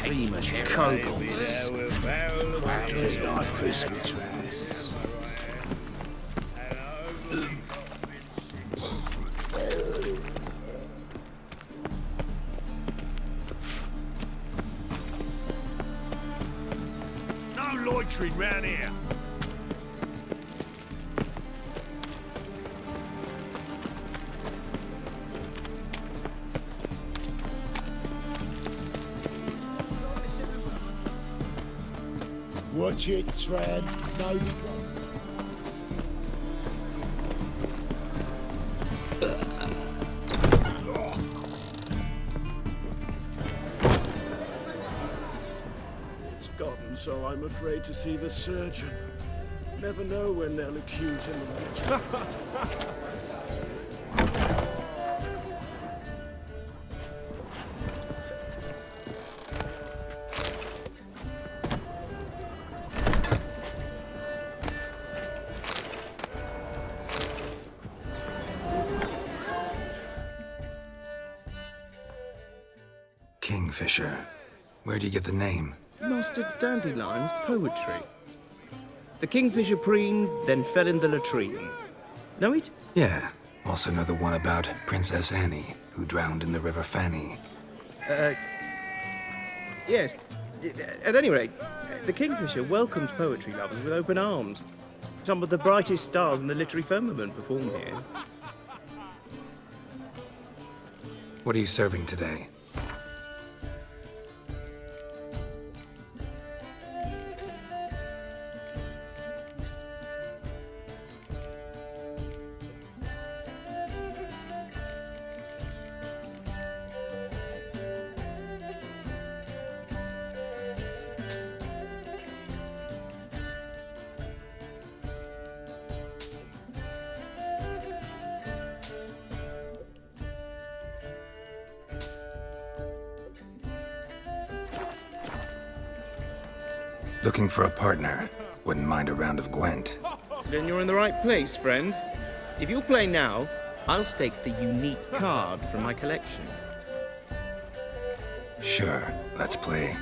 screaming kobolds. Quadras like Christmas trees. No loitering round here. Watch it, tramp. No, you It's gotten so I'm afraid to see the surgeon. Never know when they'll accuse him of witchcraft. Kingfisher. Where do you get the name? Master Dandelion's poetry. The kingfisher preened, then fell in the latrine. Know it? Yeah. Also know the one about Princess Annie, who drowned in the River Fanny. Yes. At any rate, the kingfisher welcomed poetry lovers with open arms. Some of the brightest stars in the literary firmament perform here. What are you serving today? Looking for a partner. Wouldn't mind a round of Gwent. Then you're in the right place, friend. If you'll play now, I'll stake the unique card from my collection. Sure, let's play.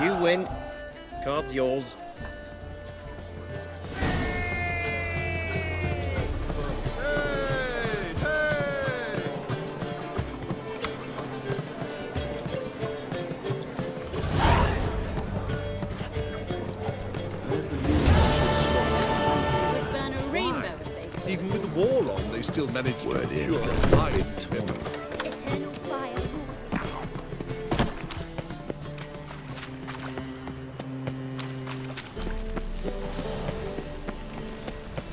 You win. Card's yours. Even with the war on, they still manage to Word is cure that mind they've been temper. Eternal fire.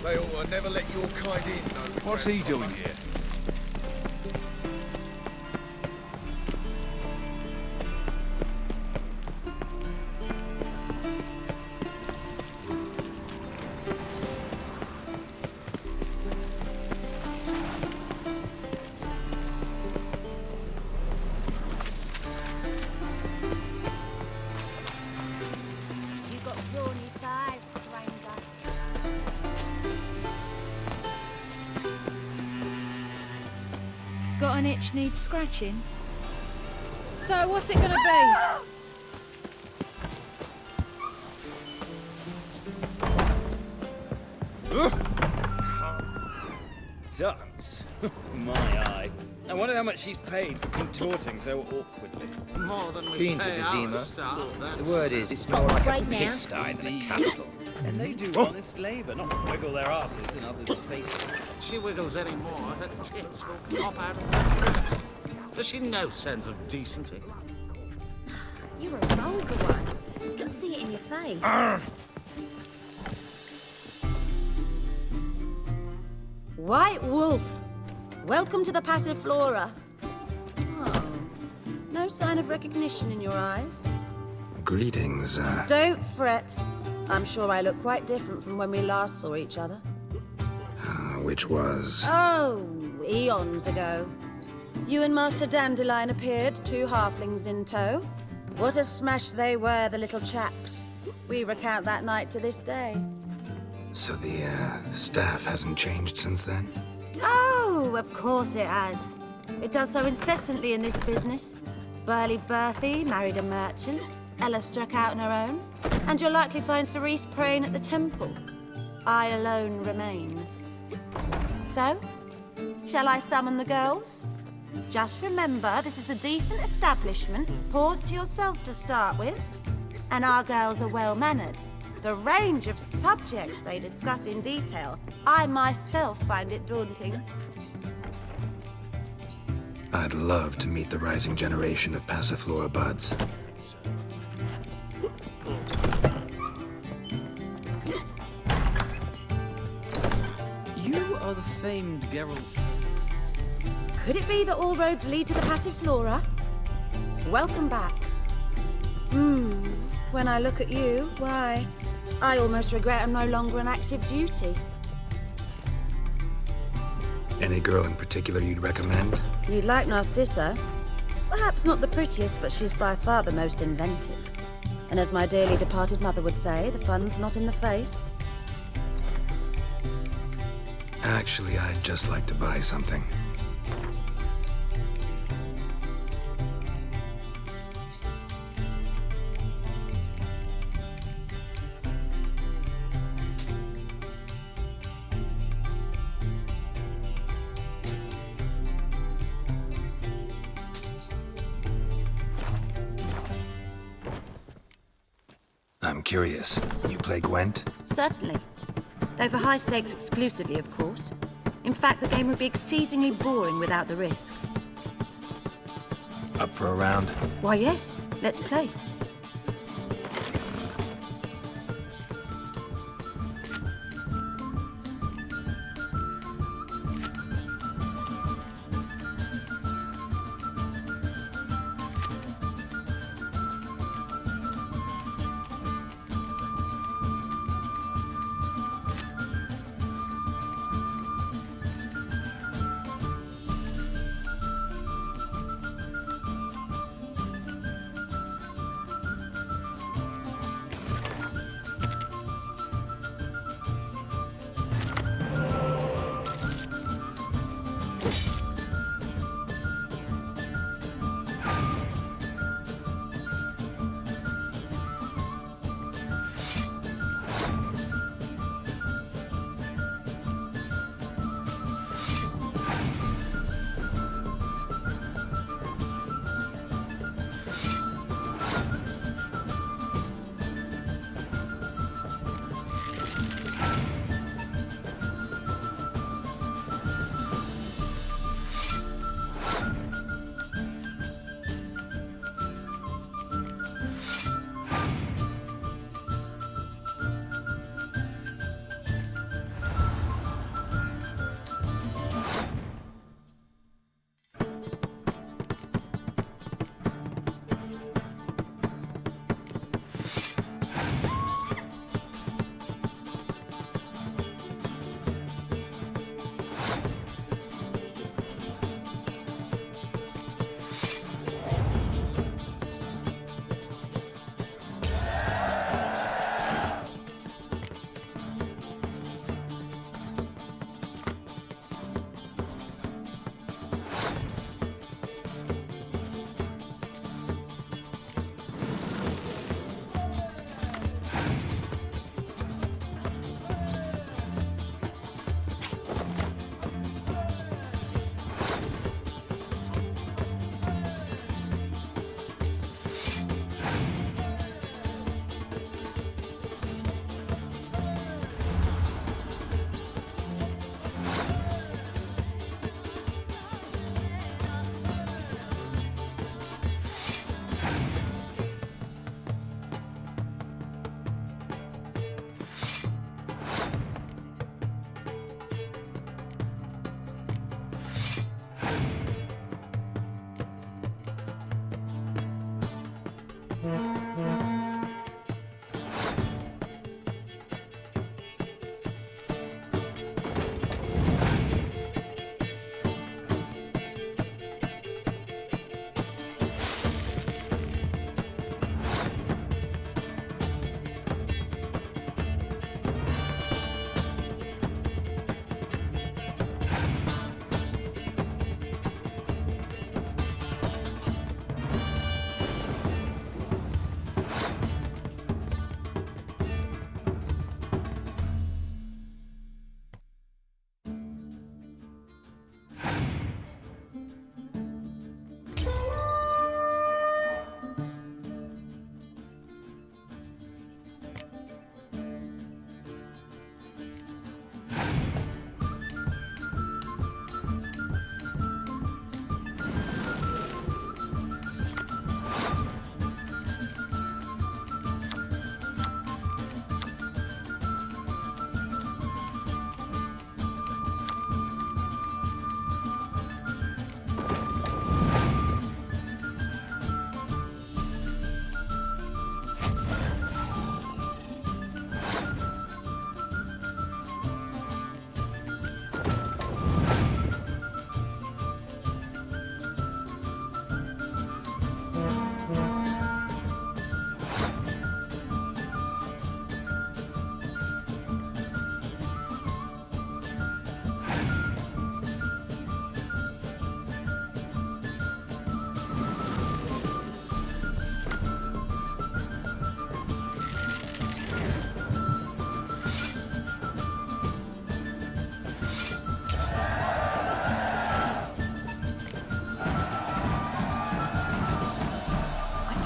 They ought to never let your kind in, Novigrad. What's he doing here? You got brawny thighs, stranger. Got an itch needs scratching? So what's it gonna be? Ducks. My eye. I wonder how much she's paid for contorting so awkwardly. More than we Been to pay the our Zima. staff, that's... The word is, it's more like Right a now. pigsty than a capital. And they do honest labour, not wiggle their asses in others' faces. If she wiggles any more, her tits will pop out of her. Has she no sense of decency? You're a vulgar one. You can see it in your face. White Wolf, welcome to the Passiflora. Oh, no sign of recognition in your eyes. Greetings, Don't fret. I'm sure I look quite different from when we last saw each other. which was... Oh, eons ago. You and Master Dandelion appeared, two halflings in tow. What a smash they were, the little chaps. We recount that night to this day. So the, staff hasn't changed since then? Oh, of course it has. It does so incessantly in this business. Burly Berthy married a merchant. Ella struck out on her own. And you'll likely find Cerise praying at the temple. I alone remain. So, shall I summon the girls? Just remember, this is a decent establishment. Pause to yourself to start with. And our girls are well-mannered. The range of subjects they discuss in detail, I myself find it daunting. I'd love to meet the rising generation of Passiflora buds. You are the famed Geralt. Could it be that all roads lead to the Passiflora? Welcome back. When I look at you, why, I almost regret I'm no longer on active duty. Any girl in particular you'd recommend? You'd like Narcissa? Perhaps not the prettiest, but she's by far the most inventive. And as my dearly departed mother would say, the fun's not in the face. Actually, I'd just like to buy something. I'm curious. You play Gwent? Certainly. Though for high stakes exclusively, of course. In fact, the game would be exceedingly boring without the risk. Up for a round? Why, yes. Let's play.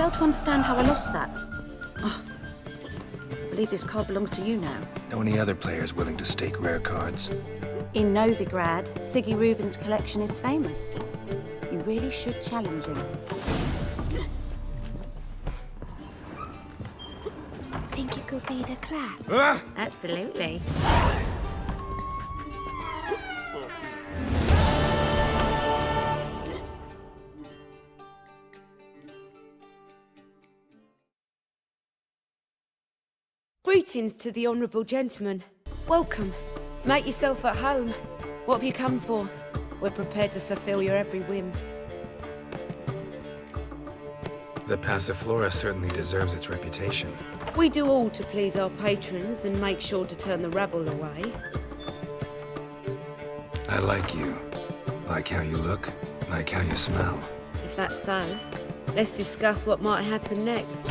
fail to understand how I lost that. Oh, I believe this card belongs to you now. Know any other players willing to stake rare cards? In Novigrad, Siggy Reuven's collection is famous. You really should challenge him. Think it could be the clap? Absolutely. Greetings to the honourable gentleman. Welcome. Make yourself at home. What have you come for? We're prepared to fulfill your every whim. The Passiflora certainly deserves its reputation. We do all to please our patrons and make sure to turn the rabble away. I like you. Like how you look, like how you smell. If that's so, let's discuss what might happen next.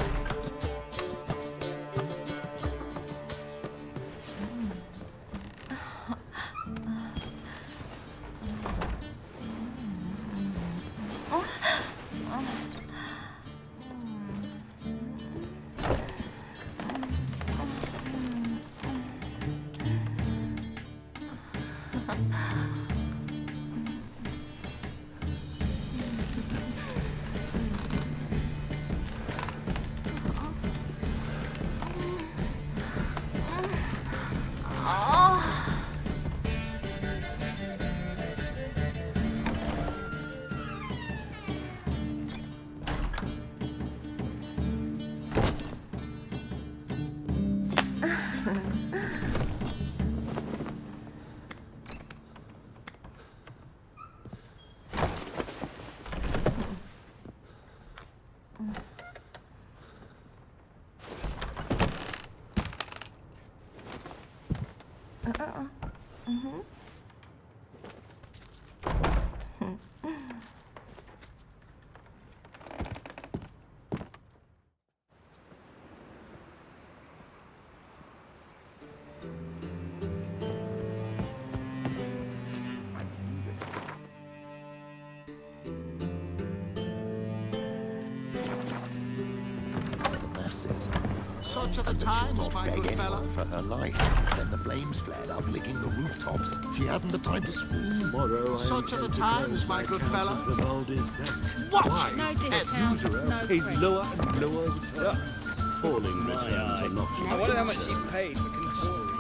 Such are the times, my good fellow. For her life. Then the flames flared up, licking the rooftops. She hasn't the time to scream. Tomorrow Such are the times, my good fellow. Vivaldi's back. What? No discounts, no Pays break. lower and lower returns. Falling returns are not I wonder how much she paid for consorting.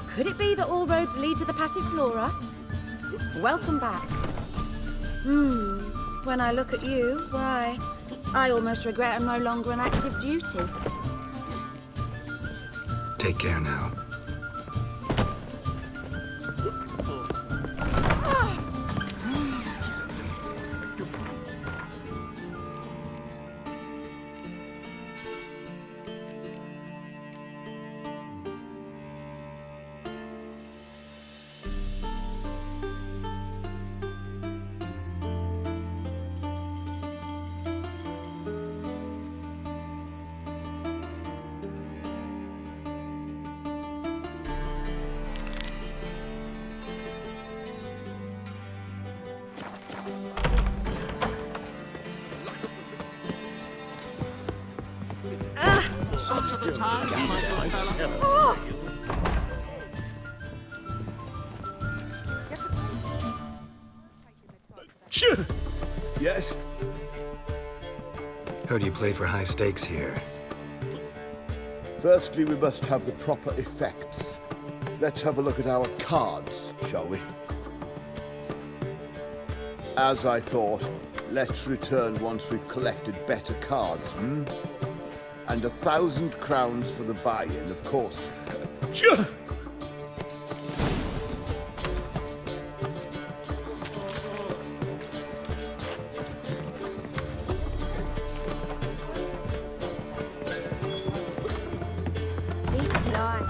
Could it be that all roads lead to the Passiflora? Welcome back. When I look at you, why, I almost regret I'm no longer on active duty. Take care now. Such are the times, my good fellow. Yes? Heard you play for high stakes here. Firstly, we must have the proper effects. Let's have a look at our cards, shall we? As I thought, let's return once we've collected better cards, And 1,000 crowns for the buy-in, of course. This line.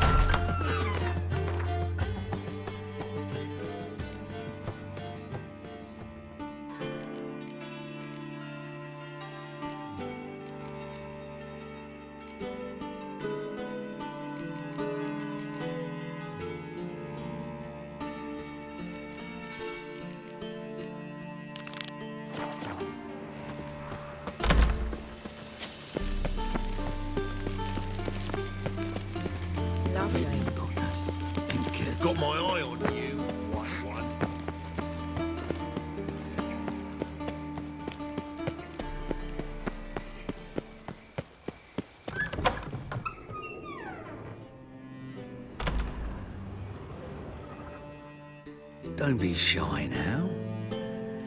Don't be shy now.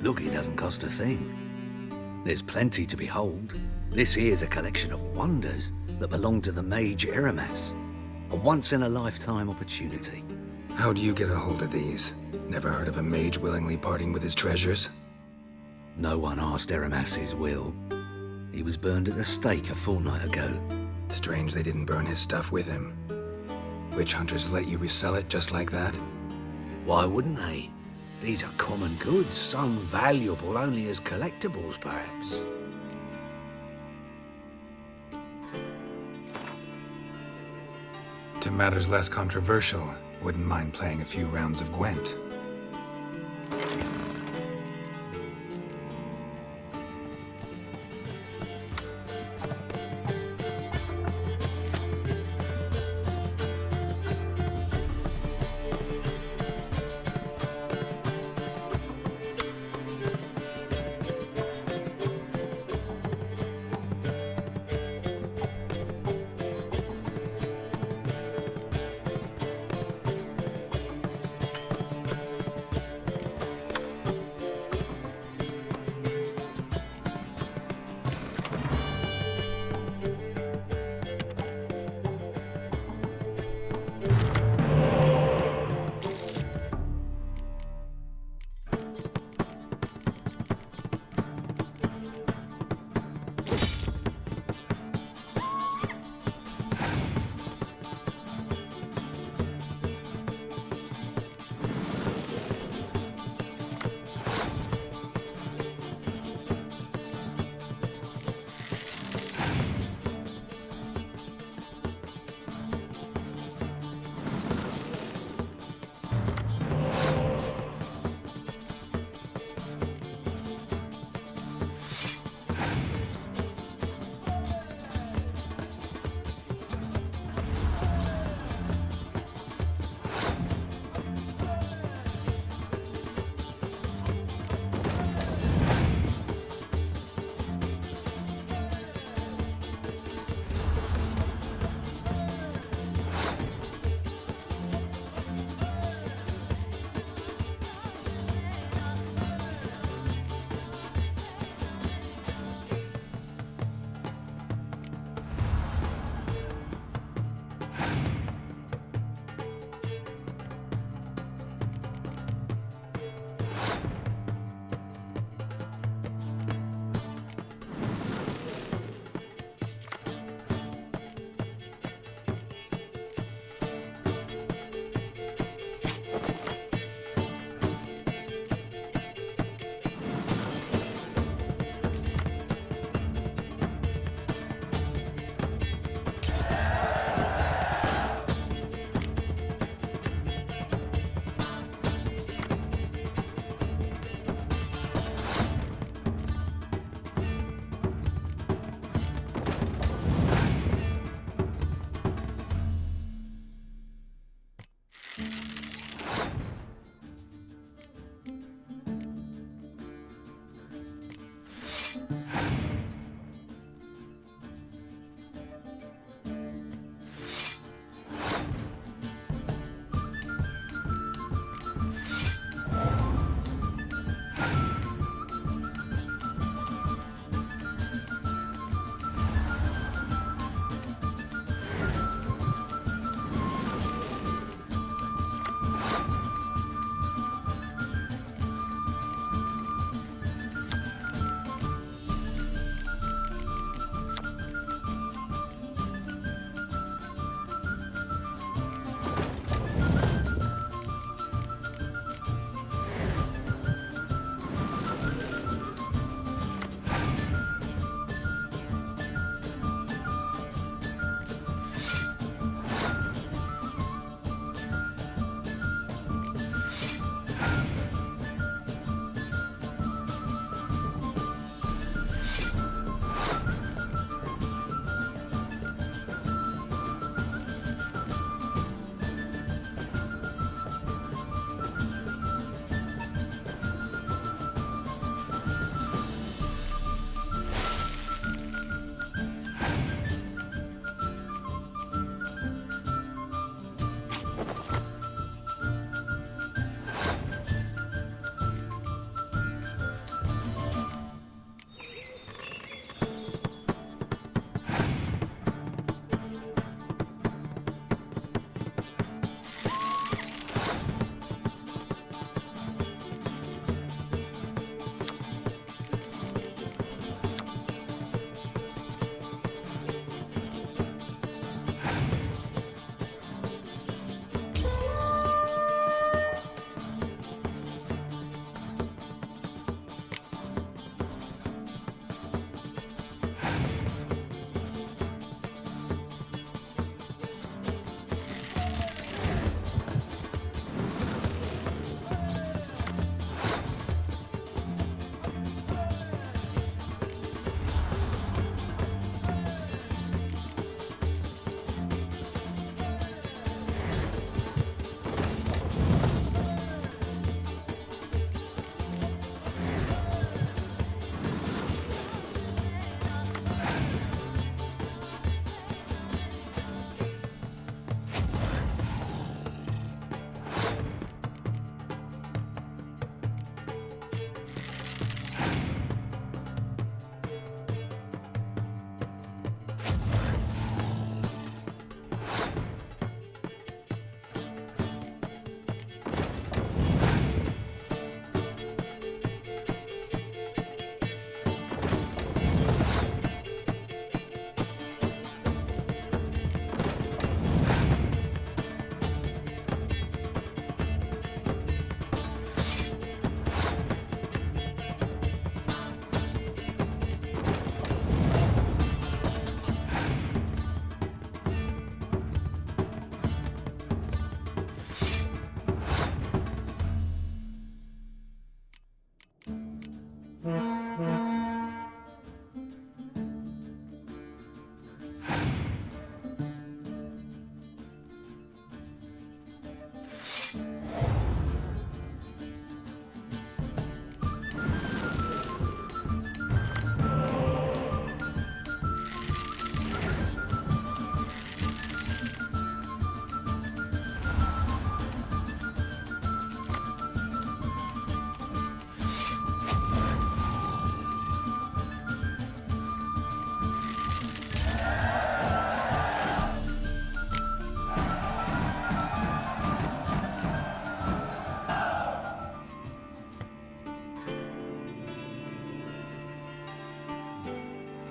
Look, it doesn't cost a thing. There's plenty to behold. This here's a collection of wonders that belong to the mage Eramas. A once-in-a-lifetime opportunity. How do you get a hold of these? Never heard of a mage willingly parting with his treasures? No one asked Eramas' will. He was burned at the stake a fortnight ago. Strange they didn't burn his stuff with him. Witch hunters let you resell it just like that? Why wouldn't they? These are common goods, some valuable only as collectibles, perhaps. To matters less controversial, wouldn't mind playing a few rounds of Gwent.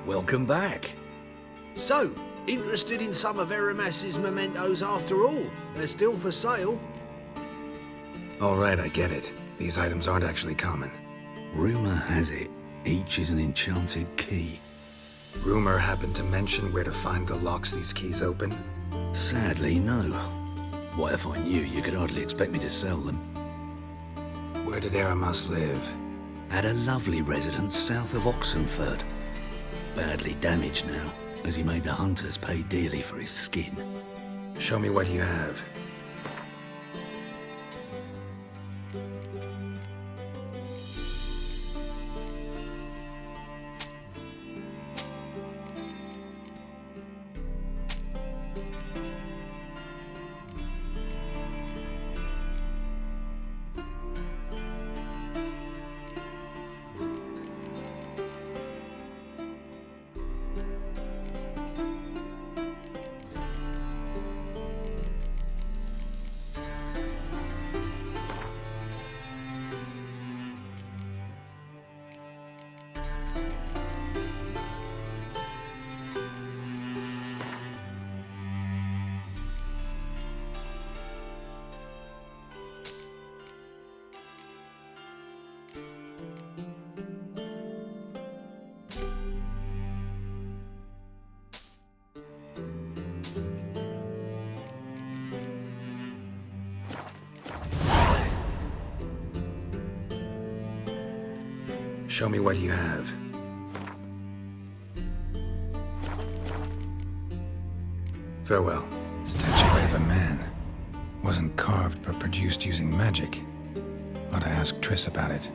Welcome back. So, interested in some of Aramas's mementos after all? They're still for sale. All right, I get it. These items aren't actually common. Rumor has it, each is an enchanted key. Rumor happened to mention where to find the locks these keys open? Sadly, no. What if I knew, you could hardly expect me to sell them. Where did Aramas live? At a lovely residence south of Oxenford. Badly damaged now, as he made the hunters pay dearly for his skin. Show me what you have. Show me what you have. Farewell. Statuette of a man. Wasn't carved but produced using magic. Ought to ask Triss about it.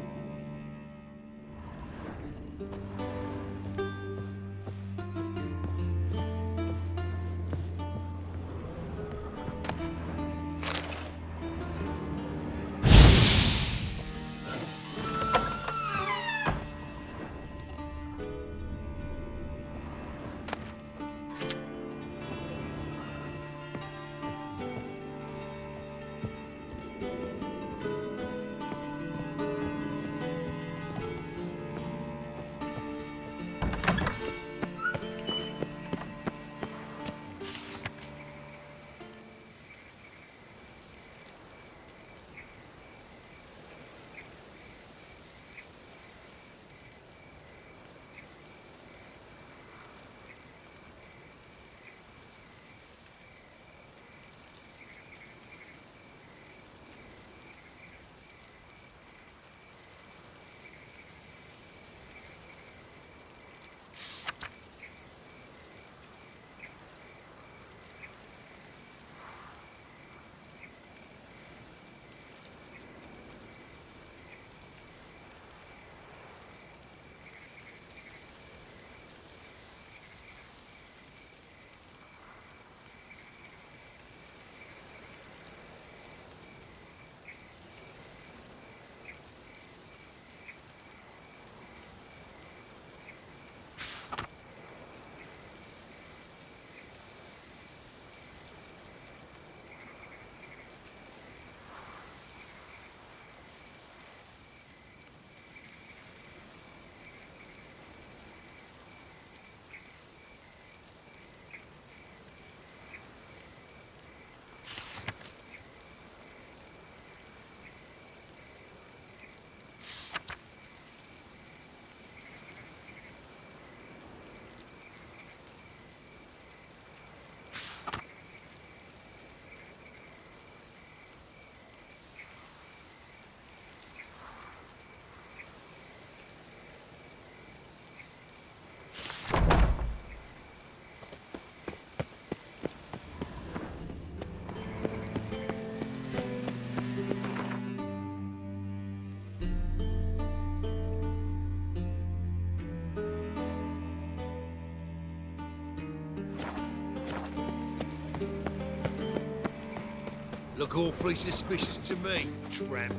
Look awfully suspicious to me, tramp.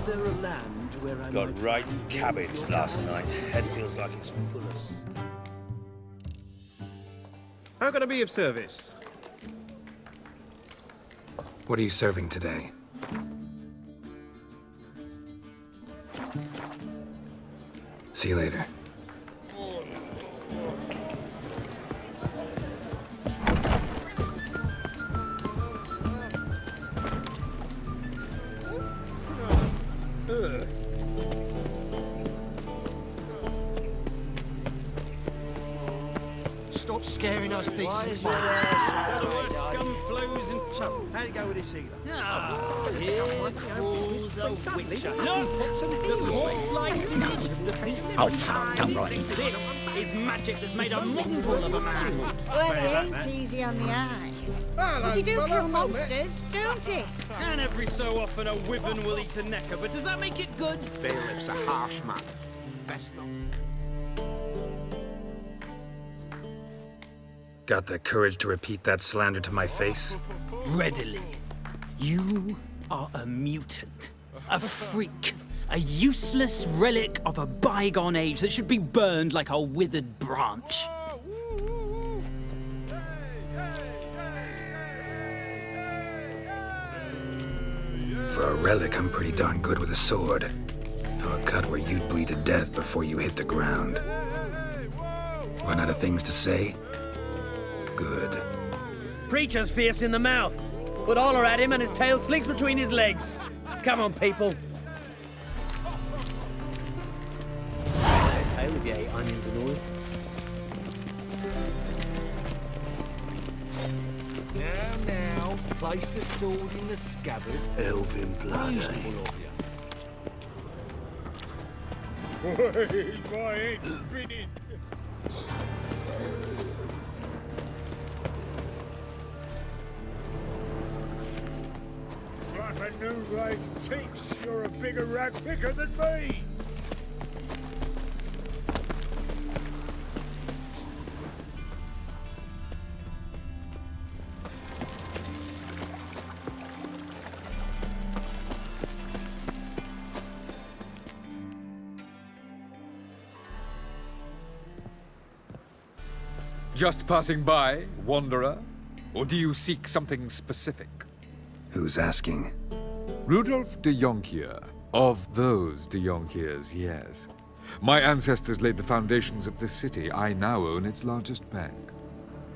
there a land where I Got might right find cabbage your last night. Head feels like it's full of... How can I be of service? What are you serving today? See you later. Stop scaring us, decent Scum flows and... So, how do you go with this either? Here crawls a witcher. Look! The corpse like visage of the Oh, fuck, come right. This is magic that's made a mongrel of a man. Well, it ain't easy on the eyes. But you do kill monsters, don't you? And every so often a wyvern will eat a necker, but does that make it good? Bailiff's a harsh man. Best not. Got the courage to repeat that slander to my face? Readily. You are a mutant. A freak. A useless relic of a bygone age that should be burned like a withered branch. For a relic, I'm pretty darn good with a sword. Know a cut where you'd bleed to death before you hit the ground. Run out of things to say? Good. Preacher's fierce in the mouth, but holler at him and his tail slinks between his legs. Come on, people. Tail if you ate onions and oil. Now, place the sword in the scabbard. Elven blood, Reasonable of you. Wait, my head's spinning. Like a new raised teats, you're a bigger rag picker than me. Just passing by, wanderer? Or do you seek something specific? Who's asking? Rudolf de Jonkier. Of those de Jonkiers, yes. My ancestors laid the foundations of this city. I now own its largest bank.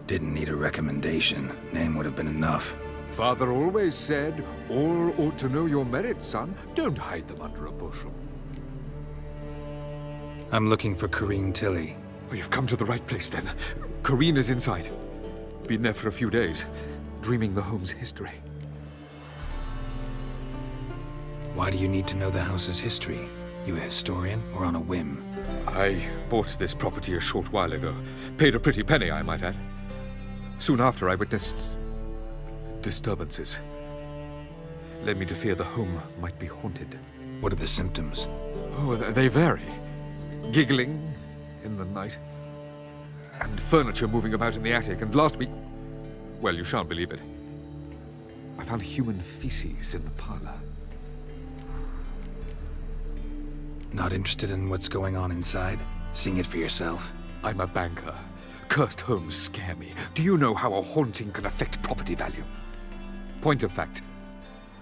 Didn't need a recommendation. Name would have been enough. Father always said, all ought to know your merits, son. Don't hide them under a bushel. I'm looking for Corrine Tilly. Oh, you've come to the right place, then. Corrine is inside. Been there for a few days, dreaming the home's history. Why do you need to know the house's history? You a historian or on a whim? I bought this property a short while ago. Paid a pretty penny, I might add. Soon after, I witnessed disturbances. Led me to fear the home might be haunted. What are the symptoms? Oh, they vary. Giggling in the night, and furniture moving about in the attic, and last week, well, you shan't believe it, I found human feces in the parlor. Not interested in what's going on inside? Seeing it for yourself? I'm a banker. Cursed homes scare me. Do you know how a haunting can affect property value? Point of fact,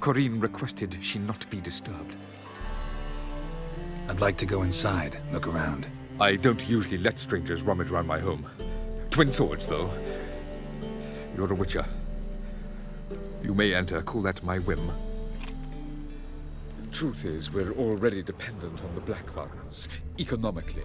Corrine requested she not be disturbed. I'd like to go inside, look around. I don't usually let strangers rummage around my home. Twin swords, though. You're a witcher. You may enter, call that my whim. Truth is, we're already dependent on the Black Ones, economically.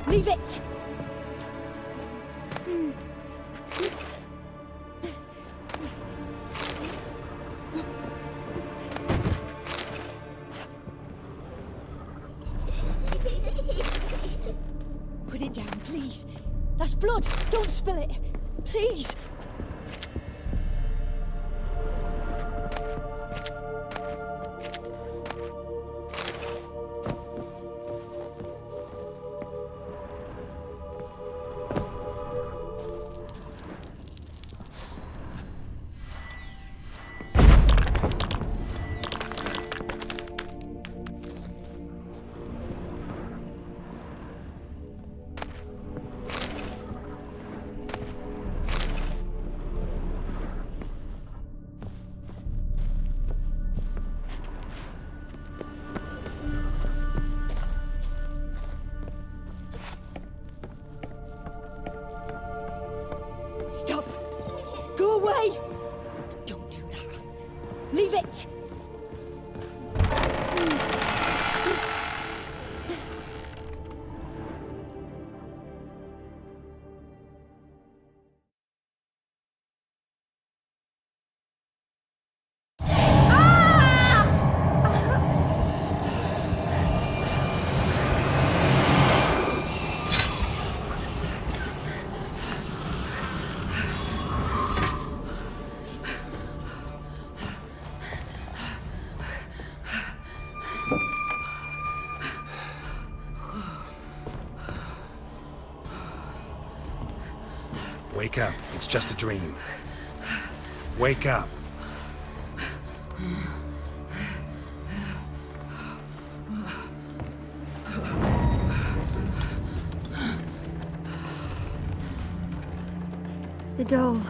Leave it! Put it down, please. That's blood. Don't spill it. Please. Stop! Go away! Don't do that. Leave it! Wake up. It's just a dream. Wake up. The doll.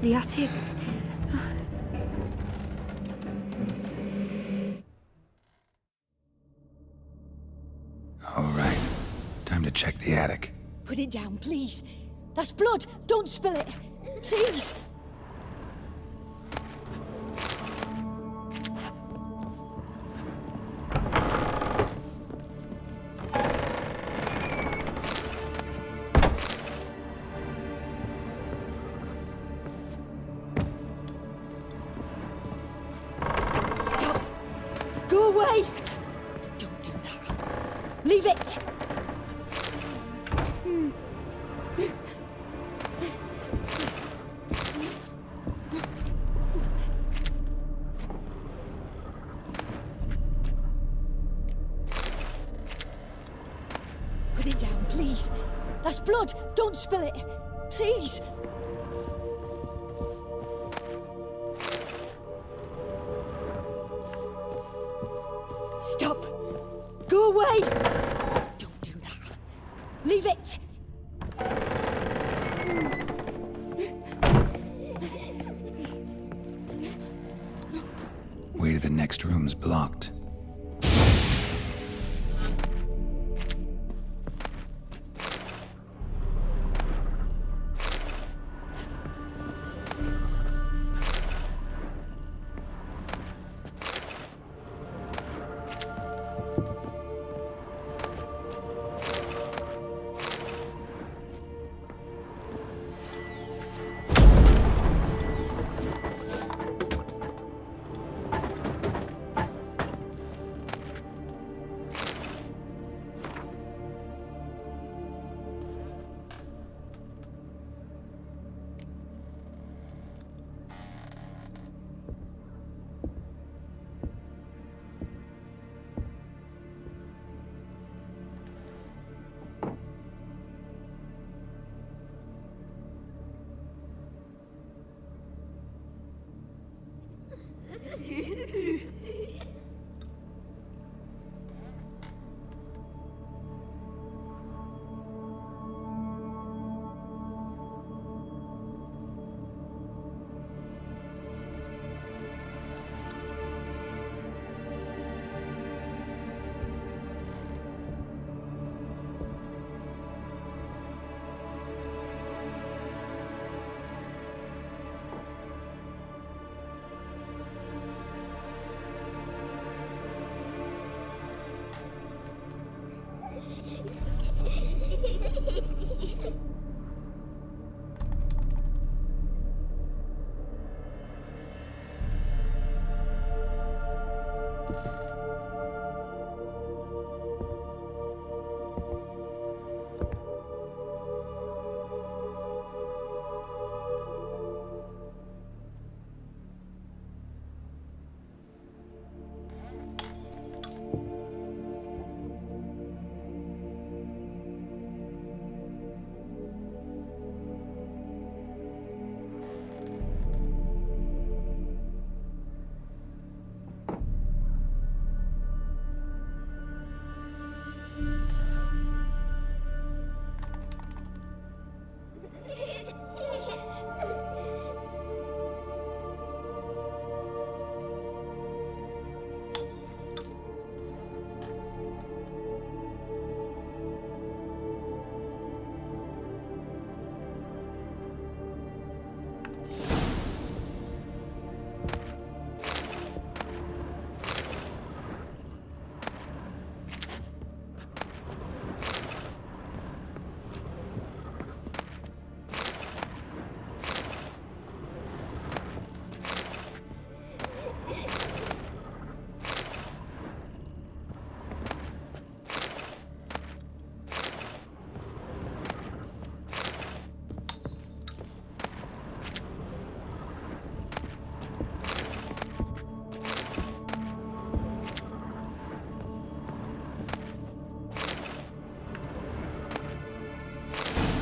The attic. All right. Time to check the attic. Put it down, please. That's blood. Don't spill it. Please. Stop. Go away. Don't do that. Leave it. Put it down, please. That's blood. Don't spill it. Please. Stop. Go away. Don't do that. Leave it. Way to the next room's blocked.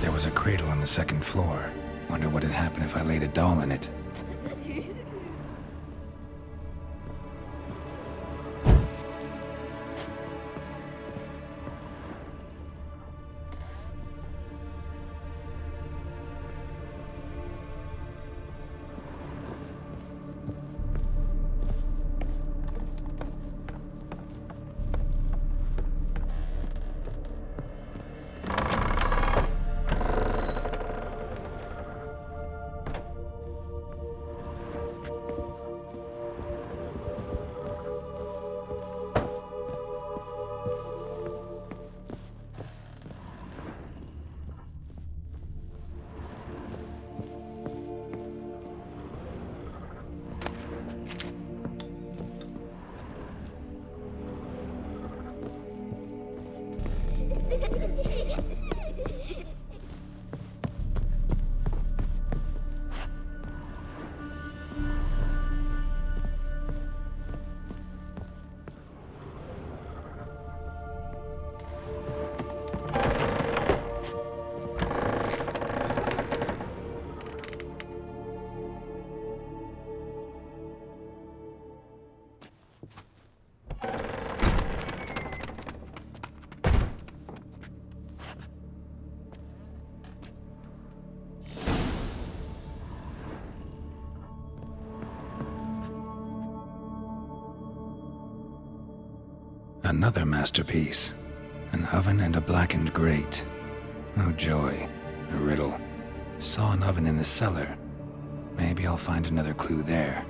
There was a cradle on the second floor. Wonder what had happened if I laid a doll in it. Another masterpiece. An oven and a blackened grate. Oh joy, a riddle. Saw an oven in the cellar. Maybe I'll find another clue there.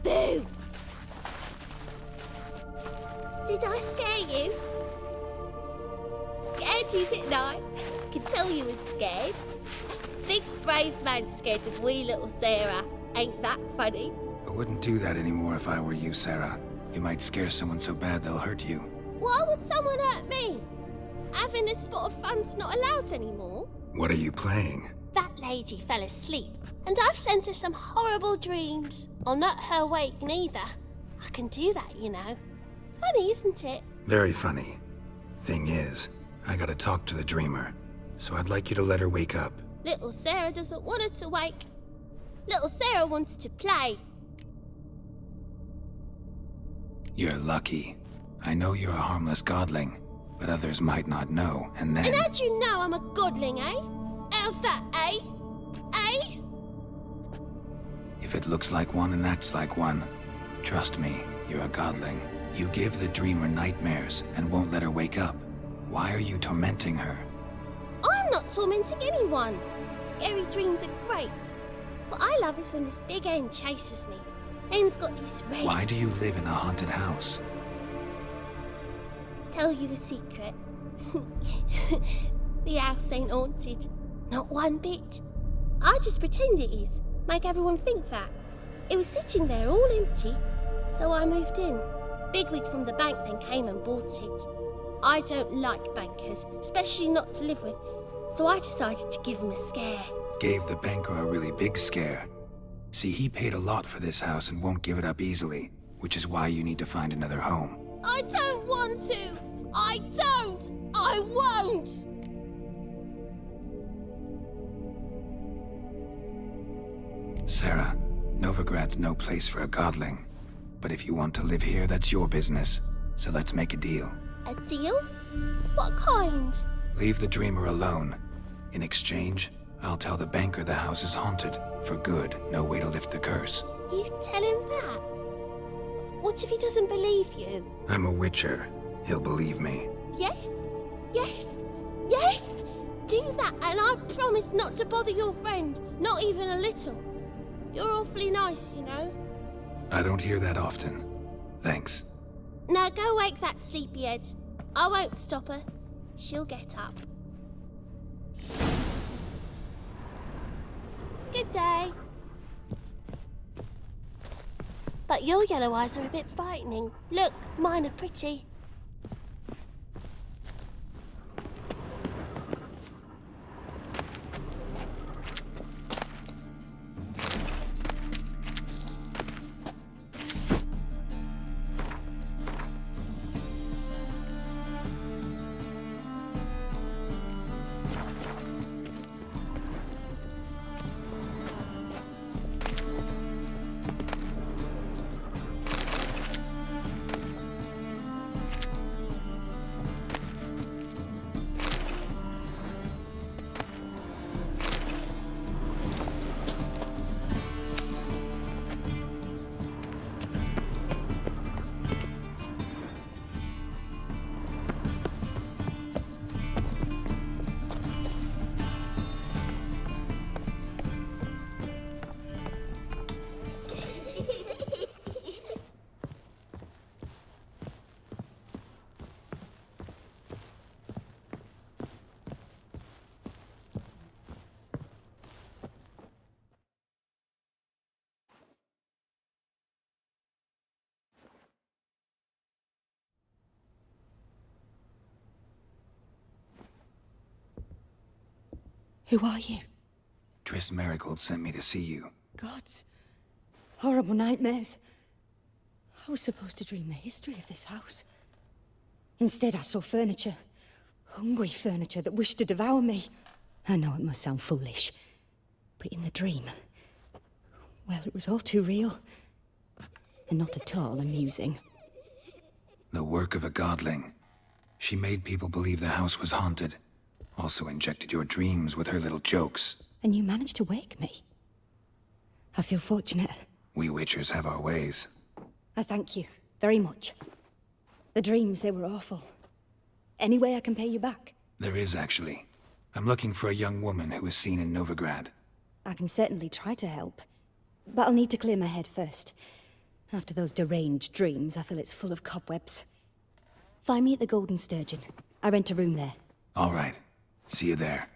Boo! Did I scare you? Scared you, didn't I? Can tell you was scared. Big brave man scared of wee little Sarah. Ain't that funny? I wouldn't do that anymore if I were you, Sarah. You might scare someone so bad they'll hurt you. Why would someone hurt me? having a spot of fun's not allowed anymore? What are you playing? That lady fell asleep, and I've sent her some horrible dreams. I'll not her wake neither. I can do that, you know. Funny, isn't it? Very funny. Thing is, I gotta talk to the dreamer, so I'd like you to let her wake up. Little Sarah doesn't want her to wake. Little Sarah wants to play. You're lucky. I know you're a harmless godling, but others might not know, and then... And how'd you know I'm a godling, eh? How's that, eh? Eh? If it looks like one and acts like one, trust me, you're a godling. You give the dreamer nightmares and won't let her wake up. Why are you tormenting her? I'm not tormenting anyone. Scary dreams are great. What I love is when this big hen chases me. Hen's got these red... Why do you live in a haunted house? Tell you a secret. The house ain't haunted. Not one bit. I just pretend it is. Make everyone think that. It was sitting there all empty, so I moved in. Bigwig from the bank then came and bought it. I don't like bankers, especially not to live with, so I decided to give him a scare. Gave the banker a really big scare. See, he paid a lot for this house and won't give it up easily, which is why you need to find another home. I don't want to! I don't! I won't! Sarah, Novigrad's no place for a godling. But if you want to live here, that's your business. So let's make a deal. A deal? What kind? Leave the dreamer alone. In exchange, I'll tell the banker the house is haunted. For good, no way to lift the curse. You tell him that? What if he doesn't believe you? I'm a witcher. He'll believe me. Yes? Yes? Yes! Do that and I promise not to bother your friend. Not even a little. You're awfully nice, you know. I don't hear that often. Thanks. Now go wake that sleepyhead. I won't stop her. She'll get up. Good day. But your yellow eyes are a bit frightening. Look, mine are pretty. Who are you? Triss Marigold sent me to see you. Gods. Horrible nightmares. I was supposed to dream the history of this house. Instead, I saw furniture. Hungry furniture that wished to devour me. I know it must sound foolish, but in the dream, well, it was all too real. And not at all amusing. The work of a godling. She made people believe the house was haunted. Also injected your dreams with her little jokes. And you managed to wake me. I feel fortunate. We witchers have our ways. I thank you very much. The dreams, they were awful. Any way I can pay you back? There is, actually. I'm looking for a young woman who was seen in Novigrad. I can certainly try to help. But I'll need to clear my head first. After those deranged dreams, I feel it's full of cobwebs. Find me at the Golden Sturgeon. I rent a room there. All right. See you there.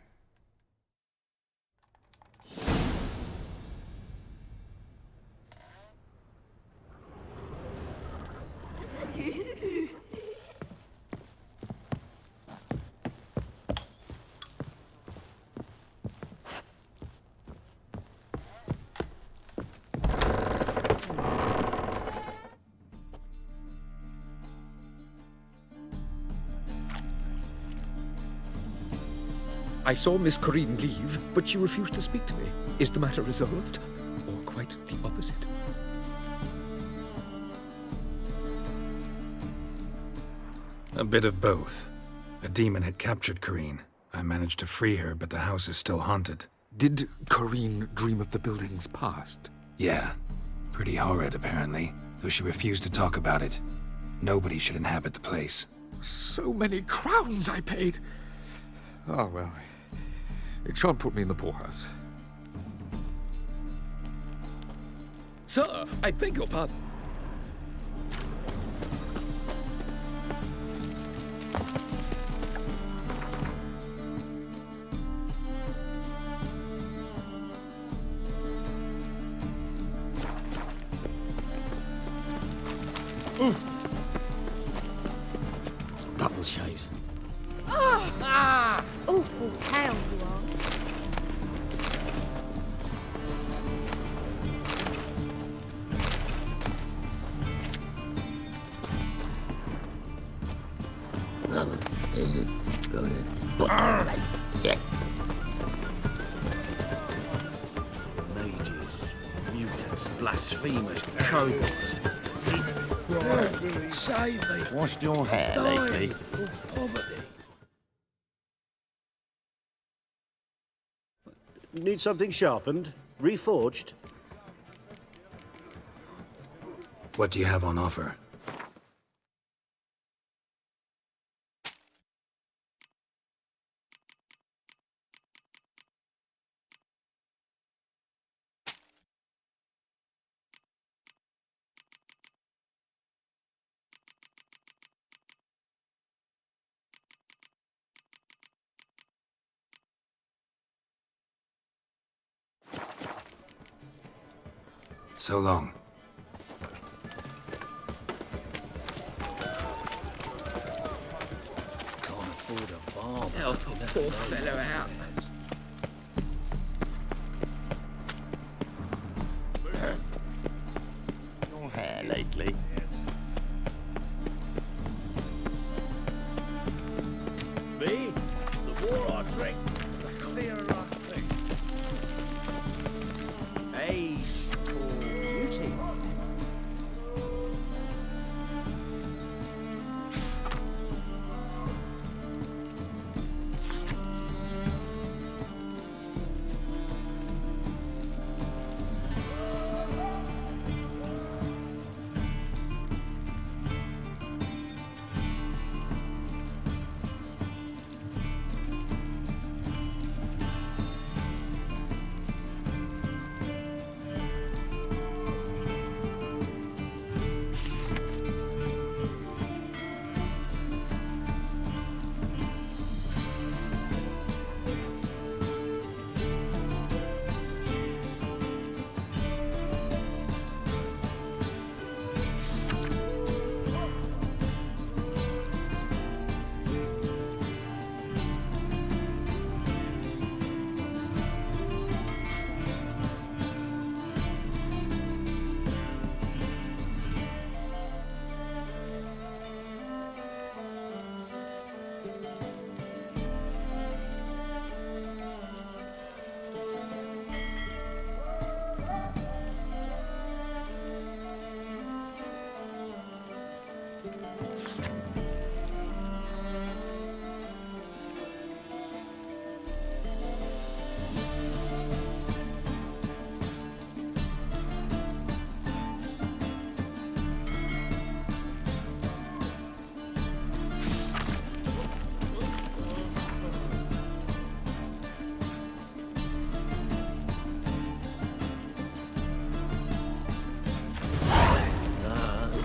I saw Miss Corinne leave, but she refused to speak to me. Is the matter resolved? Or quite the opposite? A bit of both. A demon had captured Corinne. I managed to free her, but the house is still haunted. Did Corinne dream of the building's past? Yeah. Pretty horrid, apparently, though she refused to talk about it. Nobody should inhabit the place. So many crowns I paid! Ah, well, it shan't put me in the poorhouse. Sir, I beg your pardon. Double chase. Awful hell you are. Mages, mutants, blasphemers, kobolds. Save me. Washed your hair Dying lately? of poverty. Need something sharpened? Reforged? What do you have on offer? So long. Can't afford a barber. Help a poor fellow out. Your hair lately? Me? The more I drink, the clearer I think. Age for beauty.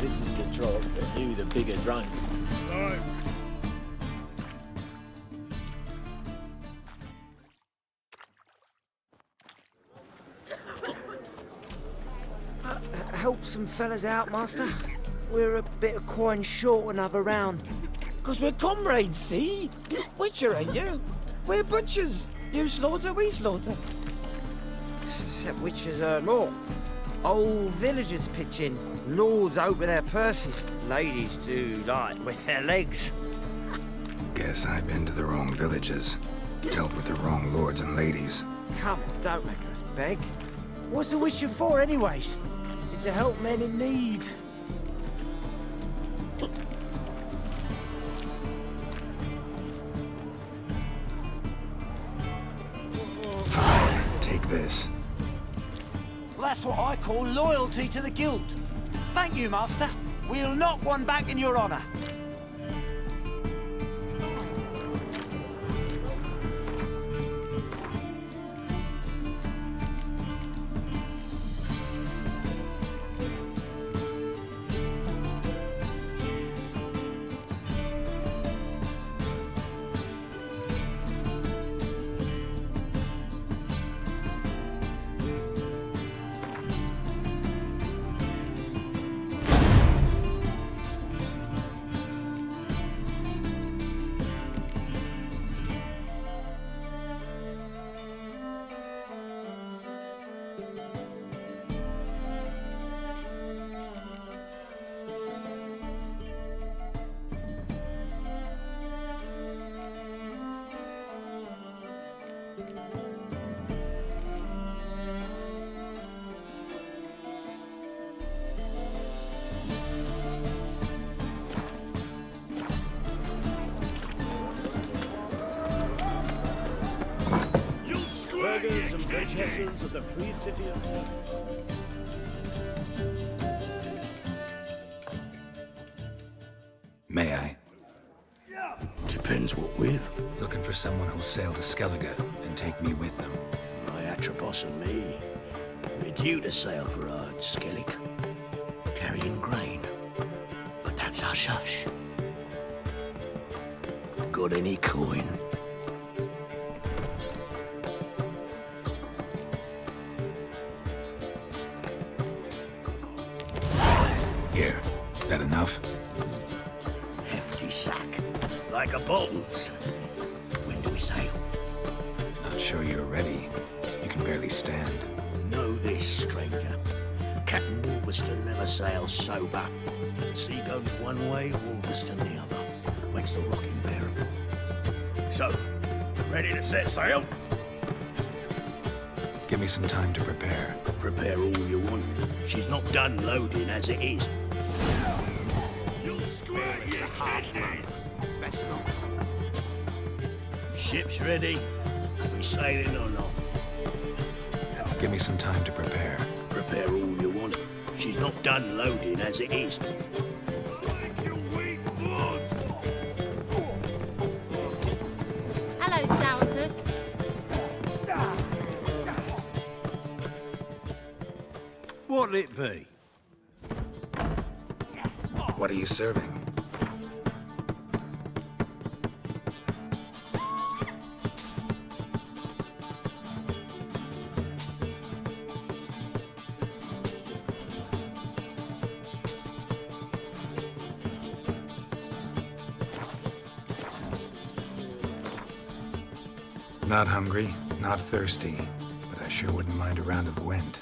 This is the trough for you, the bigger drunk. Help some fellas out, master. We're a bit of coin short another round. 'Cause we're comrades, see? Witcher, ain't you? We're butchers. You slaughter, we slaughter. Except witches earn more. Old villagers pitch in. Lords open their purses. Ladies do like with their legs. Guess I've been to the wrong villages. Dealt with the wrong lords and ladies. Come on, don't make us beg. What's the witcher for, anyways? It's to help men in need. Fine, take this. Well, that's what I call loyalty to the guild. Thank you, Master. We'll knock one back in your honor. Burghers and burgesses of the free city of Momo. May I? Depends what with. Looking for someone who'll sail to Skellige and take me with them. My Atropos and me. We're due to sail for Skellig, carrying grain. But that's hush-hush. Got any coin? Here, that enough? Hefty sack, like a Bolton's. When do we sail? Not sure you're ready. You can barely stand. Know this, stranger. Captain Wolverston never sails sober. The sea goes one way, Wolverston the other. Makes the rocking bearable. So, ready to set sail? Give me some time to prepare. Prepare all you want. She's not done loading as it is. Best not. Ship's ready. We sailing or not? Give me some time to prepare. Prepare all you want. She's not done loading as it is. Hello, Sourpuss. What'll it be? What are you serving? Not hungry, not thirsty, but I sure wouldn't mind a round of Gwent.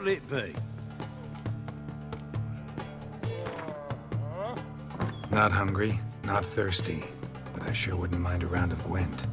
What'll it be? Not hungry, not thirsty, but I sure wouldn't mind a round of Gwent.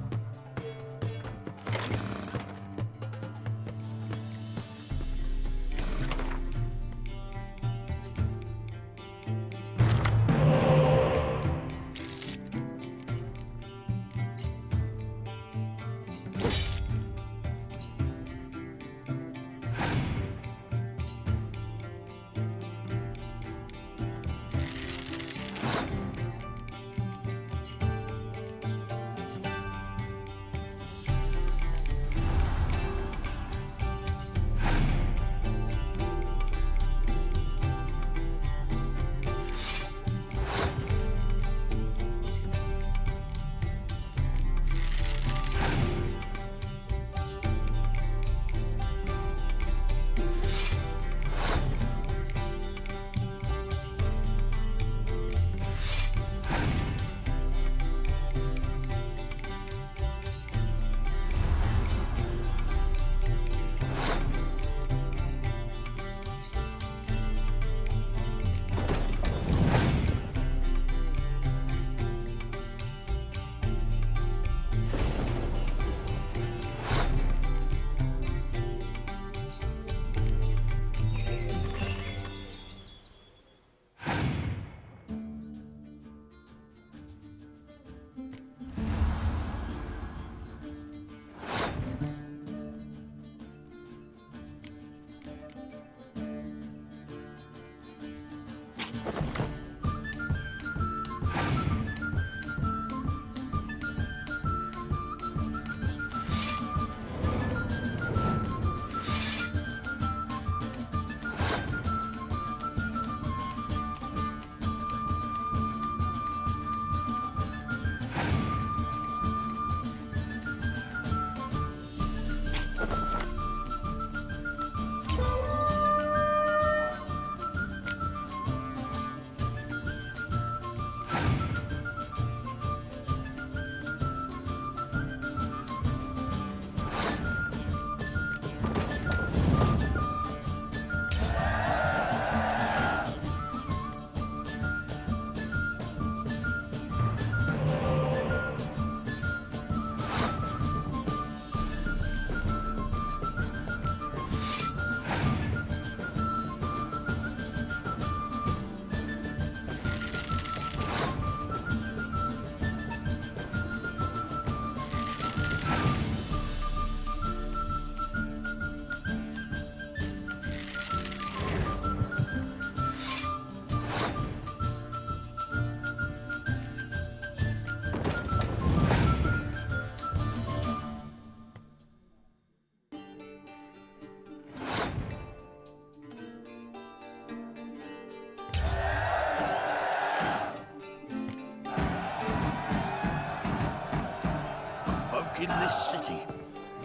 In this city,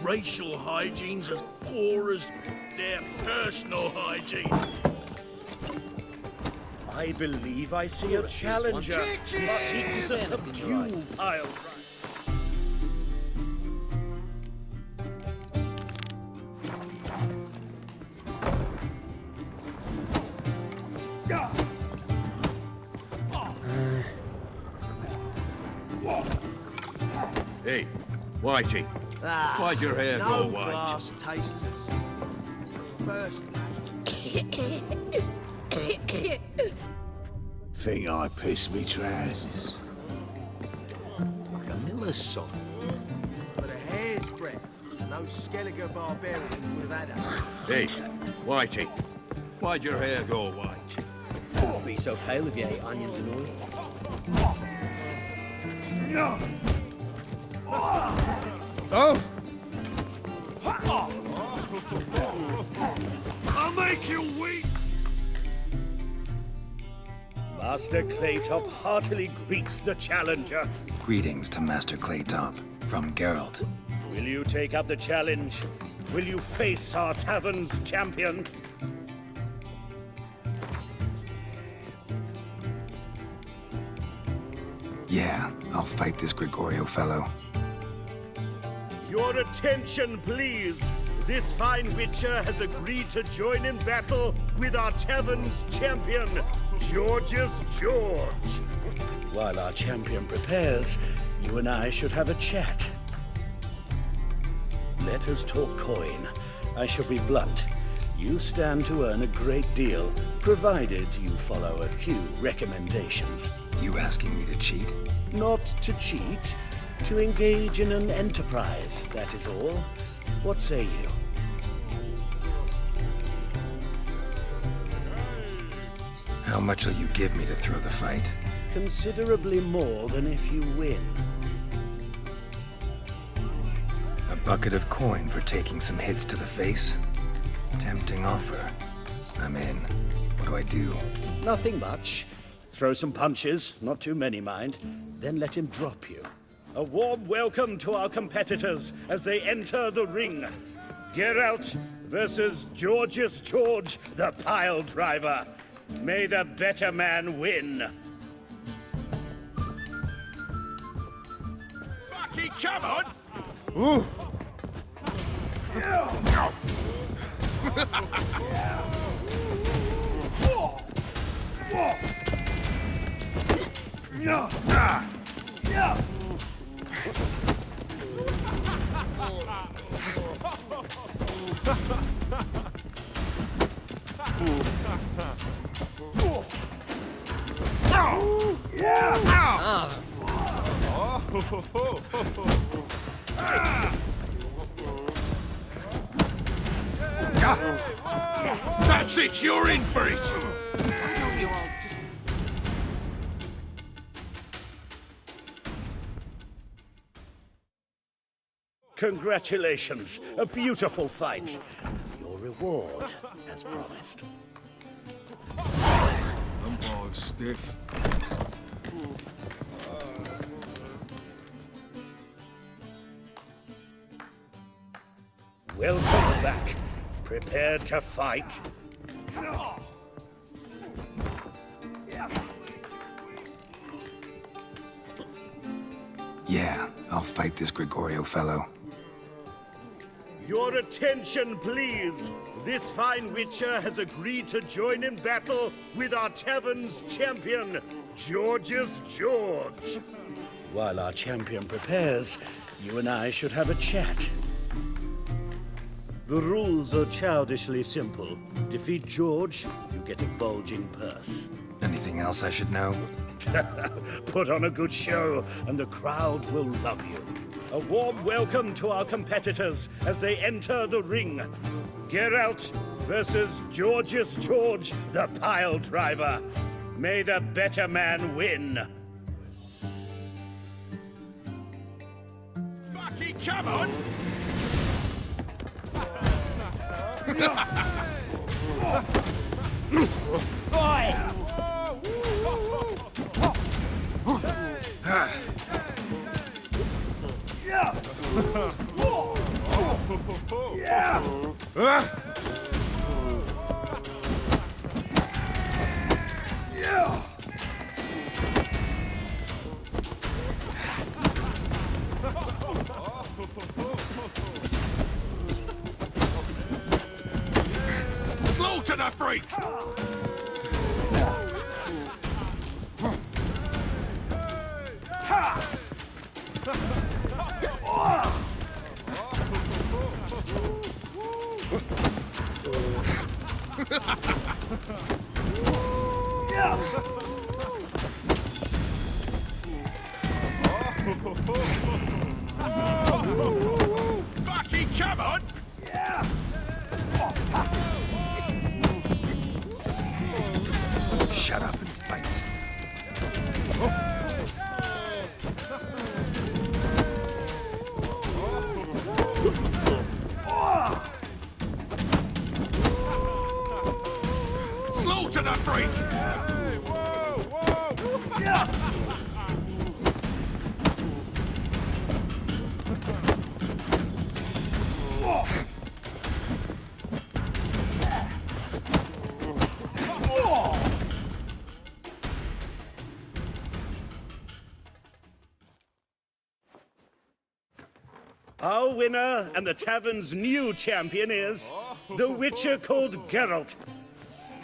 racial hygiene's as poor as their personal hygiene. I believe I see a challenger who seeks to subdue Pile. Hey, Whitey, why'd your hair go white? Glass tasters. First. Think I pissed me trousers. Like a miller's son. But a hair's breadth, no Skelliger barbarian would have had us. Hey, Whitey, why'd your hair go white? Don't be so pale if you hate onions and oil. Oh! I'll make you weep! Master Claytop heartily greets the challenger. Greetings to Master Claytop, from Geralt. Will you take up the challenge? Will you face our tavern's champion? Yeah, I'll fight this Gregorio fellow. Your attention, please. this fine witcher has agreed to join in battle with our tavern's champion, George's George. While our champion prepares, you and I should have a chat. Let us talk coin. I shall be blunt. You stand to earn a great deal, provided you follow a few recommendations. You asking me to cheat? Not to cheat, to engage in an enterprise, that is all. What say you? How much will you give me to throw the fight? Considerably more than if you win. A bucket of coin for taking some hits to the face? Tempting offer. I'm in. What do I do? Nothing much. Throw some punches, not too many, mind. Then let him drop you. A warm welcome to our competitors as they enter the ring. Geralt versus George's George, the pile driver. May the better man win. Fucking come on! Ooh. That's it, you're in for it! Congratulations, a beautiful fight. Your reward, as promised. I'm all stiff. Welcome back. Prepared to fight? Yeah, I'll fight this Gregorio fellow. Your attention, please. This fine witcher has agreed to join in battle with our tavern's champion, George's George. While our champion prepares, you and I should have a chat. The rules are childishly simple. Defeat George, you get a bulging purse. Anything else I should know? Put on a good show, and the crowd will love you. A warm welcome to our competitors as they enter the ring. Geralt versus George's George, the pile driver. May the better man win. Fucking come on! Slaughter the freak! Fucking come on! Shut up and fight. Slaughter the freak! Our winner and the tavern's new champion is the Witcher called Geralt.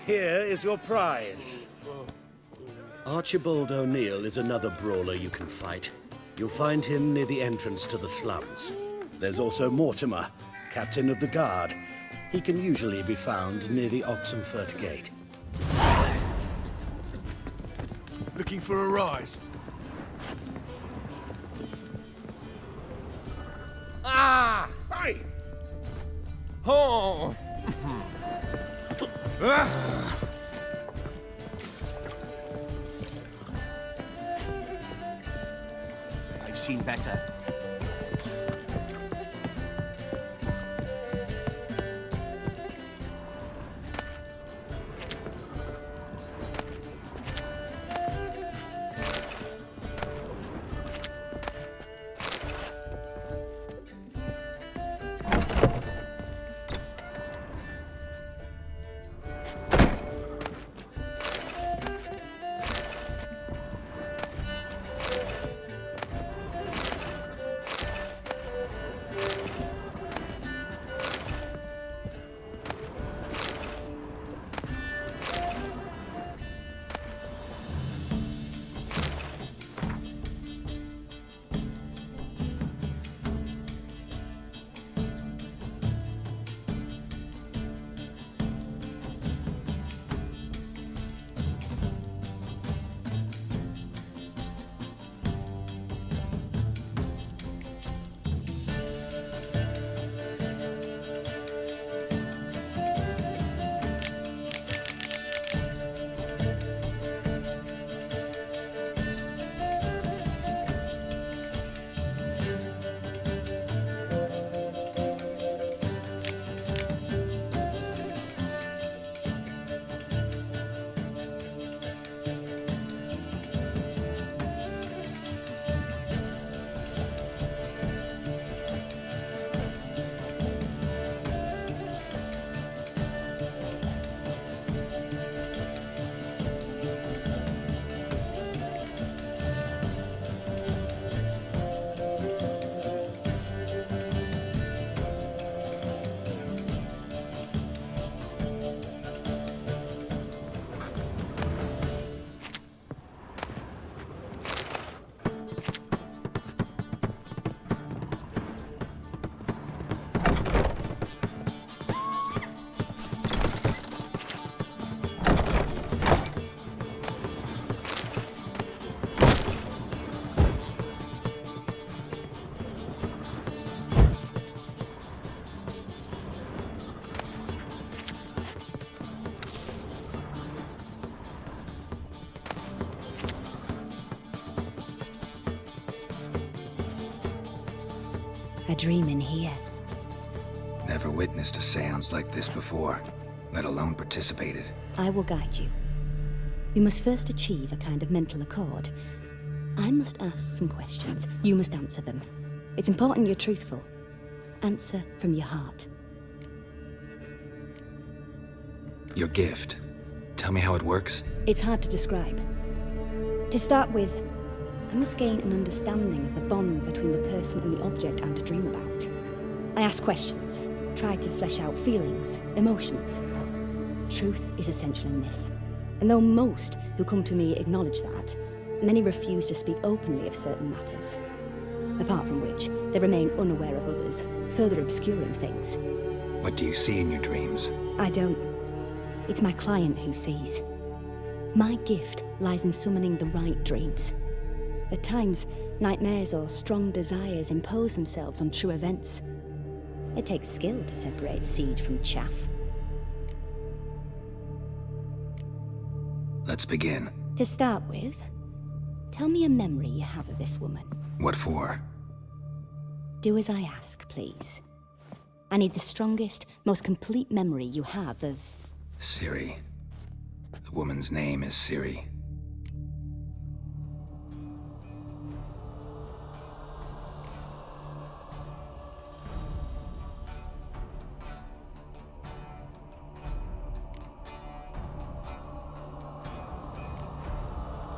Here is your prize. Archibald O'Neill is another brawler you can fight. You'll find him near the entrance to the slums. There's also Mortimer, captain of the guard. He can usually be found near the Oxenfurt Gate. Looking for a rise? Ah! Hey! Oh! I've seen better. A dream in here. Never witnessed a seance like this before, let alone participated. I will guide you. You must first achieve a kind of mental accord. I must ask some questions. You must answer them. It's important you're truthful. Answer from your heart. Your gift. Tell me how it works. It's hard to describe. To start with, I must gain an understanding of the bond between the person and the object I'm to dream about. I ask questions, try to flesh out feelings, emotions. Truth is essential in this. And though most who come to me acknowledge that, many refuse to speak openly of certain matters. Apart from which, they remain unaware of others, further obscuring things. What do you see in your dreams? I don't. It's my client who sees. My gift lies in summoning the right dreams. At times, nightmares or strong desires impose themselves on true events. It takes skill to separate seed from chaff. Let's begin. To start with, tell me a memory you have of this woman. What for? Do as I ask, please. I need the strongest, most complete memory you have of... Ciri. The woman's name is Ciri.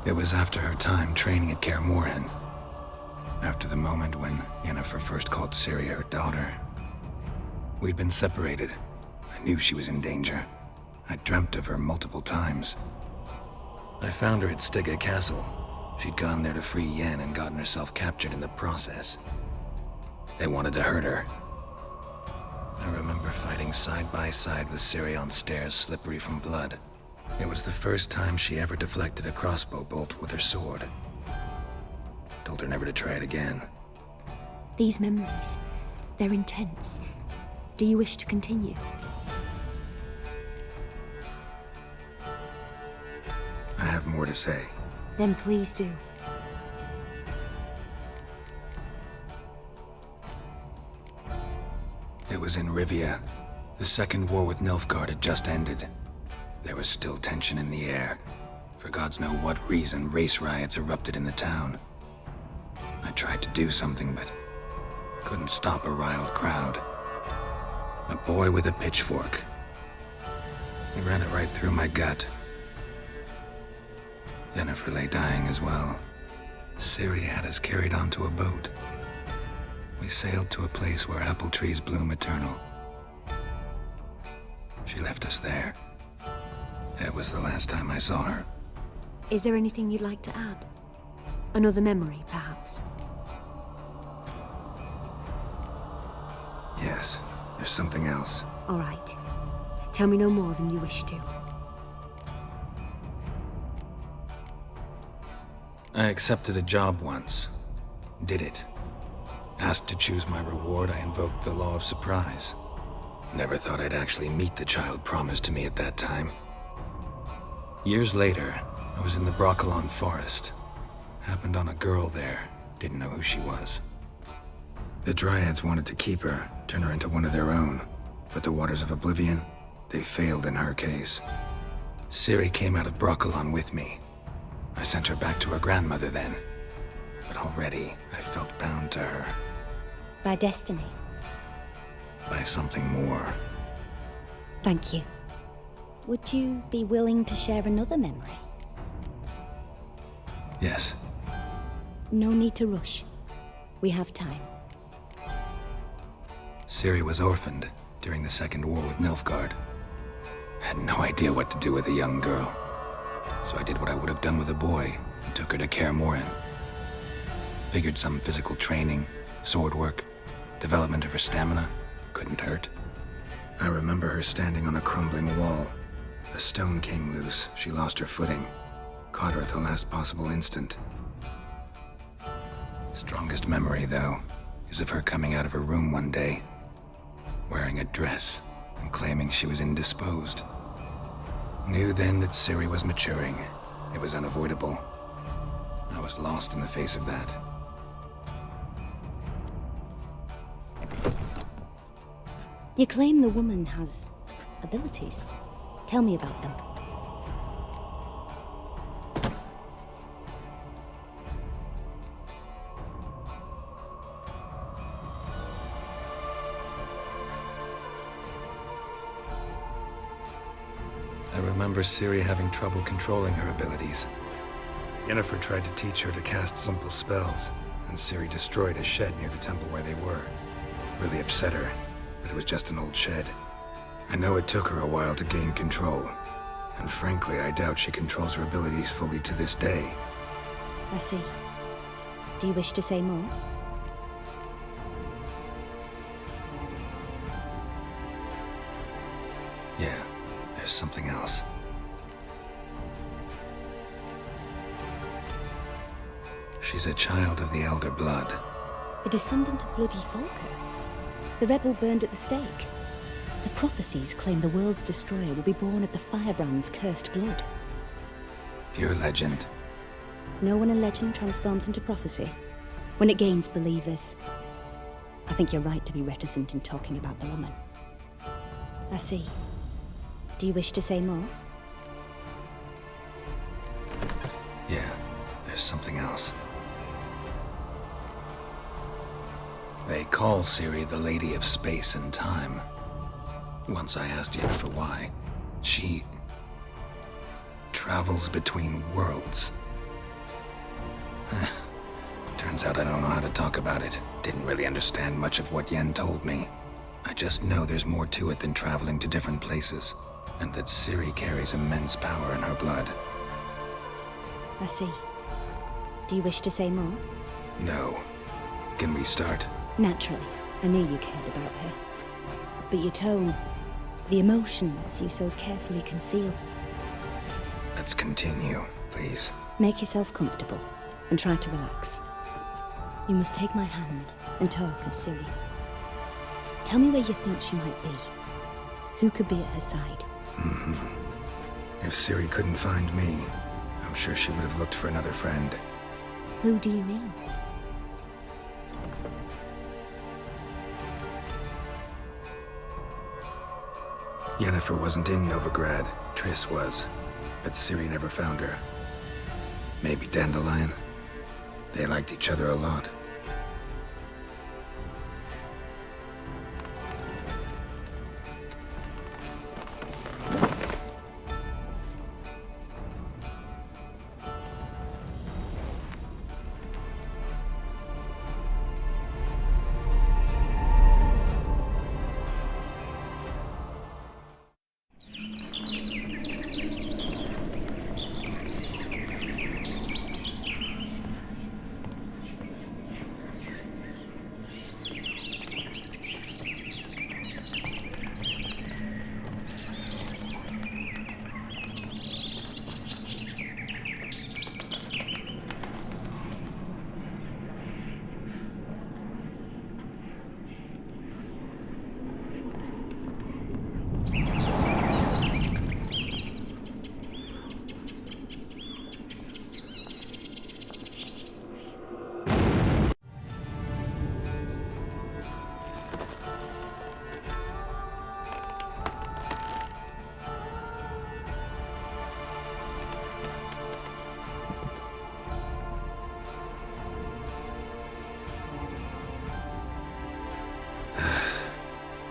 It was after her time training at Kaer Morhen. After the moment when Yennefer first called Ciri her daughter, we'd been separated. I knew she was in danger. I dreamt of her multiple times. I found her at Stygga Castle. She'd gone there to free Yen and gotten herself captured in the process. They wanted to hurt her. I remember fighting side by side with Ciri on stairs slippery from blood. It was the first time she ever deflected a crossbow bolt with her sword. Told her never to try it again. These memories, they're intense. Do you wish to continue? I have more to say. Then please do. It was in Rivia. The Second War with Nilfgaard had just ended. There was still tension in the air. For gods know what reason, race riots erupted in the town. I tried to do something, but couldn't stop a riled crowd. A boy with a pitchfork. He ran it right through my gut. Yennefer lay dying as well. Ciri had us carried onto a boat. We sailed to a place where apple trees bloom eternal. She left us there. That was the last time I saw her. Is there anything you'd like to add? Another memory, perhaps? Yes, there's something else. All right. Tell me no more than you wish to. I accepted a job once. Did it. Asked to choose my reward, I invoked the law of surprise. Never thought I'd actually meet the child promised to me at that time. Years later, I was in the Broccolon forest. Happened on a girl there. Didn't know who she was. The Dryads wanted to keep her, turn her into one of their own. But the Waters of Oblivion, they failed in her case. Ciri came out of Broccolon with me. I sent her back to her grandmother then. But already, I felt bound to her. By destiny? By something more. Thank you. Would you be willing to share another memory? Yes. No need to rush. We have time. Ciri was orphaned during the Second War with Nilfgaard. Had no idea what to do with a young girl. So I did what I would have done with a boy and took her to Kaer Morhen. Figured some physical training, sword work, development of her stamina couldn't hurt. I remember her standing on a crumbling wall. A stone came loose, she lost her footing. Caught her at the last possible instant. Strongest memory, though, is of her coming out of her room one day, wearing a dress and claiming she was indisposed. Knew then that Ciri was maturing. It was unavoidable. I was lost in the face of that. You claim the woman has abilities. Tell me about them. I remember Ciri having trouble controlling her abilities. Yennefer tried to teach her to cast simple spells, and Ciri destroyed a shed near the temple where they were. Really upset her, but it was just an old shed. I know it took her a while to gain control, and frankly, I doubt she controls her abilities fully to this day. I see. Do you wish to say more? Yeah, there's something else. She's a child of the Elder Blood. A descendant of bloody Volker. The rebel burned at the stake. The prophecies claim the world's destroyer will be born of the firebrand's cursed blood. Pure legend. Know when a legend transforms into prophecy? When it gains believers. I think you're right to be reticent in talking about the woman. I see. Do you wish to say more? Yeah, there's something else. They call Ciri the Lady of Space and Time. Once I asked Yennefer why. She travels between worlds. Turns Turns out I don't know how to talk about it. Didn't really understand much of what Yen told me. I just know there's more to it than traveling to different places, and that Ciri carries immense power in her blood. I see. Do you wish to say more? No. Can we start? Naturally. I knew you cared about her. But your tone, the emotions you so carefully conceal. Let's continue, please. Make yourself comfortable and try to relax. You must take my hand and talk of Ciri. Tell me where you think she might be. Who could be at her side? If Ciri couldn't find me, I'm sure she would have looked for another friend. Who do you mean? Yennefer wasn't in Novigrad. Triss was. But Ciri never found her. Maybe Dandelion? They liked each other a lot.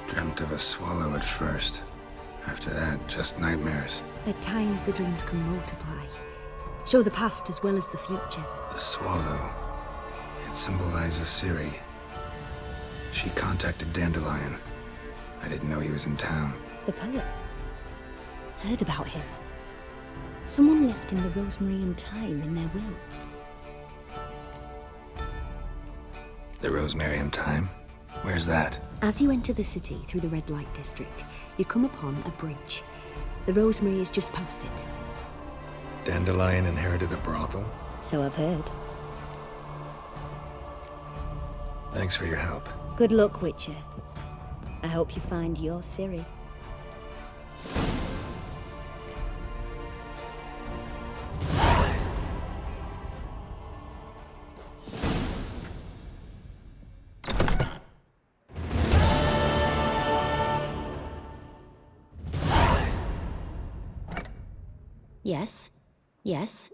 Dreamt of a swallow at first. After that, just nightmares. At times the dreams can multiply. Show the past as well as the future. The swallow. It symbolizes Ciri. She contacted Dandelion. I didn't know he was in town. The poet. Heard about him. Someone left him the rosemary and thyme in their will. The rosemary and thyme? Where's that? As you enter the city through the red light district, you come upon a bridge. The rosemary is just past it. Dandelion inherited a brothel? So I've heard. Thanks for your help. Good luck, Witcher. I hope you find your Ciri. Yes. Yes.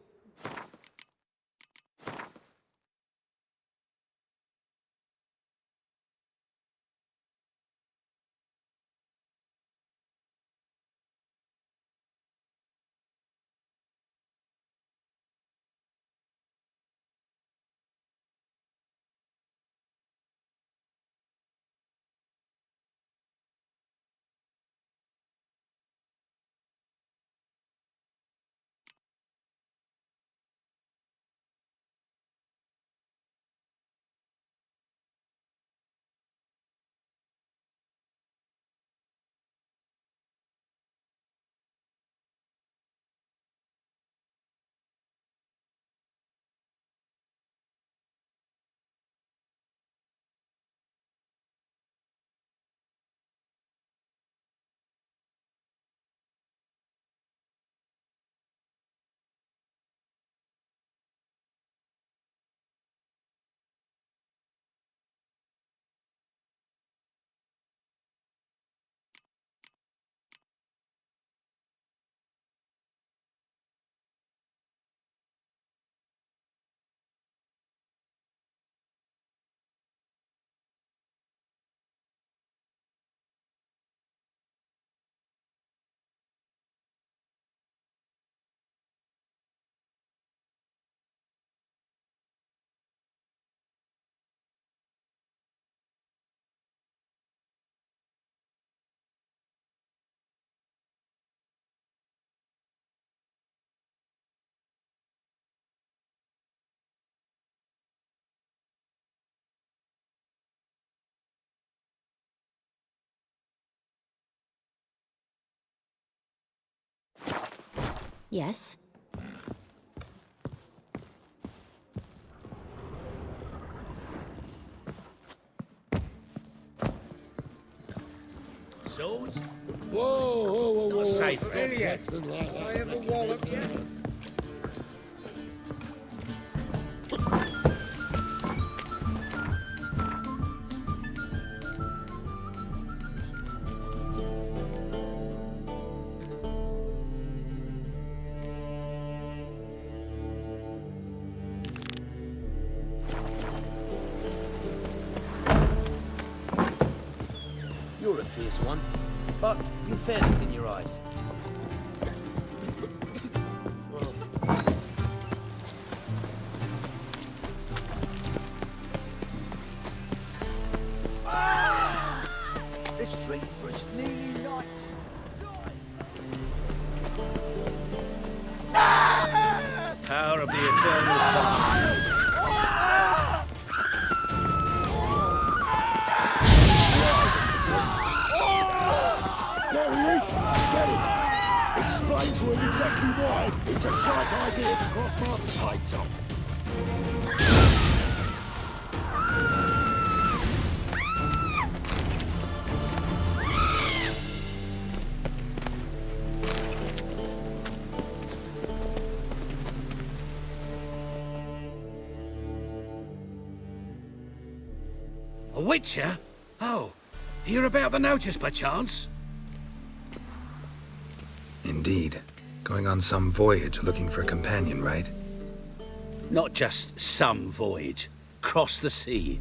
Yes? Swords? Whoa. Not safe. Stop flexing like that. I have a wallet, yes. You're a fierce one, but you've fairness in your eyes. Let's drink for its nearly night. Power of the eternal fire. There he is! Get him! Explain to him exactly why it's a shite idea to cross my pipes up. A witcher? Oh, hear about the notice, perchance? Indeed. Going on some voyage looking for a companion, right? Not just some voyage. Cross the sea.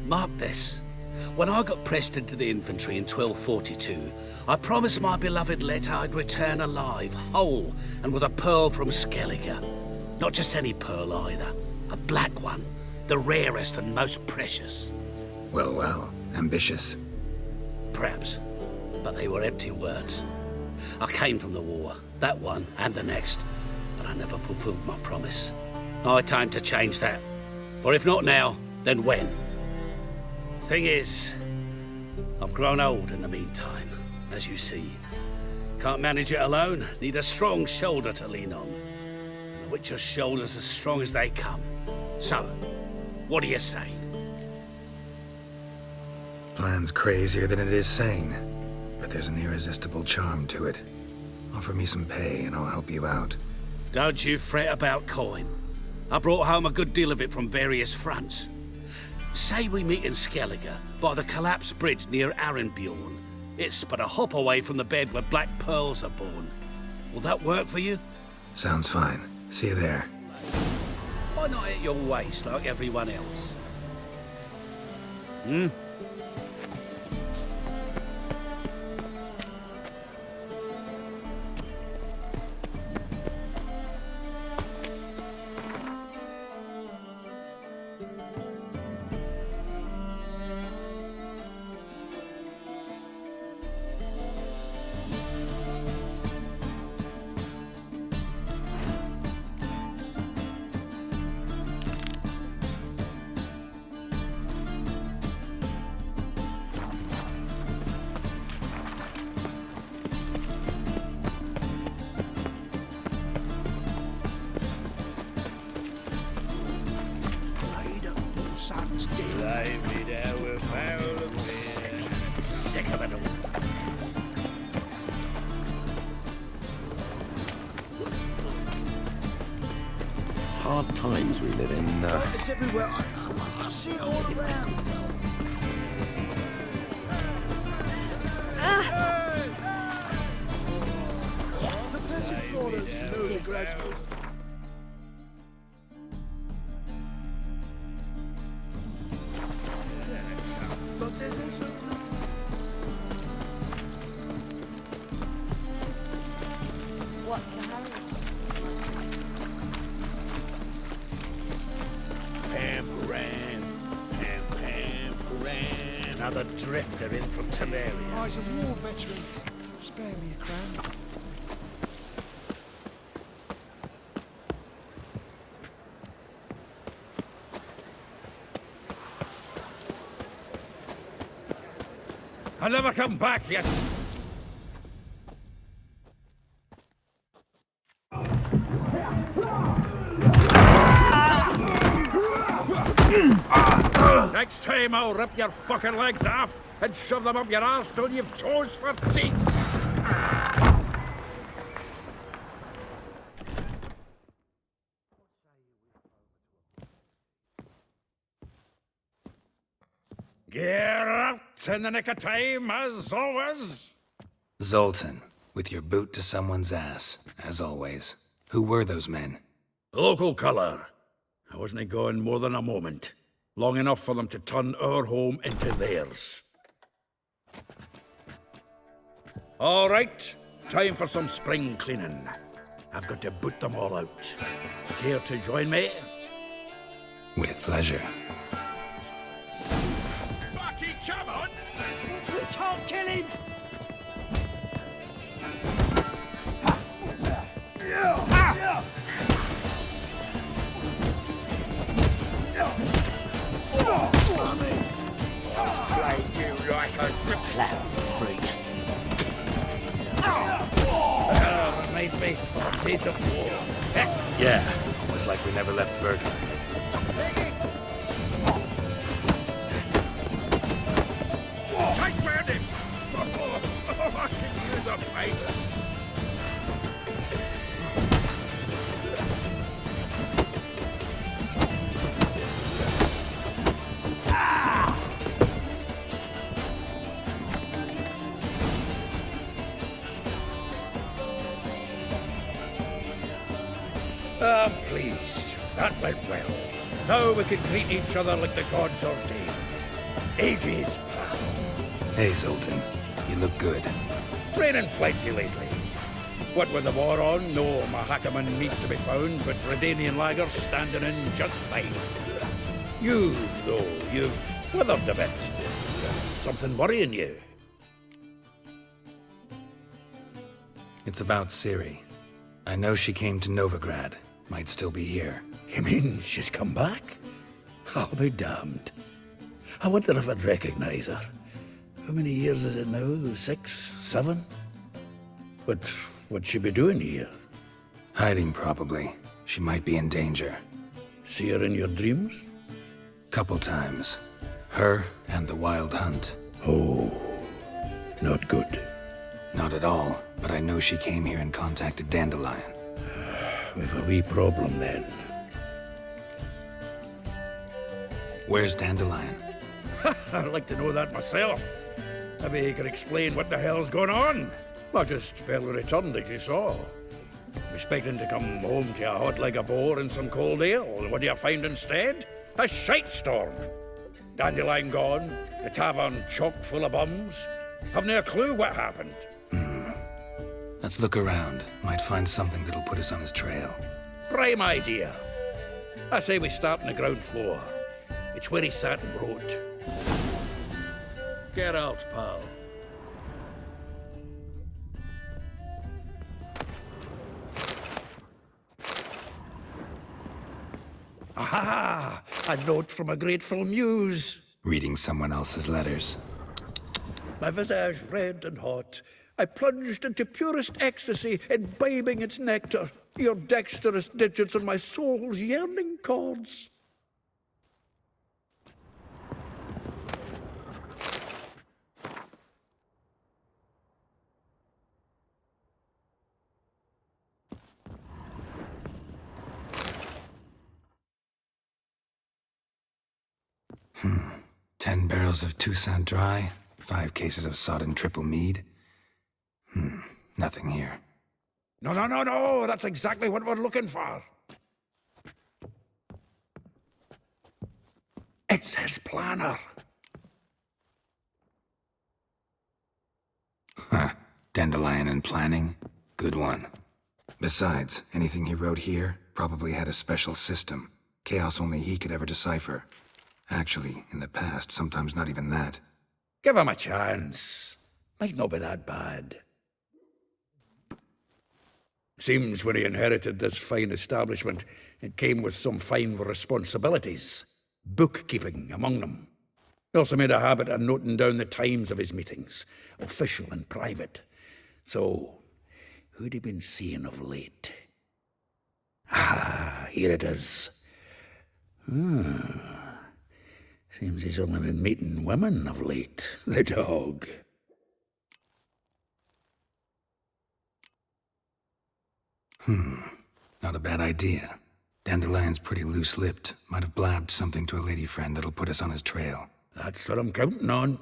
Mark this. When I got pressed into the infantry in 1242, I promised my beloved Let I'd return alive, whole, and with a pearl from Skellige. Not just any pearl either. A black one. The rarest and most precious. Well, ambitious. Perhaps. But they were empty words. I came from the war, that one and the next, but I never fulfilled my promise. High time to change that. For if not now, then when? Thing is, I've grown old in the meantime, as you see. Can't manage it alone, need a strong shoulder to lean on. And the Witcher's shoulder's as strong as they come. So, what do you say? Plan's crazier than it is sane, but there's an irresistible charm to it. Offer me some pay and I'll help you out. Don't you fret about coin. I brought home a good deal of it from various fronts. Say we meet in Skellige, by the collapsed bridge near Arenbjorn. It's but a hop away from the bed where black pearls are born. Will that work for you? Sounds fine. See you there. Why not at your waist like everyone else? Hmm? Hard times we live in. It's everywhere. I see it all around. The passive flawless Novigrad. But there's also. What's the hurry? Another drifter in from Temeria. Oh, he's a war veteran. Spare me a crown. I'll never come back, yes. Next time I'll rip your fucking legs off and shove them up your arse till you've toes for teeth. Geralt in the nick of time, as always. Zoltan, with your boot to someone's ass, as always. Who were those men? Local colour. I wasn't gone more than a moment. Long enough for them to turn our home into theirs. All right, time for some spring cleaning. I've got to boot them all out. Care to join me? With pleasure. Bucky, come on! We can't kill him! I'll slay you like a Clown freak. Reminds me of a piece of war. Yeah, almost like we never left Virgil. Takes me at him! I can use a pipe. I'm pleased. That went well. Now we can greet each other like the gods ordained. Ages, pal. Hey, Zoltan. You look good. Training plenty lately. What with the war on, no Mahakaman meat to be found, but Redanian lagers standing in just fine. You, though, you've withered a bit. Something worrying you? It's about Ciri. I know she came to Novigrad. Might still be here. You mean she's come back? I'll be damned. I wonder if I'd recognize her. How many years is it now? 6, 7? But what'd she be doing here? Hiding, probably. She might be in danger. See her in your dreams? Couple times. Her and the Wild Hunt. Oh, not good. Not at all, but I know she came here and contacted Dandelion. We've a wee problem then. Where's Dandelion? I'd like to know that myself. Maybe he could explain what the hell's going on. I just barely returned, as you saw. Expecting to come home to a hot leg of boar and some cold ale. What do you find instead? A shite storm. Dandelion gone, the tavern chock full of bums. Haven't a clue what happened. Let's look around. Might find something that'll put us on his trail. Prime idea. I say we start on the ground floor. It's where he sat and wrote. Geralt, pal. Aha! A note from a grateful muse. Reading someone else's letters. My visage red and hot, I plunged into purest ecstasy, imbibing its nectar. Your dexterous digits on my soul's yearning chords. Hmm. 10 barrels of Toussaint Dry, 5 cases of sodden triple mead. Nothing here. No, that's exactly what we're looking for. It's his planner. Huh. Dandelion and planning? Good one. Besides, anything he wrote here probably had a special system. Chaos only he could ever decipher. Actually, in the past, sometimes not even that. Give him a chance. Might not be that bad. Seems when he inherited this fine establishment, it came with some fine responsibilities. Bookkeeping among them. He also made a habit of noting down the times of his meetings, official and private. So, who'd he been seeing of late? Ah, here it is. Seems he's only been meeting women of late, the dog. Not a bad idea. Dandelion's pretty loose-lipped. Might have blabbed something to a lady friend that'll put us on his trail. That's what I'm counting on.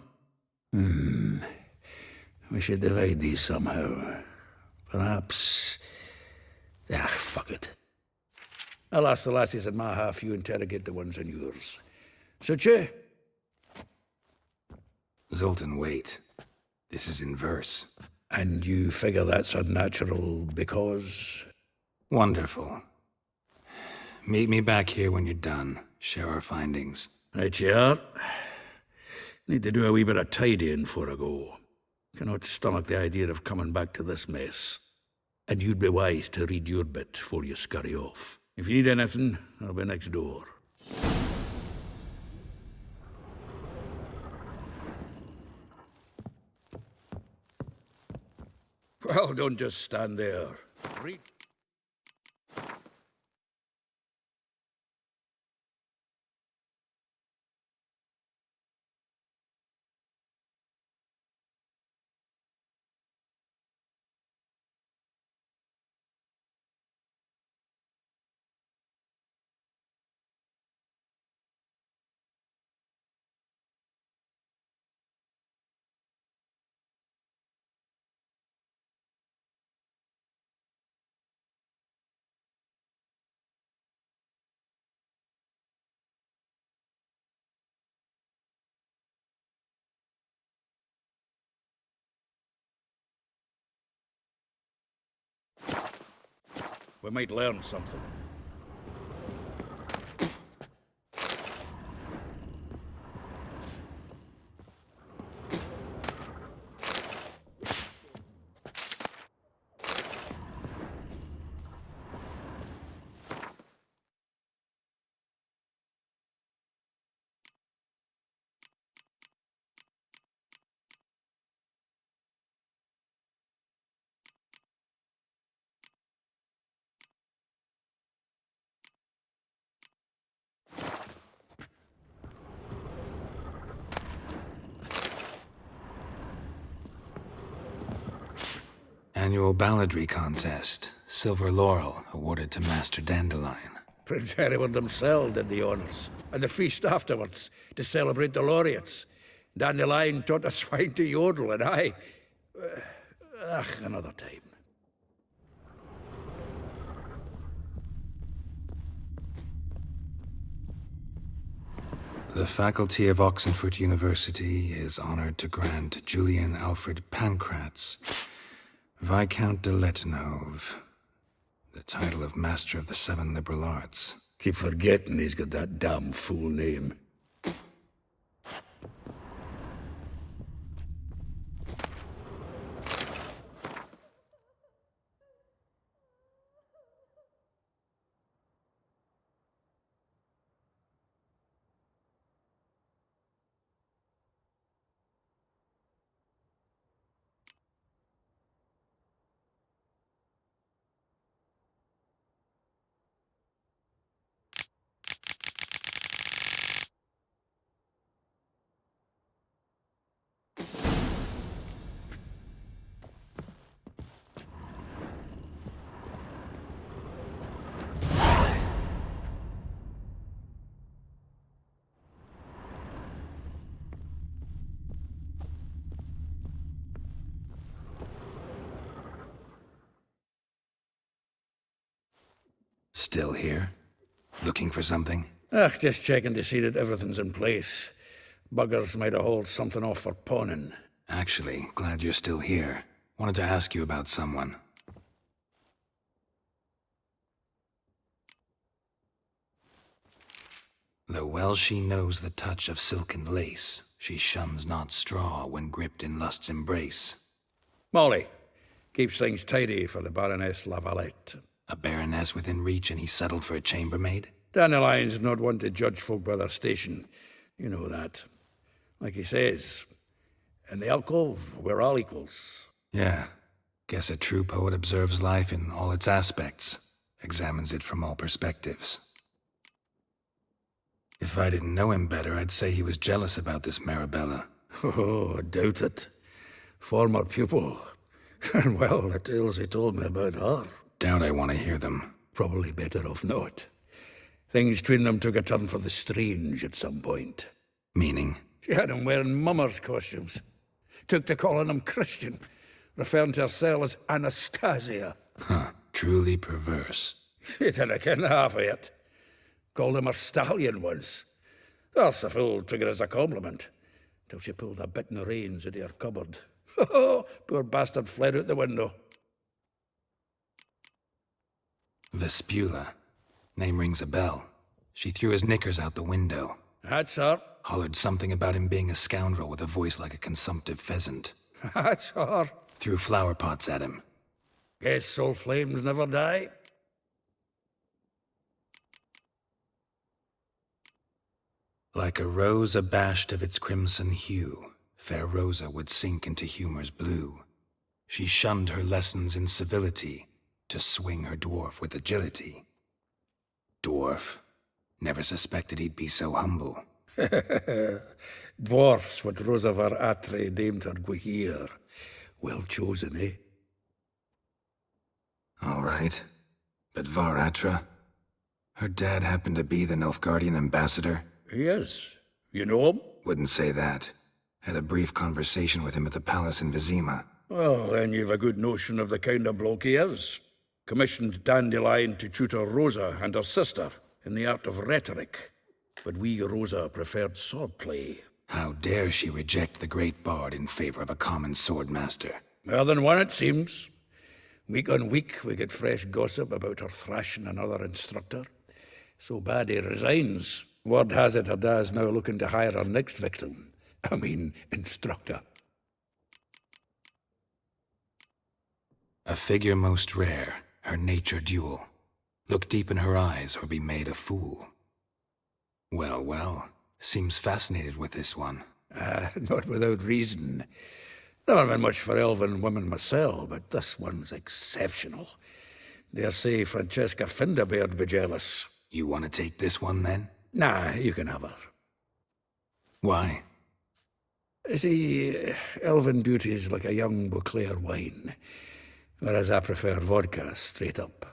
We should divide these somehow. Perhaps... fuck it. I'll ask the lassies in my half, you interrogate the ones in yours. Such a... Zoltan, wait. This is in verse. And you figure that's unnatural because... Wonderful. Meet me back here when you're done. Share our findings. Right you are. Need to do a wee bit of tidying before I go. Cannot stomach the idea of coming back to this mess. And you'd be wise to read your bit before you scurry off. If you need anything, I'll be next door. Well, don't just stand there. Read. We might learn something. Annual balladry contest. Silver laurel awarded to Master Dandelion. Prince Hereward himself did the honours. And the feast afterwards, to celebrate the laureates. Dandelion taught a swine to yodel, and I... another time. The faculty of Oxenford University is honored to grant Julian Alfred Pancratz, Viscount de Letenove, the title of Master of the Seven Liberal Arts. Keep forgetting he's got that damn fool name. Still here? Looking for something? Just checking to see that everything's in place. Buggers might have hauled something off for pawning. Actually, glad you're still here. Wanted to ask you about someone. Though well she knows the touch of silken lace, she shuns not straw when gripped in lust's embrace. Molly keeps things tidy for the Baroness Lavalette. A baroness within reach and he settled for a chambermaid? Dandelion's not one to judge folk by their station. You know that. Like he says, in the alcove, we're all equals. Yeah. Guess a true poet observes life in all its aspects, examines it from all perspectives. If I didn't know him better, I'd say he was jealous about this Marabella. Oh, I doubt it. Former pupil. And well, the tales he told me about her. Doubt I want to hear them. Probably better off not. Things between them took a turn for the strange at some point. Meaning? She had him wearing mummers' costumes. Took to calling him Christian, referring to herself as Anastasia. Huh, truly perverse. She didn't ken half of it. Called him her stallion once. That's a fool took it as a compliment. Till she pulled a bit in the reins into her cupboard. Poor bastard fled out the window. Vespula. Name rings a bell. She threw his knickers out the window. That's her. Hollered something about him being a scoundrel with a voice like a consumptive pheasant. That's her. Threw flower pots at him. Guess soul flames never die. Like a rose abashed of its crimson hue, fair Rosa would sink into humor's blue. She shunned her lessons in civility, to swing her dwarf with agility. Dwarf. Never suspected he'd be so humble. Dwarfs what Rosa var Atre named her Guihir. Well chosen, eh? All right. But Var Atra? Her dad happened to be the Nilfgaardian ambassador? He is. You know him? Wouldn't say that. Had a brief conversation with him at the palace in Vizima. Well, then you've a good notion of the kind of bloke he is. Commissioned Dandelion to tutor Rosa and her sister in the art of rhetoric. But we Rosa preferred swordplay. How dare she reject the great bard in favor of a common swordmaster? More than one, it seems. Week on week, we get fresh gossip about her thrashing another instructor. So bad he resigns. Word has it her dad's now looking to hire her next victim. I mean, instructor. A figure most rare, her nature dual. Look deep in her eyes or be made a fool. Well, well, seems fascinated with this one. Not without reason. Never been much for elven women myself, but this one's exceptional. Dare say Francesca Finderbeard be jealous. You want to take this one, then? Nah, you can have her. Why? See, elven beauty's like a young Beauclair wine, whereas I prefer vodka straight up.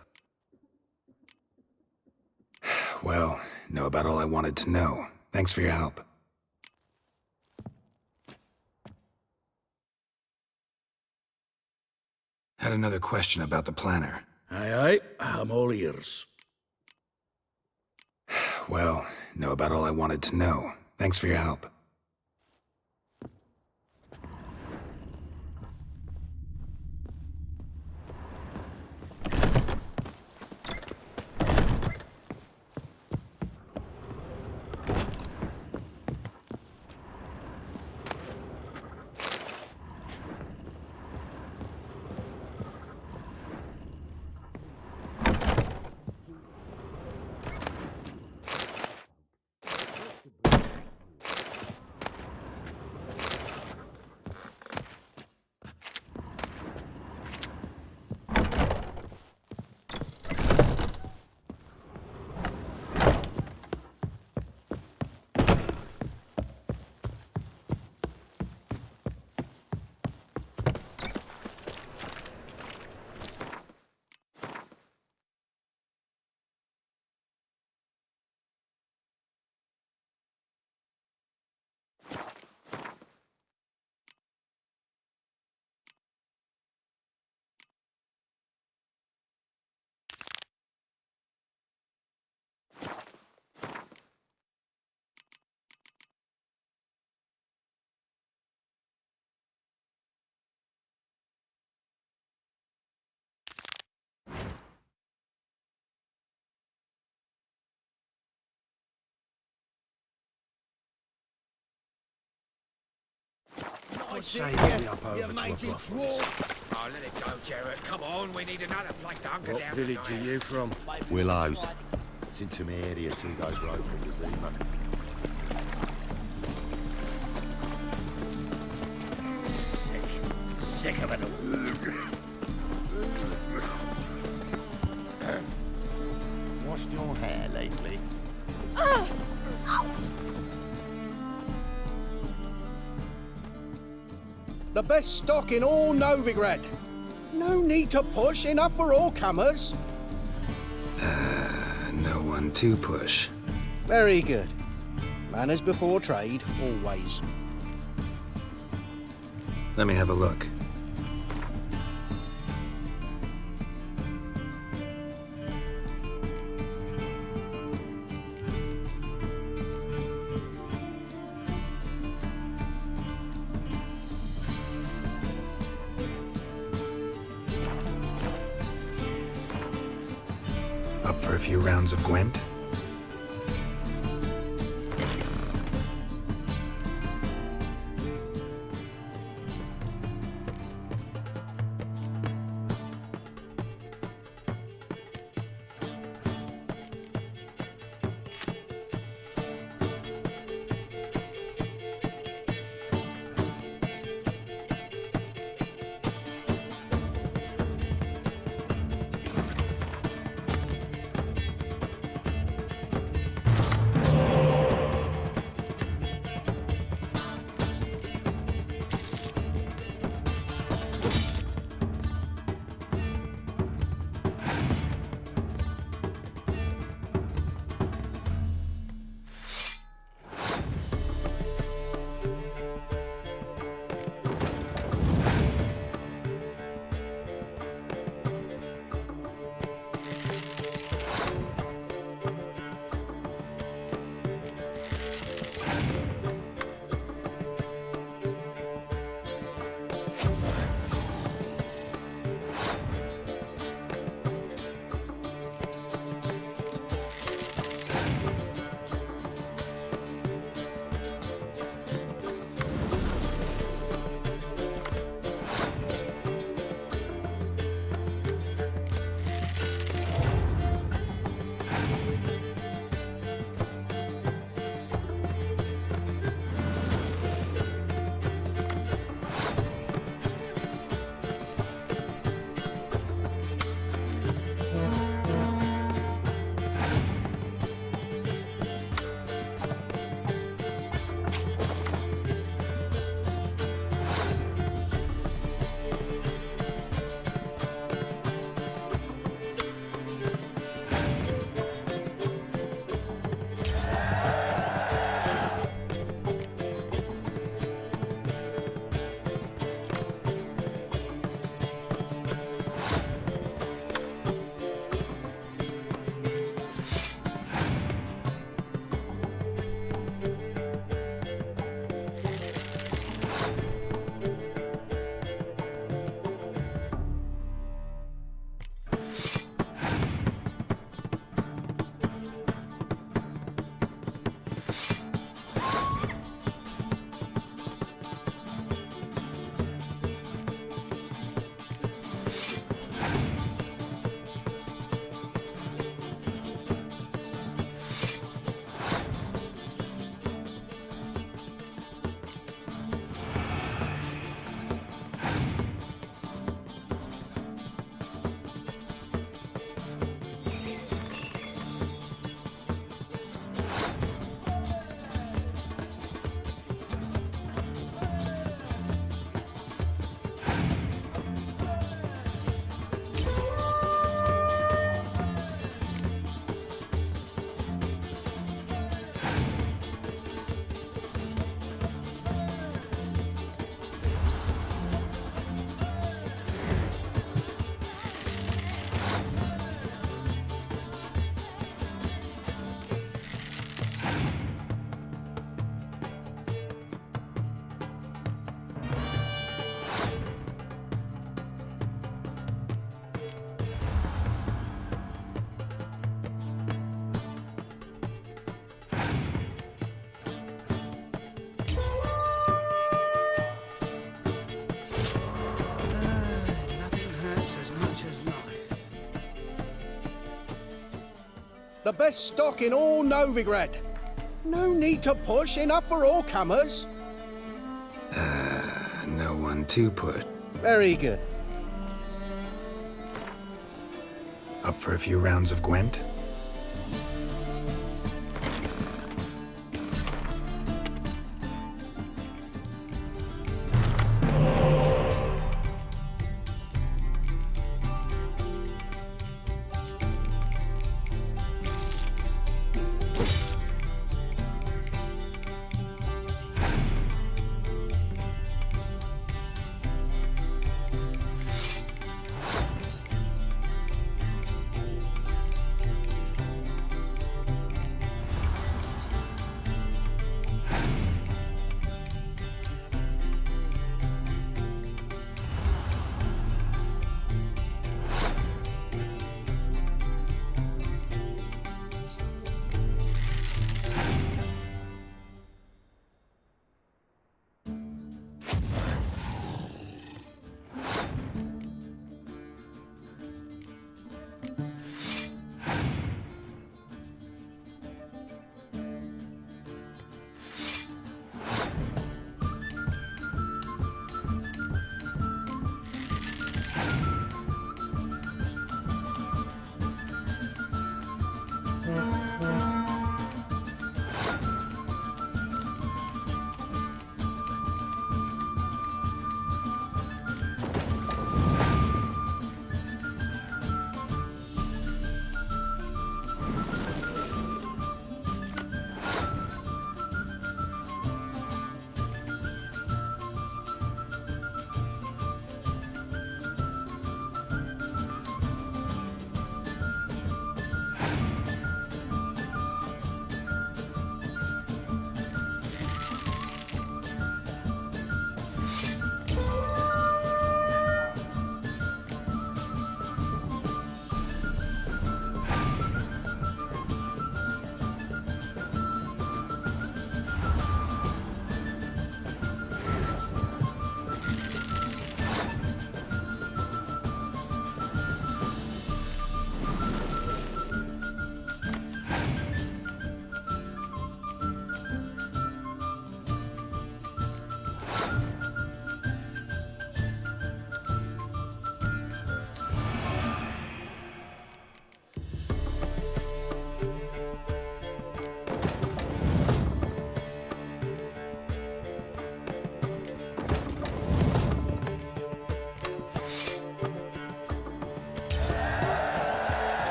Well, know about all I wanted to know. Thanks for your help. Had another question about the planner. Aye, I'm all ears. Well, know about all I wanted to know. Thanks for your help. I'd say hurry up over to a brothels. Oh, let it go, Geralt. Come on, we need another place to hunker down. What village are you from? Willows. It's into my area, 2 days' road from Vizima. Sick of it all. Washed your hair lately? The best stock in all Novigrad. No need to push, enough for all comers. No one to push. Very good. Manners before trade, always. Let me have a look. Up for a few rounds of Gwent? The best stock in all Novigrad. No need to push, enough for all comers. No one to push. Very good. Up for a few rounds of Gwent?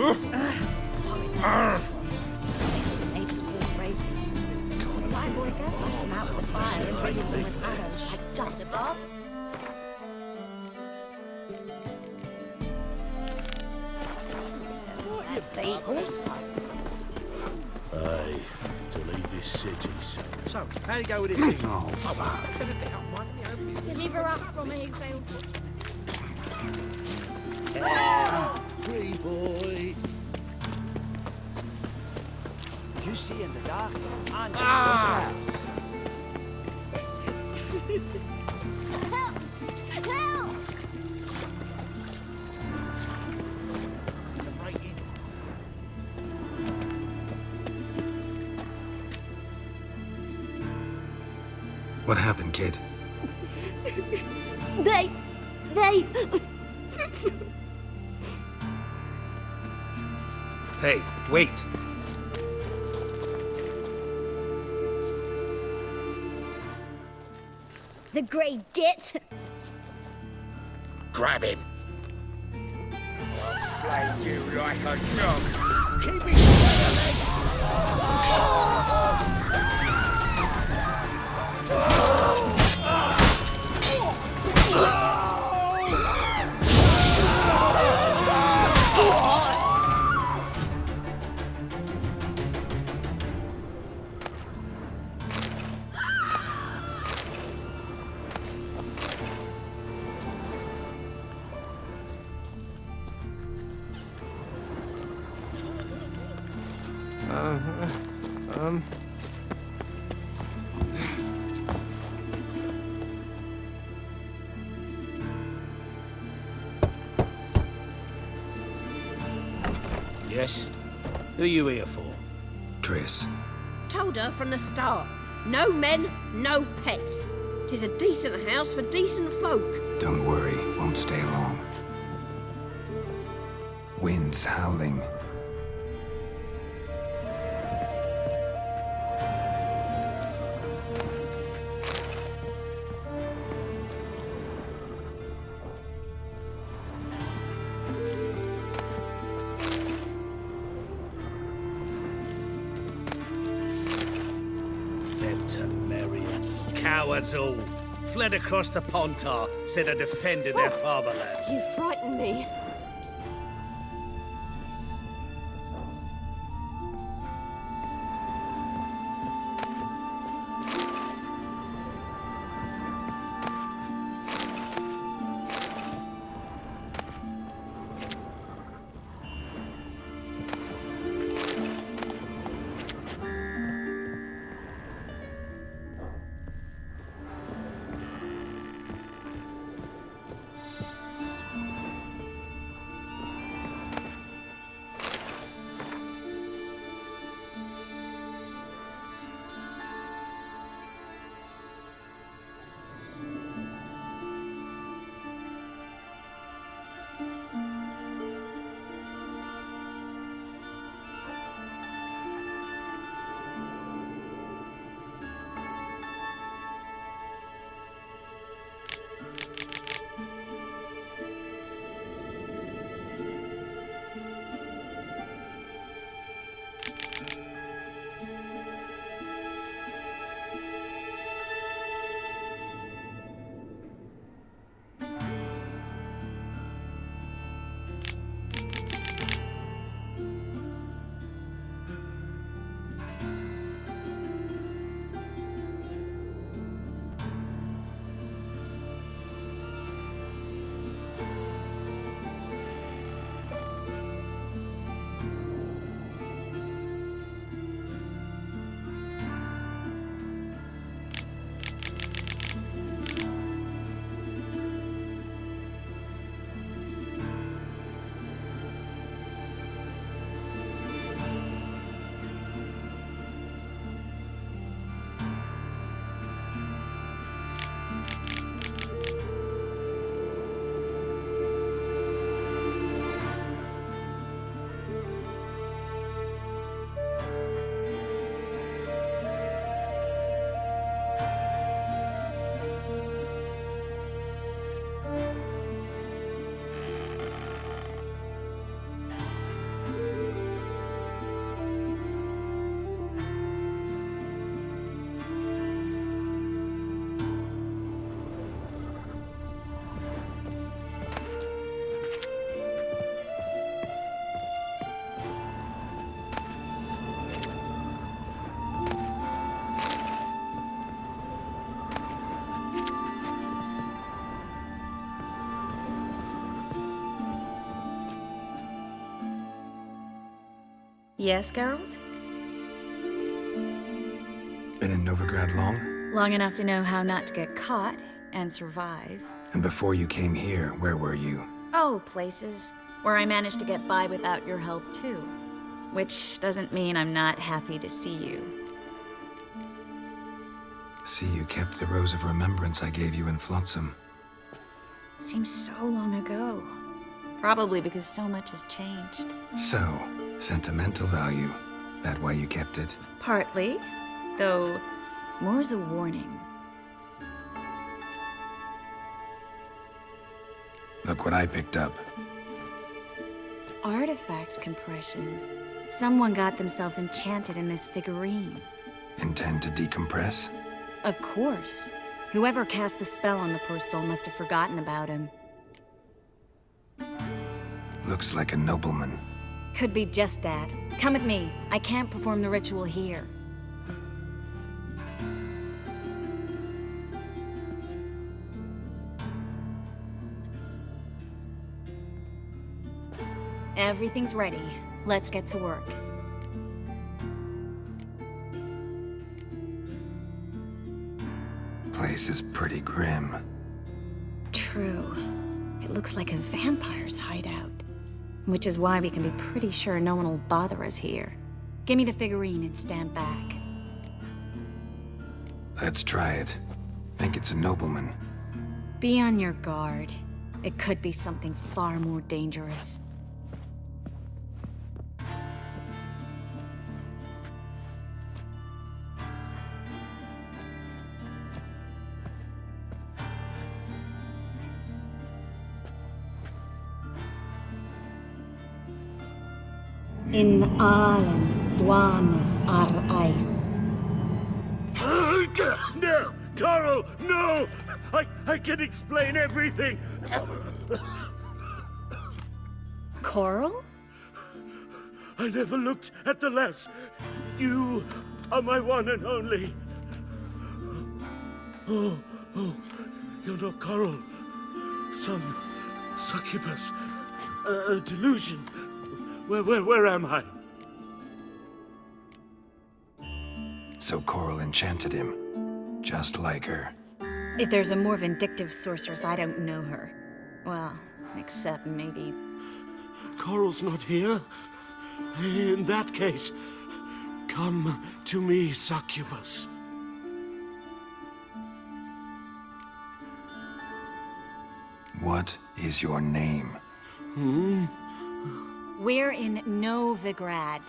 They just walk bravely. The blind boy girl flushed them out with the fire and baited them with arrows like dust. They eat horse parts. Aye, to leave this cities. So, how'd it go with this thing? Oh, fuck. Deliver us from here, Phil. Free boy. You see in the dark, I know Help! Help! What happened, kid? They... Hey, wait! The grey git! Grab him. I'll slay you like a dog. Keep it together, Yes? Who are you here for? Triss. Told her from the start. No men, no pets. 'Tis a decent house for decent folk. Don't worry, won't stay long. Wind's howling. Cowards all. Fled across the Pontar, said I defended their fatherland. You frighten me. Yes, Geralt? Been in Novigrad long? Long enough to know how not to get caught and survive. And before you came here, where were you? Oh, places where I managed to get by without your help, too. Which doesn't mean I'm not happy to see you. See, you kept the rose of remembrance I gave you in Flotsam. Seems so long ago. Probably because so much has changed. So, sentimental value. That why you kept it? Partly, though more as a warning. Look what I picked up. Artifact compression. Someone got themselves enchanted in this figurine. Intend to decompress? Of course. Whoever cast the spell on the poor soul must have forgotten about him. Looks like a nobleman. Could be just that. Come with me. I can't perform the ritual here. Everything's ready. Let's get to work. Place is pretty grim. True. It looks like a vampire's hideout. Which is why we can be pretty sure no one will bother us here. Give me the figurine and stand back. Let's try it. Think it's a nobleman. Be on your guard. It could be something far more dangerous. In Allen, Dwana, ar Ice. No! Coral, no! I can explain everything! Coral? I never looked at the lass. You are my one and only. Oh, you're not Coral. Some succubus. A delusion. Where am I? So Coral enchanted him. Just like her. If there's a more vindictive sorceress, I don't know her. Well, except maybe... Coral's not here. In that case, come to me, succubus. What is your name? We're in Novigrad.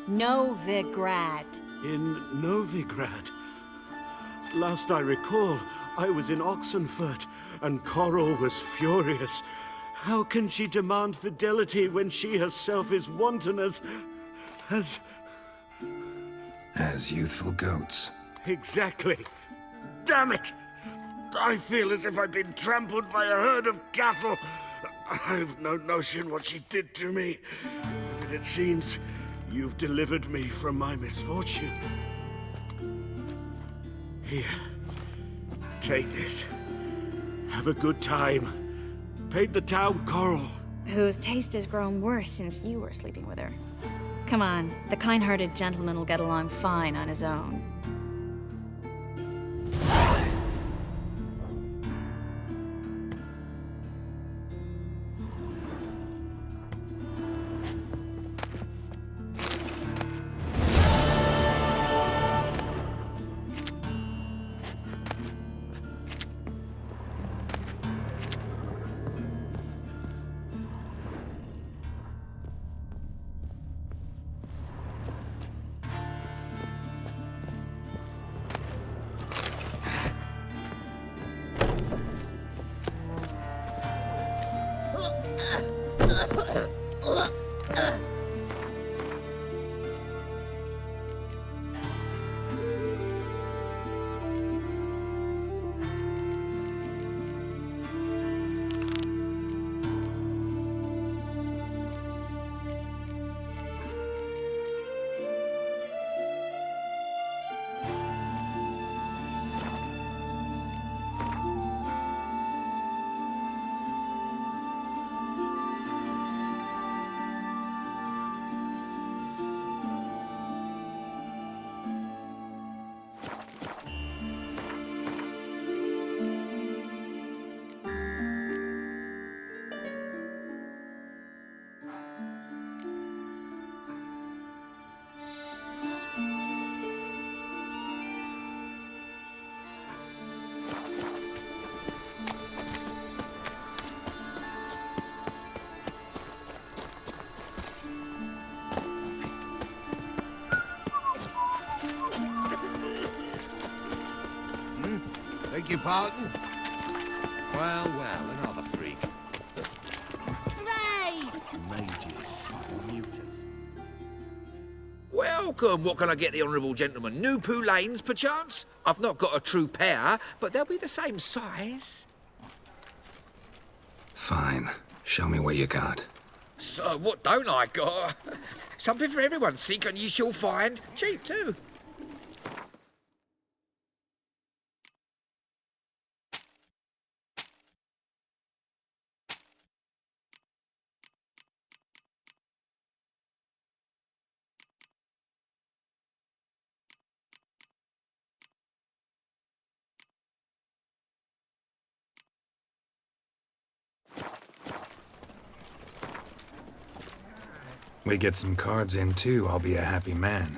Novigrad. In Novigrad? Last I recall, I was in Oxenfurt, and Coral was furious. How can she demand fidelity when she herself is wanton as youthful goats. Exactly. Damn it! I feel as if I've been trampled by a herd of cattle. I've no notion what she did to me. But it seems you've delivered me from my misfortune. Here. Take this. Have a good time. Paint the town coral. Whose taste has grown worse since you were sleeping with her. Come on, the kind-hearted gentleman will get along fine on his own. beg your pardon? Well, another freak. Hooray! Mages, mutants. Welcome. What can I get the honourable gentleman? New poulaines, perchance? I've not got a true pair, but they'll be the same size. Fine. Show me what you got. So, what don't I got? Something for everyone. Seek and ye shall find. Cheap, too. We get some cards in too, I'll be a happy man.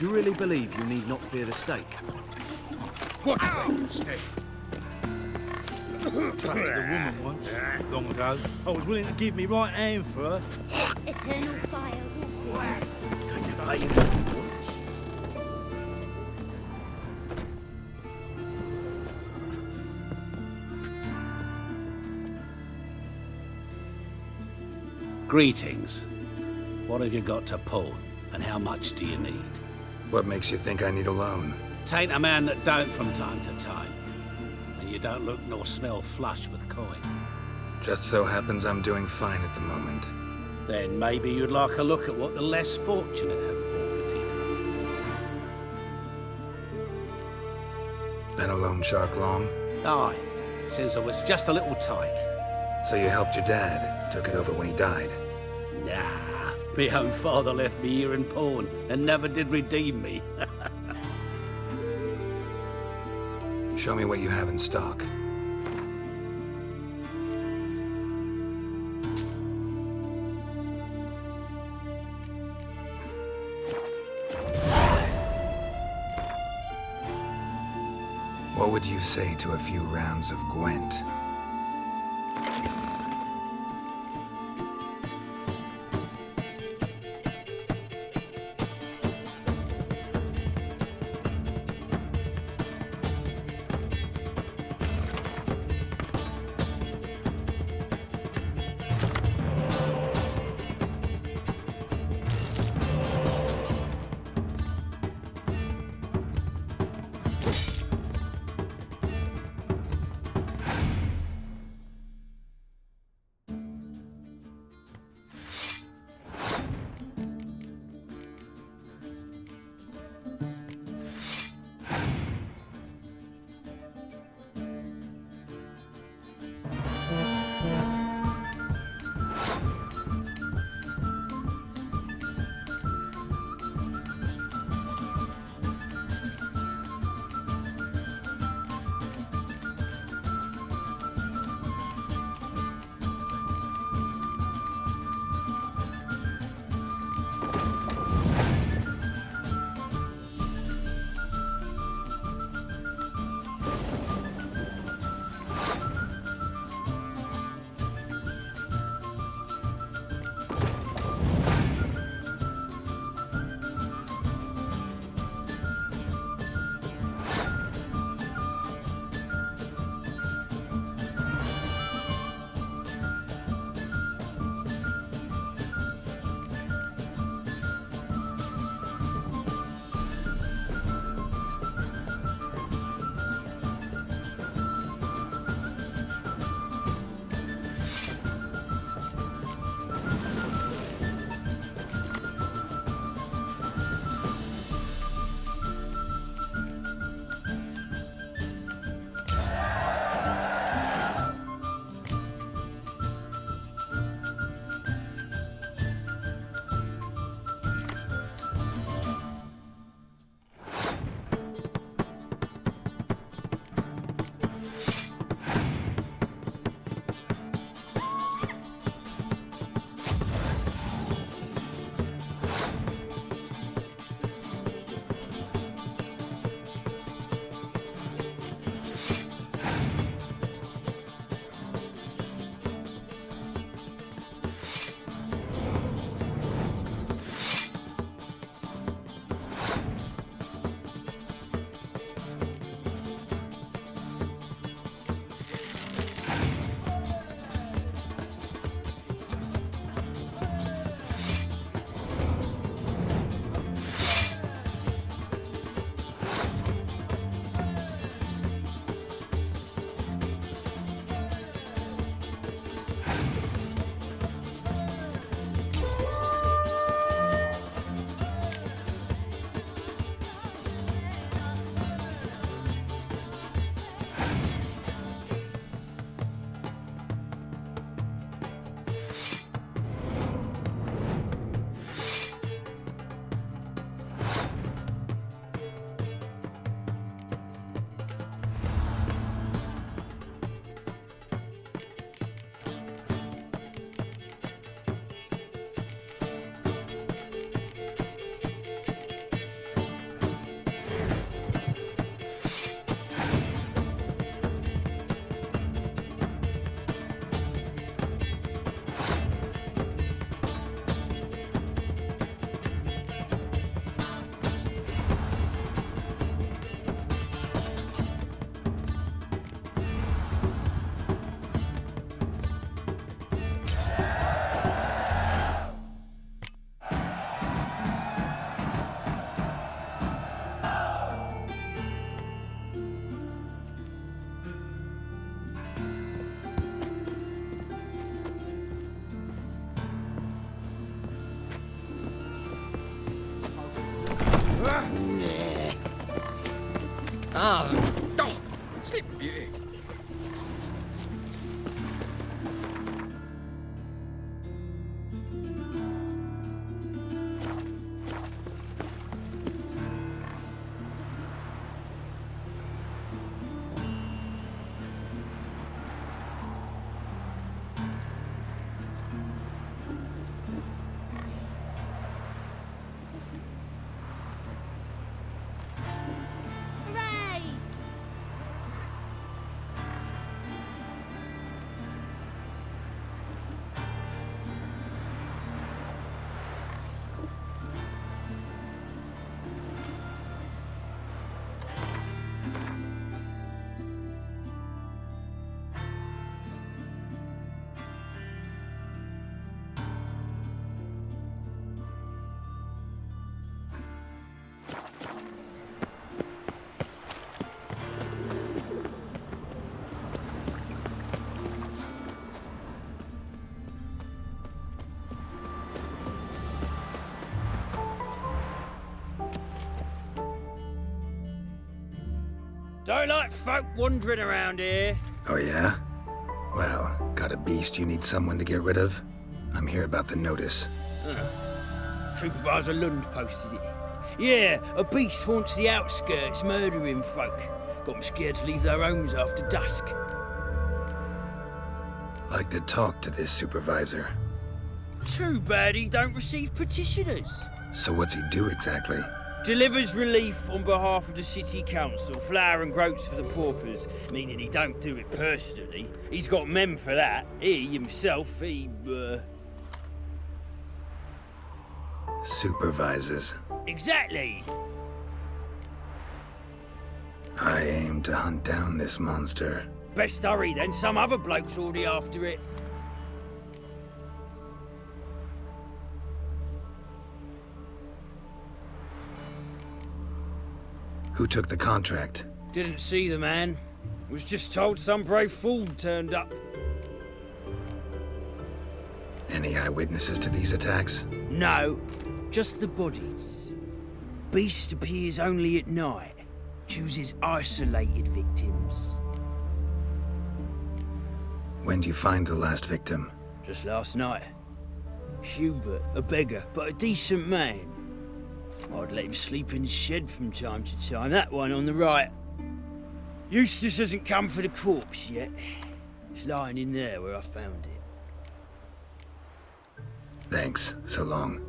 Do you really believe you need not fear the stake? Watch where you stay. Trusted a woman once, long ago. I was willing to give me right hand for her. Eternal fire. Can you pay him what he wants? Greetings. What have you got to pawn, and how much do you need? What makes you think I need a loan? Tain't a man that don't from time to time. And you don't look nor smell flush with coin. Just so happens I'm doing fine at the moment. Then maybe you'd like a look at what the less fortunate have forfeited. Been a loan shark long? Aye, since I was just a little tyke. So you helped your dad, took it over when he died? Nah, my own father left me here in pawn and never did redeem me. Show me what you have in stock. What would you say to a few rounds of Gwent? Don't like folk wandering around here. Oh yeah? Well, got a beast you need someone to get rid of? I'm here about the notice. Supervisor Lund posted it. Yeah, a beast haunts the outskirts, murdering folk. Got them scared to leave their homes after dusk. Like to talk to this supervisor. Too bad he don't receive petitioners. So what's he do exactly? Delivers relief on behalf of the city council, flour and groats for the paupers, meaning he don't do it personally. He's got men for that. He himself, Supervises. Exactly. I aim to hunt down this monster. Best hurry then, some other bloke's already after it. Who took the contract? Didn't see the man. Was just told some brave fool turned up. Any eyewitnesses to these attacks? No, just the bodies. Beast appears only at night. Chooses isolated victims. When do you find the last victim? Just last night. Hubert, a beggar, but a decent man. I'd let him sleep in his shed from time to time. That one on the right. Eustace hasn't come for the corpse yet. It's lying in there where I found it. Thanks. So long.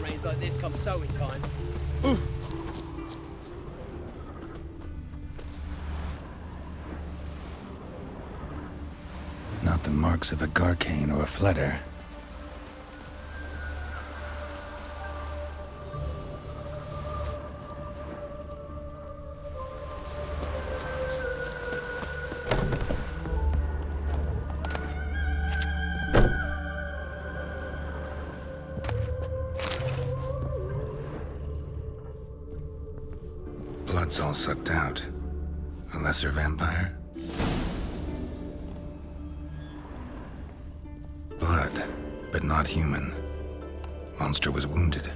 Rains like this come sowing time. Not the marks of a garcane or a fletter. Blood's all sucked out. A lesser vampire? Blood, but not human. Monster was wounded.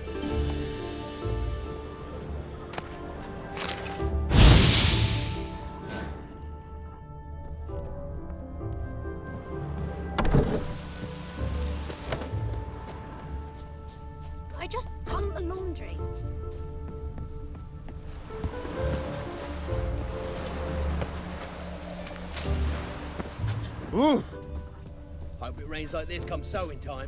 I just hung the laundry. Ooh. Hope it rains like this come sowing time.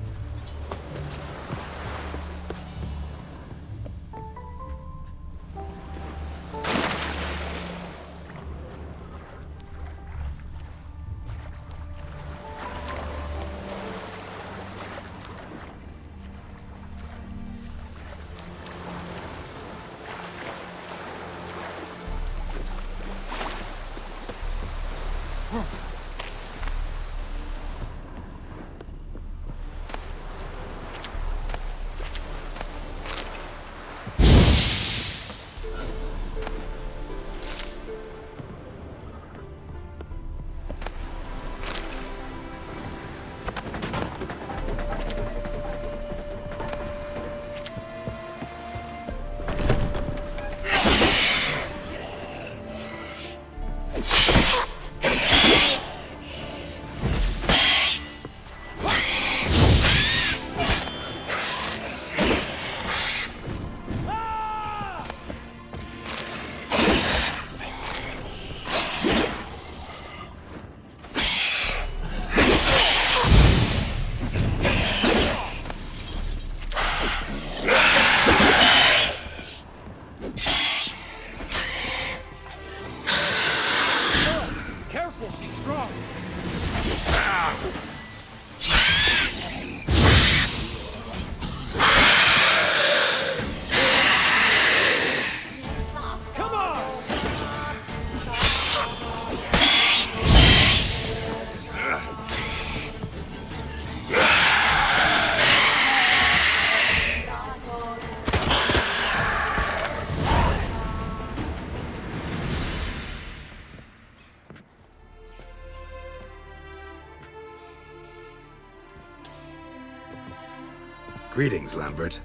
Greetings, Lambert.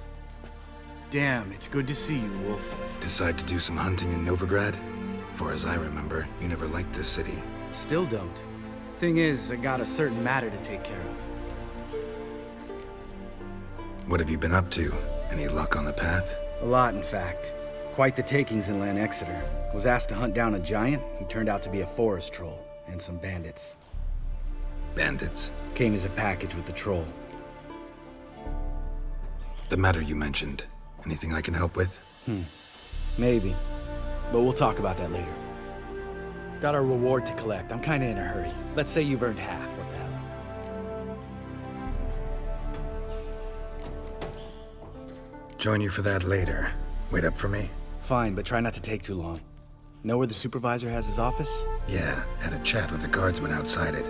Damn, it's good to see you, Wolf. Decide to do some hunting in Novigrad? For as I remember, you never liked this city. Still don't. Thing is, I got a certain matter to take care of. What have you been up to? Any luck on the path? A lot, in fact. Quite the takings in Lan Exeter. Was asked to hunt down a giant who turned out to be a forest troll, and some bandits. Bandits? Came as a package with the troll. The matter you mentioned. Anything I can help with? Maybe. But we'll talk about that later. Got our reward to collect. I'm kinda in a hurry. Let's say you've earned half. What the hell? Join you for that later. Wait up for me? Fine, but try not to take too long. Know where the supervisor has his office? Yeah, had a chat with the guardsman outside it.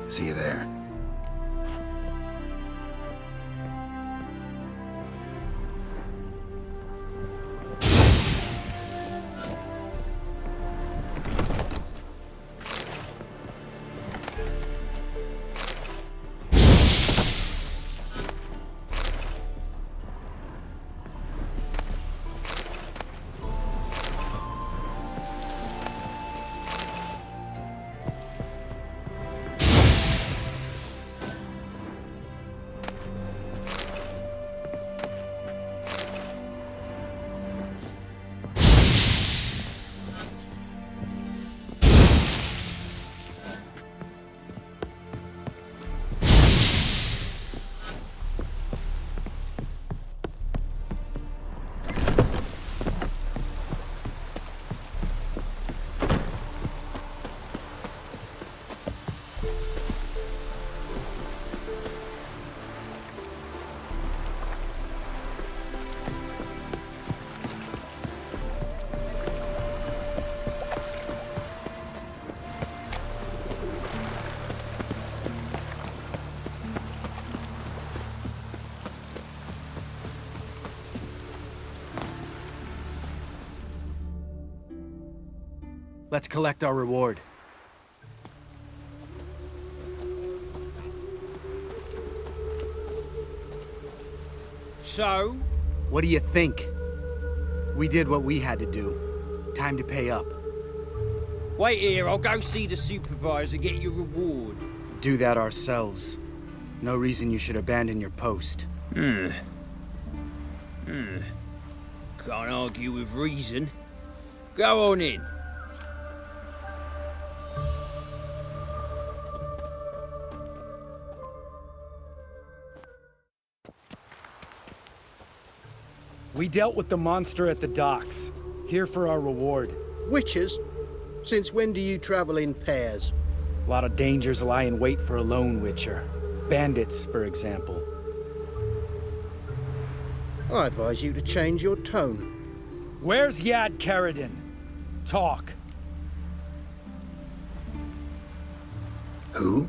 See you there. Let's collect our reward. So? What do you think? We did what we had to do. Time to pay up. Wait here, I'll go see the supervisor, get your reward. Do that ourselves. No reason you should abandon your post. Can't argue with reason. Go on in. We dealt with the monster at the docks. Here for our reward. Witches? Since when do you travel in pairs? A lot of dangers lie in wait for a lone witcher. Bandits, for example. I advise you to change your tone. Where's Yad Karadin? Talk. Who?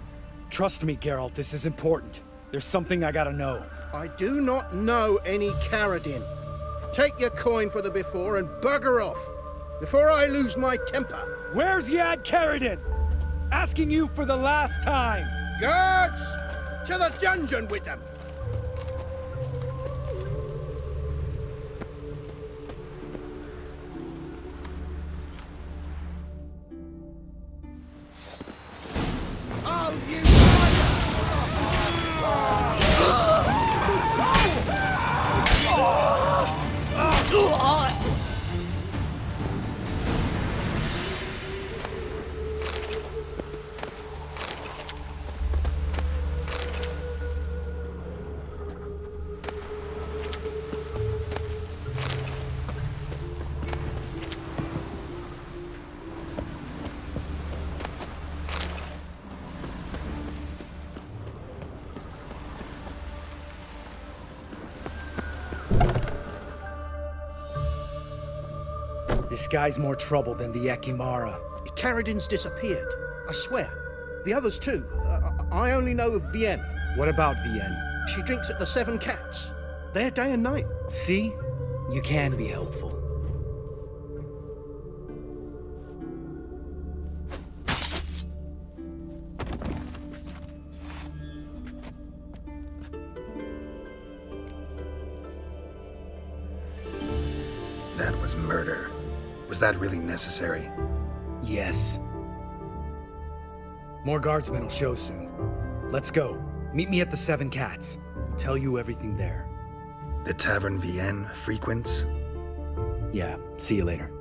Trust me, Geralt, this is important. There's something I gotta know. I do not know any Karadin. Take your coin for the before and bugger off, before I lose my temper. Where's Yad Karadin? Asking you for the last time. Guards! To the dungeon with them! Oh, you This guy's more trouble than the Ekimara. Karadin's disappeared, I swear. The others too. I only know of Vienne. What about Vienne? She drinks at the Seven Cats. There day and night. See? You can be helpful. That was murder. Was that really necessary? Yes. More guardsmen will show soon. Let's go. Meet me at the Seven Cats. I'll tell you everything there. The Tavern Vienne frequents? Yeah, see you later.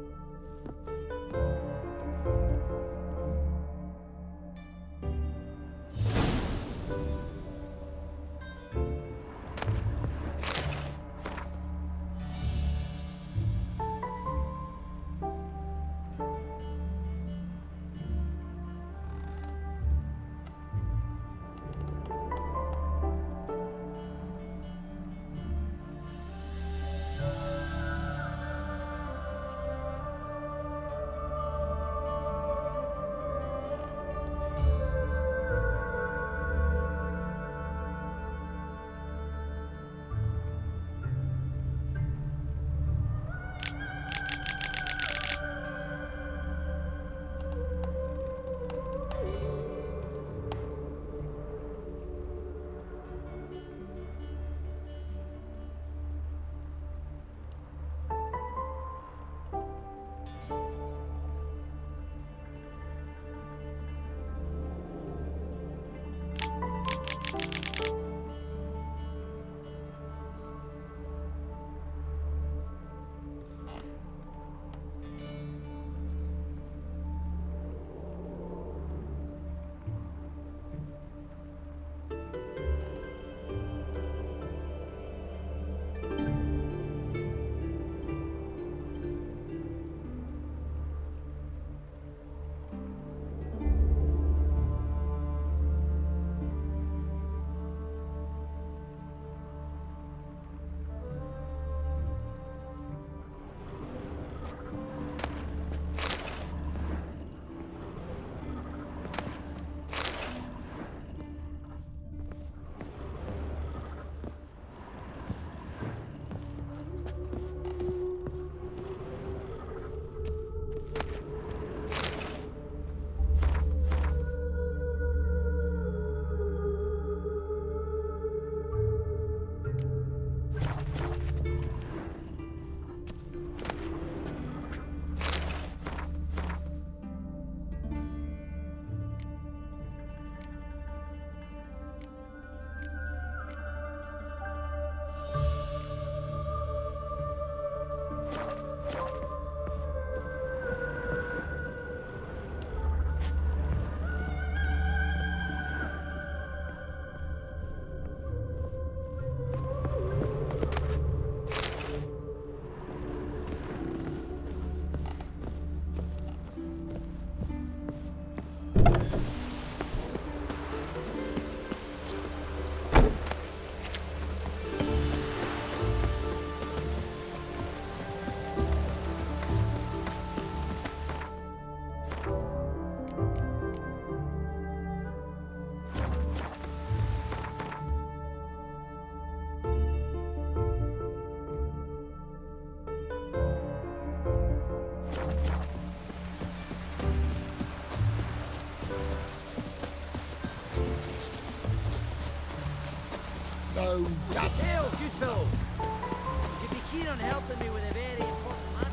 No doubt. Tell, good fellow. Would you be keen on helping me with a very important matter?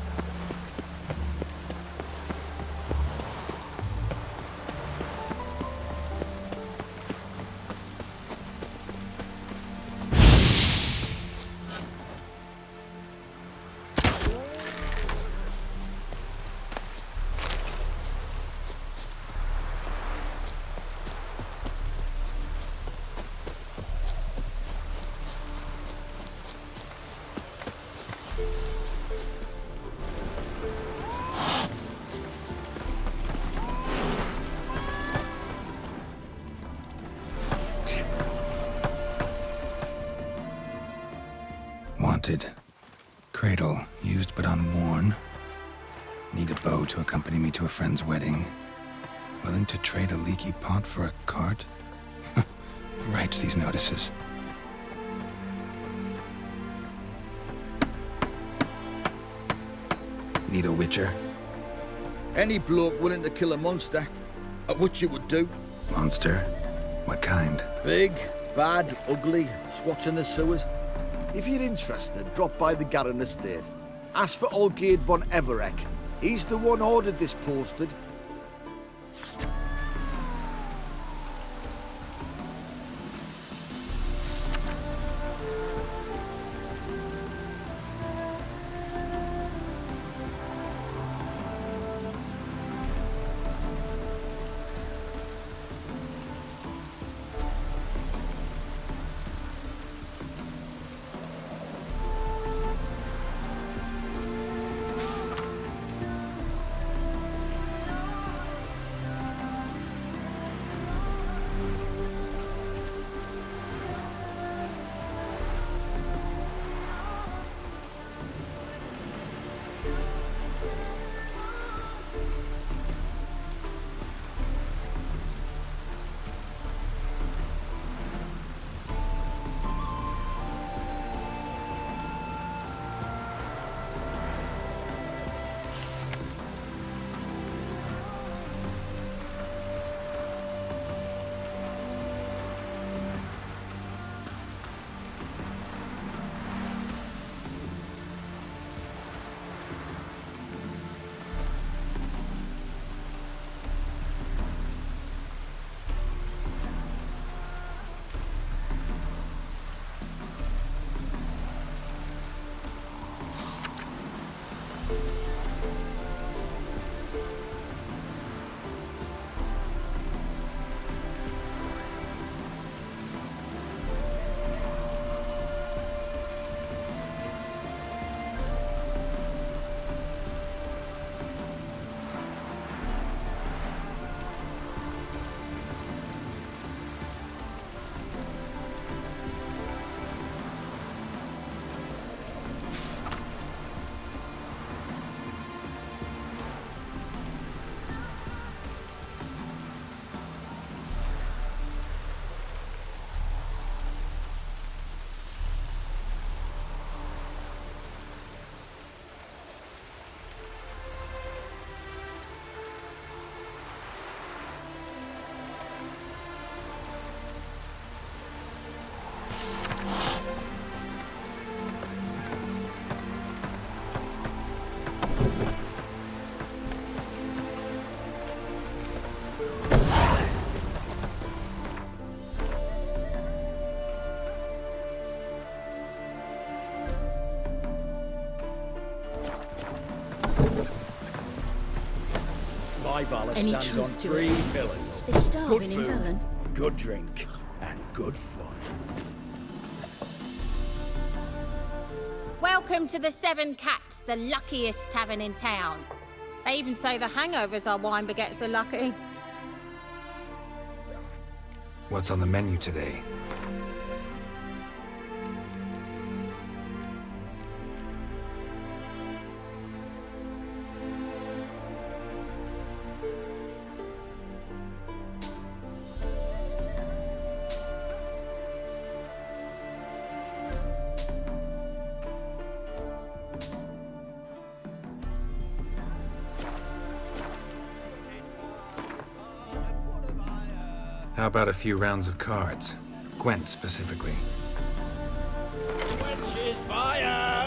Wanted. Cradle, used but unworn. Need a bow to accompany me to a friend's wedding. Willing to trade a leaky pot for a cart? Who writes these notices? Need a witcher? Any bloke willing to kill a monster, a witcher would do. Monster? What kind? Big, bad, ugly, squats in the sewers. If you're interested, drop by the Garden Estate. Ask for Olgierd von Everek. He's the one ordered this posted. My Valor Any stands on truth to 3 it? pillars. They're starving Good in food, Velen. good drink, and good fun. Welcome to the Seven Cats, the luckiest tavern in town. They even say the hangovers our wine baguettes are lucky. What's on the menu today? How about a few rounds of cards? Gwent specifically. Witch's fire!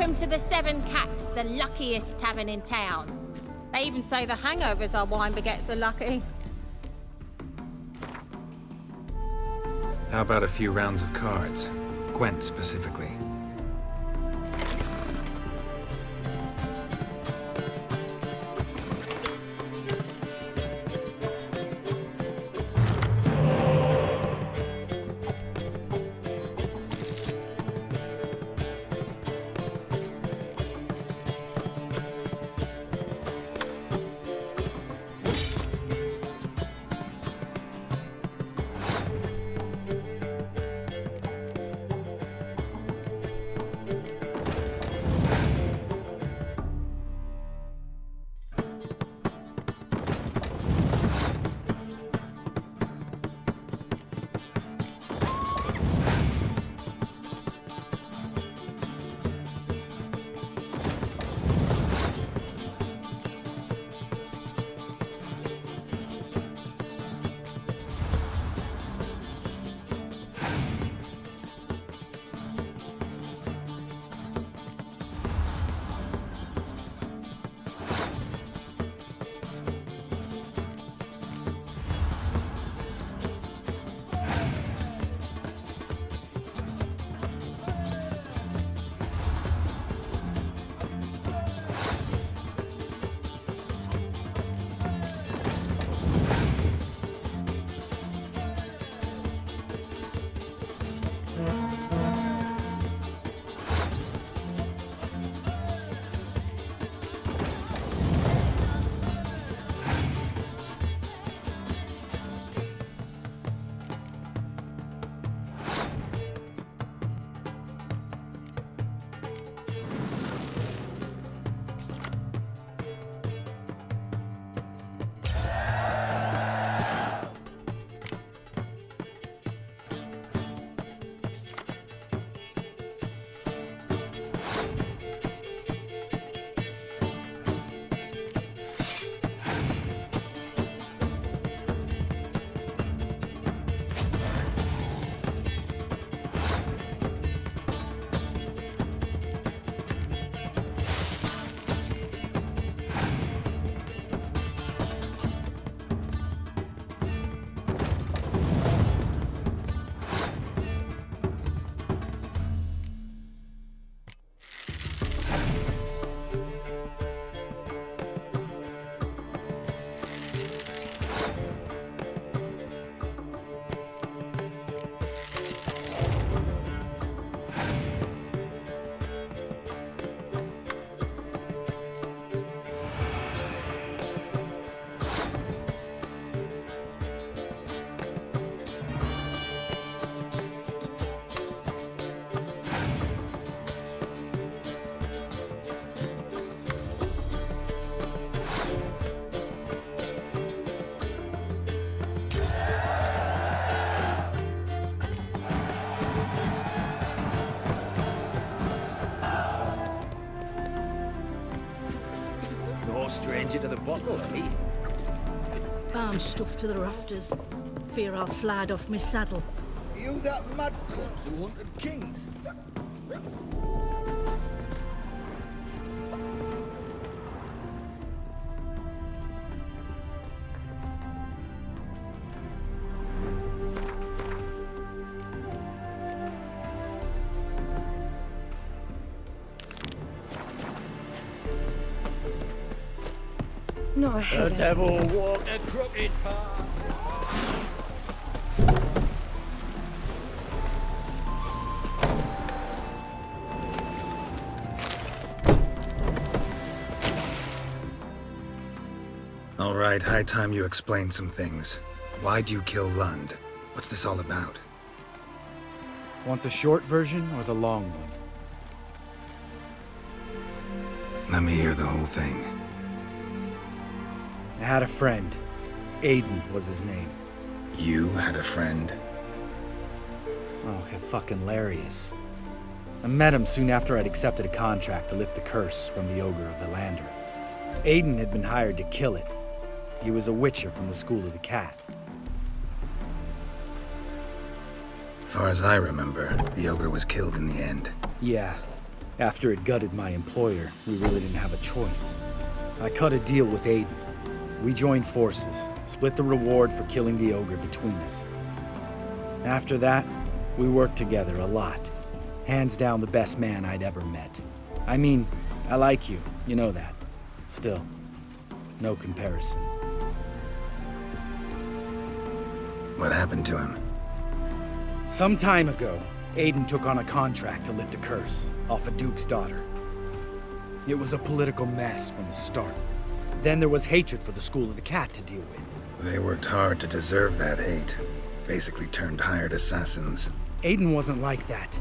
Welcome to the Seven Cats, the luckiest tavern in town. They even say the hangovers our wine begets are lucky. How about a few rounds of cards? Gwent specifically. Stranger to the bottle, eh? I'm stuffed to the rafters. Fear I'll slide off my saddle. You that mad cunt who hunted kings? Not ahead. The devil walked a crooked path. All right, high time you explain some things. Why'd you kill Lund? What's this all about? Want the short version or the long one? Let me hear the whole thing. I had a friend. Aiden was his name. You had a friend? Oh, fucking hilarious. I met him soon after I'd accepted a contract to lift the curse from the Ogre of Elander. Aiden had been hired to kill it. He was a witcher from the School of the Cat. Far as I remember, the ogre was killed in the end. Yeah. After it gutted my employer, we really didn't have a choice. I cut a deal with Aiden. We joined forces, split the reward for killing the ogre between us. After that, we worked together a lot. Hands down the best man I'd ever met. I mean, I like you, you know that. Still, no comparison. What happened to him? Some time ago, Aiden took on a contract to lift a curse off a duke's daughter. It was a political mess from the start. Then there was hatred for the School of the Cat to deal with. They worked hard to deserve that hate. Basically turned hired assassins. Aiden wasn't like that.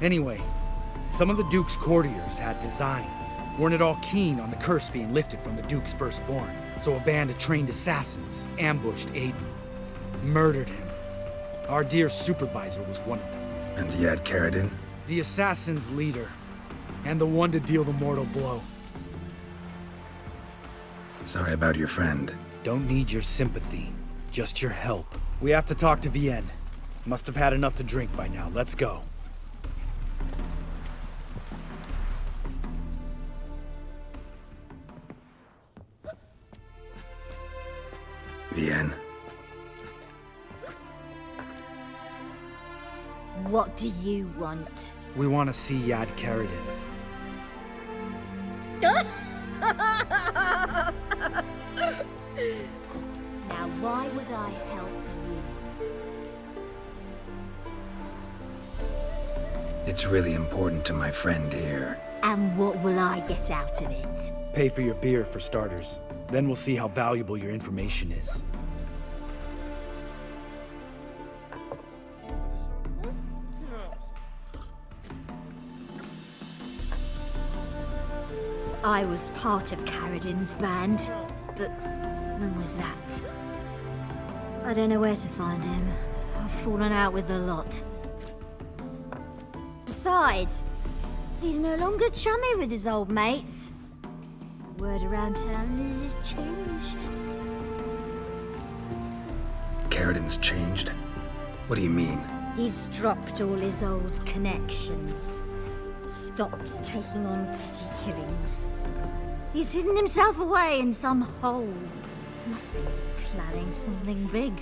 Anyway, some of the Duke's courtiers had designs. Weren't at all keen on the curse being lifted from the Duke's firstborn. So a band of trained assassins ambushed Aiden. Murdered him. Our dear supervisor was one of them. And yet, Caradin? The assassin's leader. And the one to deal the mortal blow. Sorry about your friend. Don't need your sympathy. Just your help. We have to talk to Vienne. Must have had enough to drink by now. Let's go. Vienne. What do you want? We want to see Yad Caradin. Now, why would I help you? It's really important to my friend here. And what will I get out of it? Pay for your beer, for starters. Then we'll see how valuable your information is. I was part of Caradin's band, but when was that? I don't know where to find him. I've fallen out with the lot. Besides, he's no longer chummy with his old mates. Word around town is it's changed. Caradin's changed? What do you mean? He's dropped all his old connections. Stopped taking on petty killings. He's hidden himself away in some hole. Must be planning something big.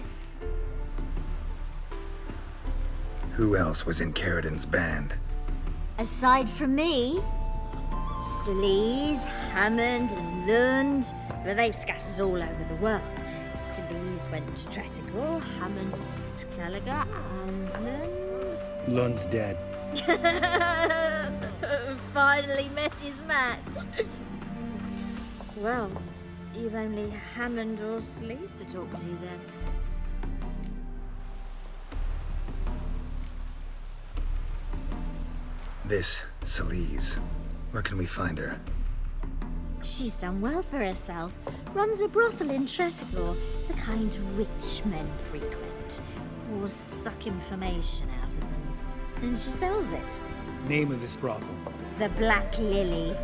Who else was in Caradin's band? Aside from me, Sleaze, Hammond and Lund, but they've scattered all over the world. Sleaze went to Tresigor, Hammond to Skellige, and Lund... Lund's dead. Finally met his match. Well, you've only Hammond or Sleaze to talk to then. This Sleaze. Where can we find her? She's done well for herself. Runs a brothel in Tresigor, the kind rich men frequent, or suck information out of them. And she sells it. Name of this brothel? The Black Lily.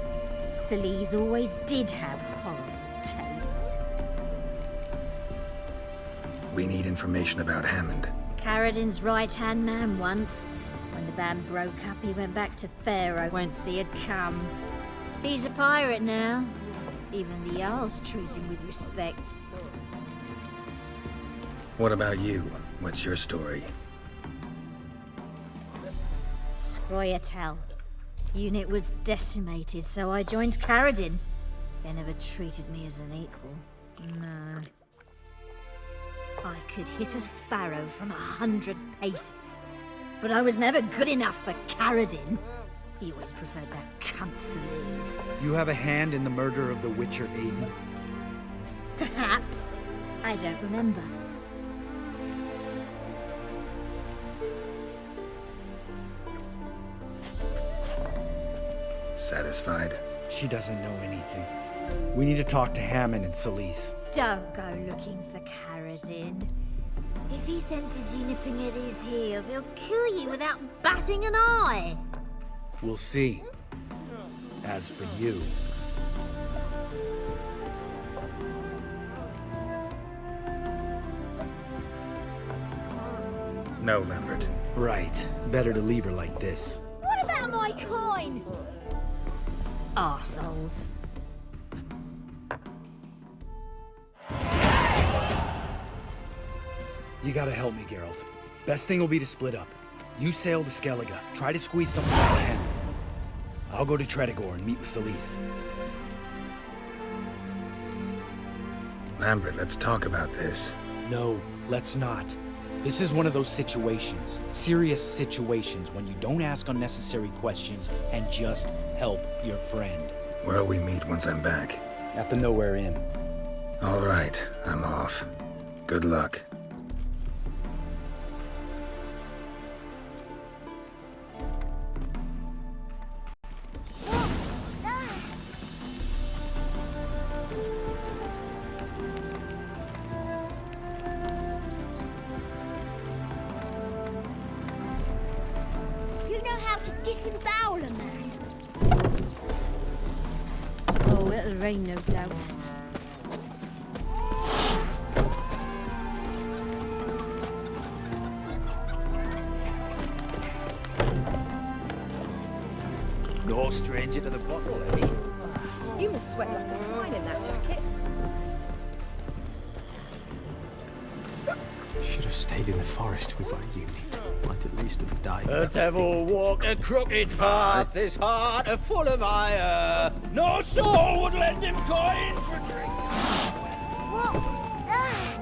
Sleaze always did have horrible taste. We need information about Hammond. Caradin's right-hand man once. When the band broke up, he went back to Pharaoh once he had come. He's a pirate now. Even the Jarls treat him with respect. What about you? What's your story? Scoia'tael. Unit was decimated, so I joined Caradin. They never treated me as an equal. No. I could hit a sparrow from 100 paces. But I was never good enough for Caradin. He always preferred that cunt Sleaze. You have a hand in the murder of the Witcher Aiden? Perhaps. I don't remember. Satisfied? She doesn't know anything. We need to talk to Hammond and Sleaze. Don't go looking for Caradin. If he senses you nipping at his heels, he'll kill you without batting an eye. We'll see. As for you... No, Lambert. Right. Better to leave her like this. What about my coin? Arseholes. You gotta help me, Geralt. Best thing will be to split up. You sail to Skellige, try to squeeze something out of Hen. I'll go to Tredegor and meet with Solis. Lambert, let's talk about this. No, let's not. This is one of those situations, serious situations, when you don't ask unnecessary questions and just help your friend. Where'll we meet once I'm back? At the Nowhere Inn. All right, I'm off. Good luck. You know how to disembowel a man? Oh, it'll rain, no doubt. No stranger to the bottle, eh? You must sweat like a swine in that jacket. Should have stayed in the forest with my unit. Might at least have died. The devil walked a crooked path, his heart a full of ire. No soul would lend him coin for drink. What was that?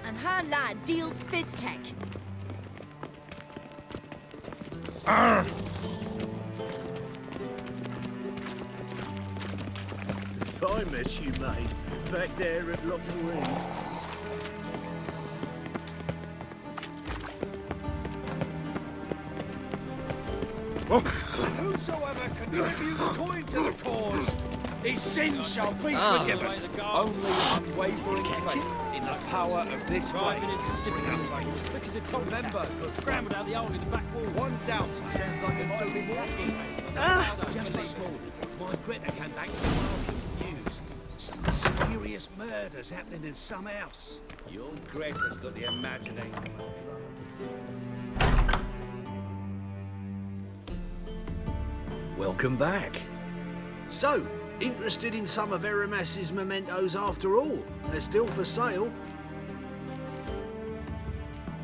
And her lad deals fist tech. If I met you, mate, back there at Loch Marine. Whosoever contributes coin to the cause, his sins shall be forgiven. Only unwavering faith in the power of this flame. Remember, scrambled out the hole in the back wall. One doubt sounds like a totally walking. Just this morning, my Greta came back to the market with news. Some mysterious murders happening in some house. Your Greta's got the imagination. Welcome back. So, interested in some of Erasmus's mementos after all? They're still for sale.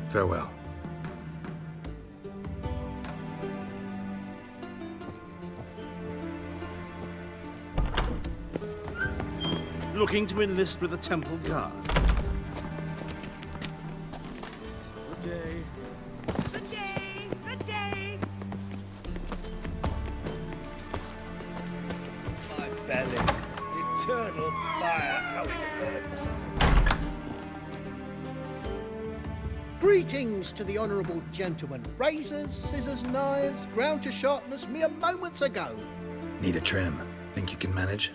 Farewell. Looking to enlist with the Temple Guard. Good day. Good day. Good day. My belly. Eternal fire, how it hurts. Greetings to the honourable gentleman. Razors, scissors, knives, ground to sharpness mere moments ago. Need a trim. Think you can manage?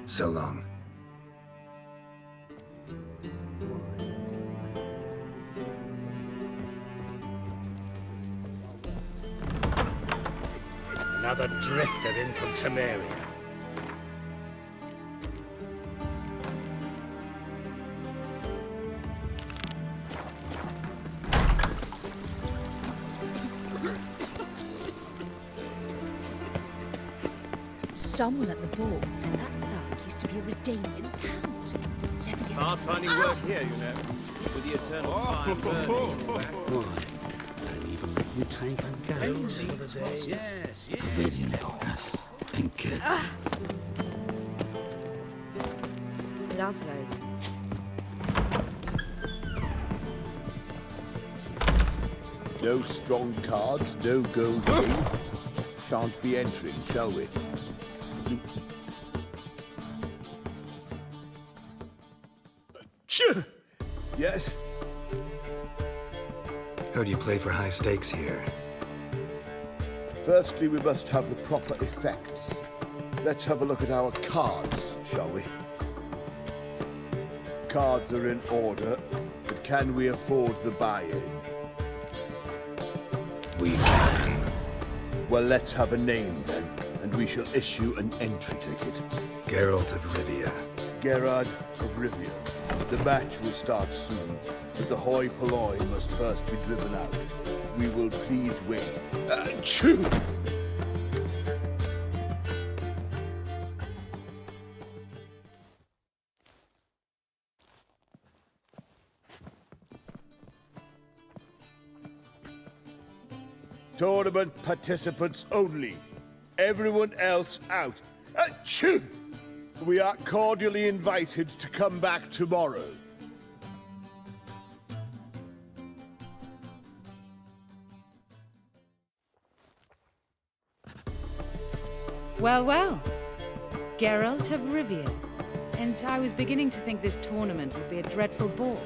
So long. Another drifter in from Temeria. Someone at the ball said that thug used to be a Redanian count. Hard finding work here, you know. With the eternal fire burning. Why? Don't even let you take a gaze. Yes, Vedian hookers and kids. Lovely. No strong cards, no gold ring. Shan't be entering, shall we? Yes? Heard you play for high stakes here. Firstly, we must have the proper effects. Let's have a look at our cards, shall we? Cards are in order, but can we afford the buy-in? We can. Well, let's have a name then, and we shall issue an entry ticket. Geralt of Rivia. Gerard of Rivia. The match will start soon, but the hoi polloi must first be driven out. We will please wait. Achoo! Tournament participants only. Everyone else out. Achoo! We are cordially invited to come back tomorrow. Well, well. Geralt of Rivia. And I was beginning to think this tournament would be a dreadful bore.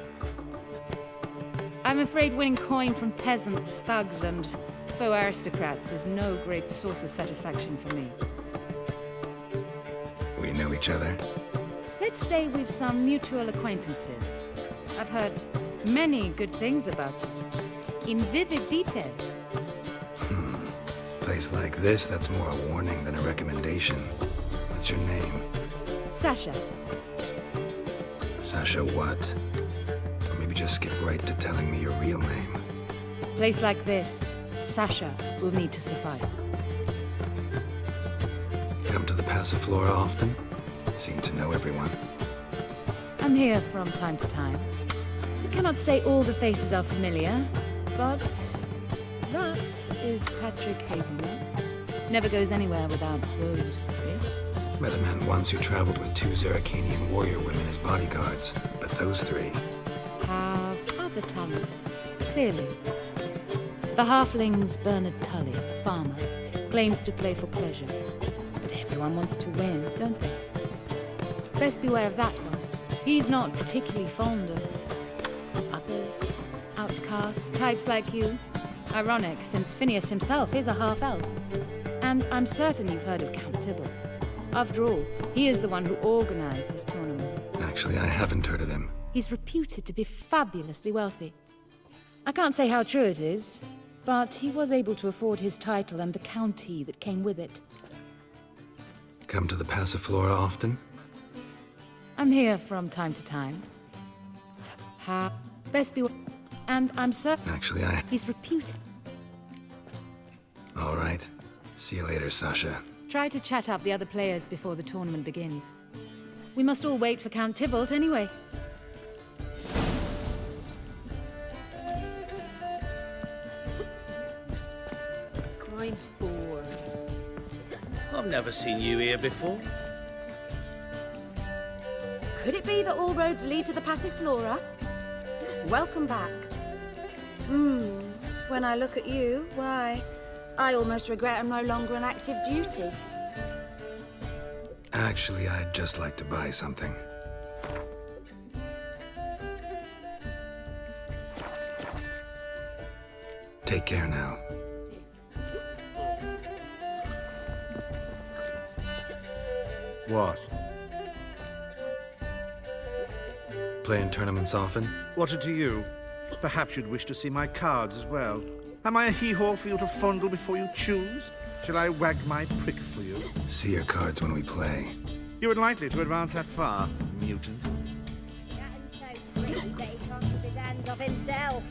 I'm afraid winning coin from peasants, thugs, and faux aristocrats is no great source of satisfaction for me. We know each other. Let's say we've some mutual acquaintances. I've heard many good things about you. In vivid detail. Place like this, that's more a warning than a recommendation. What's your name? Sasha. Sasha what? Or maybe just skip right to telling me your real name. Place like this, Sasha will need to suffice. Come to the Passiflora often? Seem to know everyone. I'm here from time to time. I cannot say all the faces are familiar, but that is Patrick Hazelnut. Never goes anywhere without those three. Met a man once who traveled with 2 Zeracanian warrior women as bodyguards, but those 3 have other talents, clearly. The halfling's Bernard Tully, a farmer, claims to play for pleasure. But everyone wants to win, don't they? Best beware of that one. He's not particularly fond of others, outcasts, types like you. Ironic, since Phineas himself is a half-elf. And I'm certain you've heard of Count Tybalt. After all, he is the one who organized this tournament. Actually, I haven't heard of him. He's reputed to be fabulously wealthy. I can't say how true it is, but he was able to afford his title and the county that came with it. Come to the Passiflora often? I'm here from time to time. Best be... And I'm certain... Actually, He's reputed. All right. See you later, Sasha. Try to chat up the other players before the tournament begins. We must all wait for Count Tybalt anyway. I'm bored. I've never seen you here before. Could it be that all roads lead to the Passiflora? Welcome back. When I look at you, why, I almost regret I'm no longer on active duty. Actually, I'd just like to buy something. Take care now. What? Play in tournaments often? What to you? Perhaps you'd wish to see my cards as well. Am I a hee-haw for you to fondle before you choose? Shall I wag my prick for you? See your cards when we play. You unlikely to advance that far, mutant. Chatting's so pretty that he can't keep his hands off himself.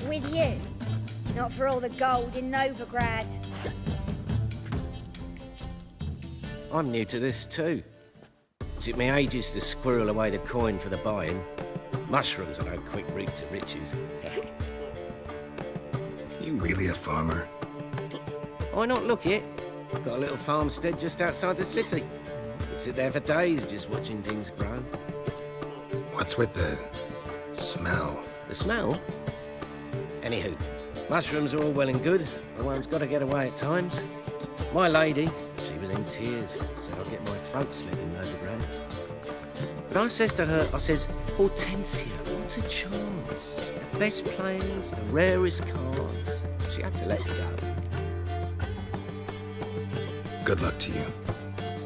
With you, not for all the gold in Novigrad. I'm new to this too. Took me ages to squirrel away the coin for the buy-in. Mushrooms are no quick route to riches. You really a farmer? Why not look it? I've got a little farmstead just outside the city. I'd sit there for days just watching things grow. What's with the smell? The smell? Anywho, mushrooms are all well and good, but one's got to get away at times. My lady, she was in tears, said I'd get my throat slit in Novigrad. But I says to her, I says, Hortensia, what a chance. The best players, the rarest cards. She had to let me go. Good luck to you.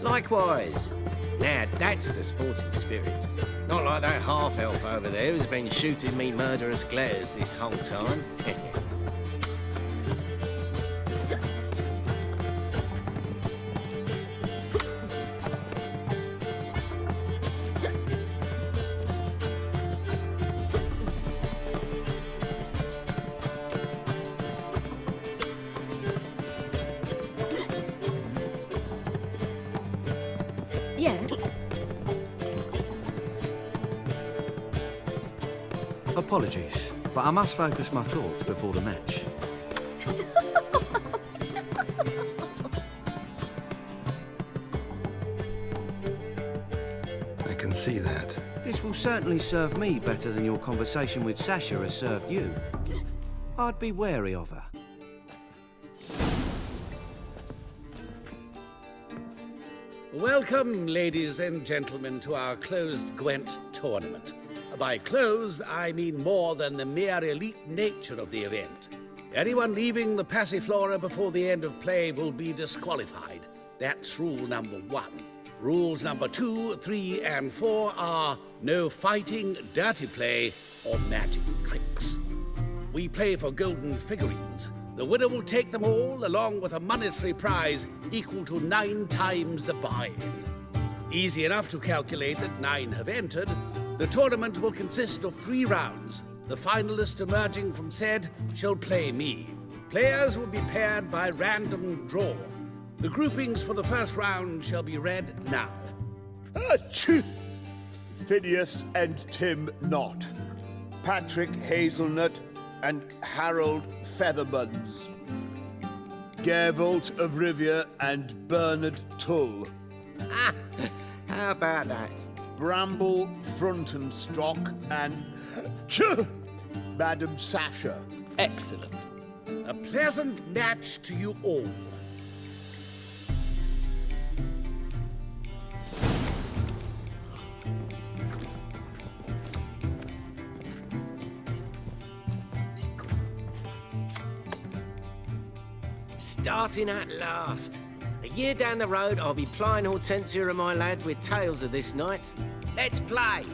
Likewise. Now, that's the sporting spirit. Not like that half-elf over there who's been shooting me murderous glares this whole time. Yes? Apologies, but I must focus my thoughts before the match. I can see that. This will certainly serve me better than your conversation with Sasha has served you. I'd be wary of her. Welcome, ladies and gentlemen, to our closed Gwent tournament. By closed, I mean more than the mere elite nature of the event. Anyone leaving the Passiflora before the end of play will be disqualified. That's rule number 1. Rules number 2, 3, and 4 are no fighting, dirty play, or magic tricks. We play for golden figurines. The winner will take them all, along with a monetary prize equal to 9 times the buy-in. Easy enough to calculate that 9 have entered. The tournament will consist of 3 rounds. The finalist emerging from said shall play me. Players will be paired by random draw. The groupings for the first round shall be read now. Phineas and Tim Knott. Patrick Hazelnut and Harold Featherbuns. Geralt of Rivia and Bernard Tull. How about that? Bramble Frontenstock and Madam Sasha. Excellent. A pleasant match to you all. Starting at last. A year down the road, I'll be plying Hortensia and my lads with tales of this night. Let's play!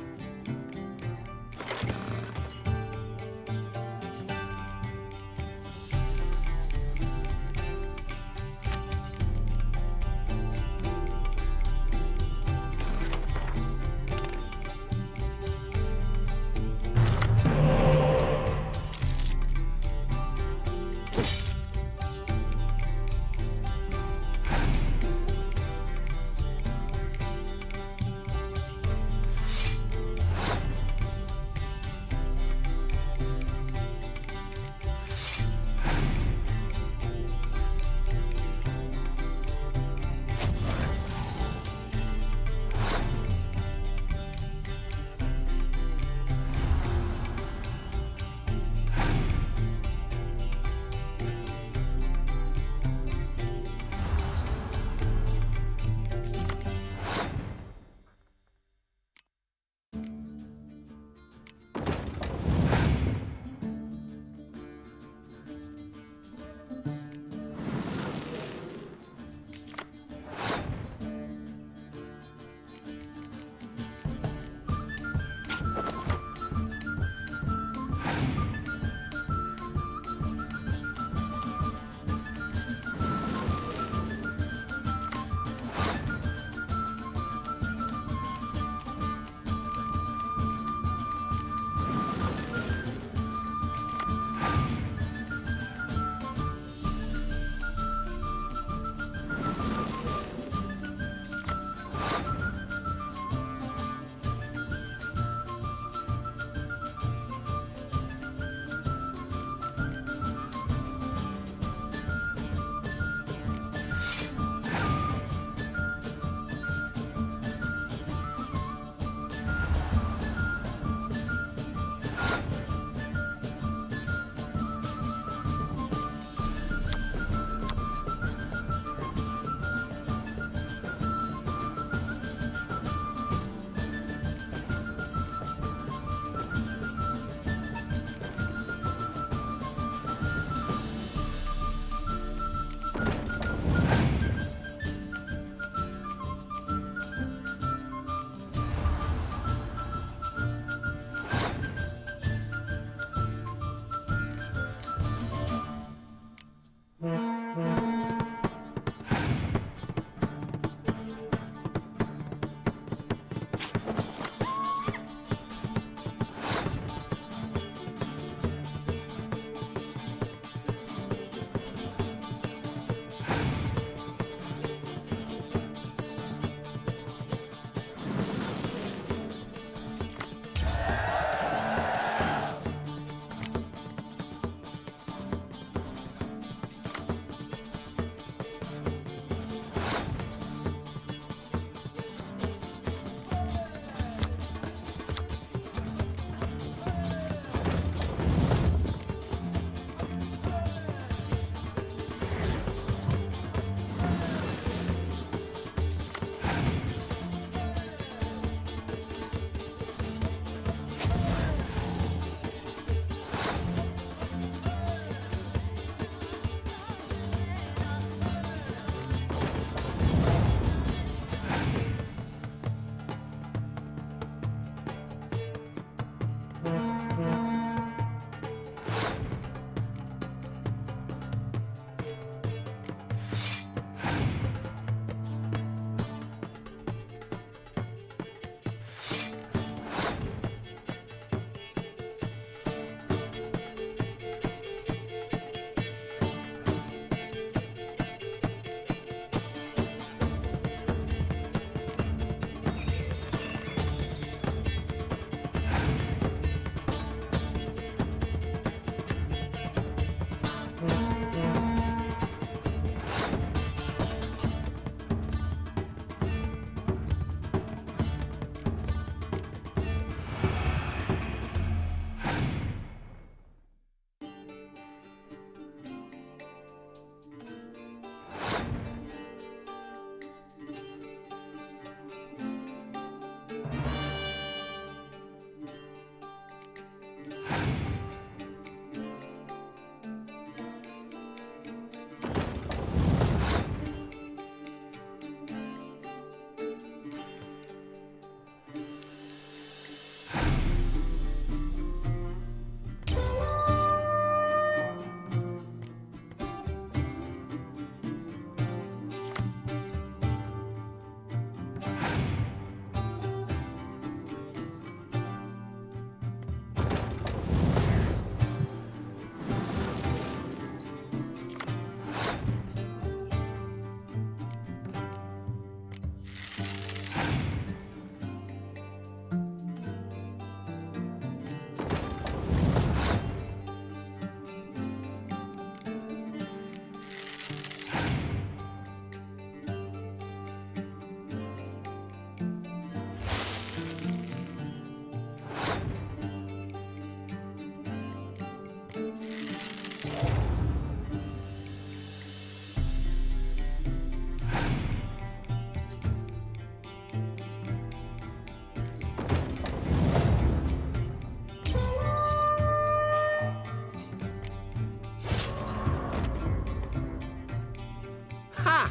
Ha!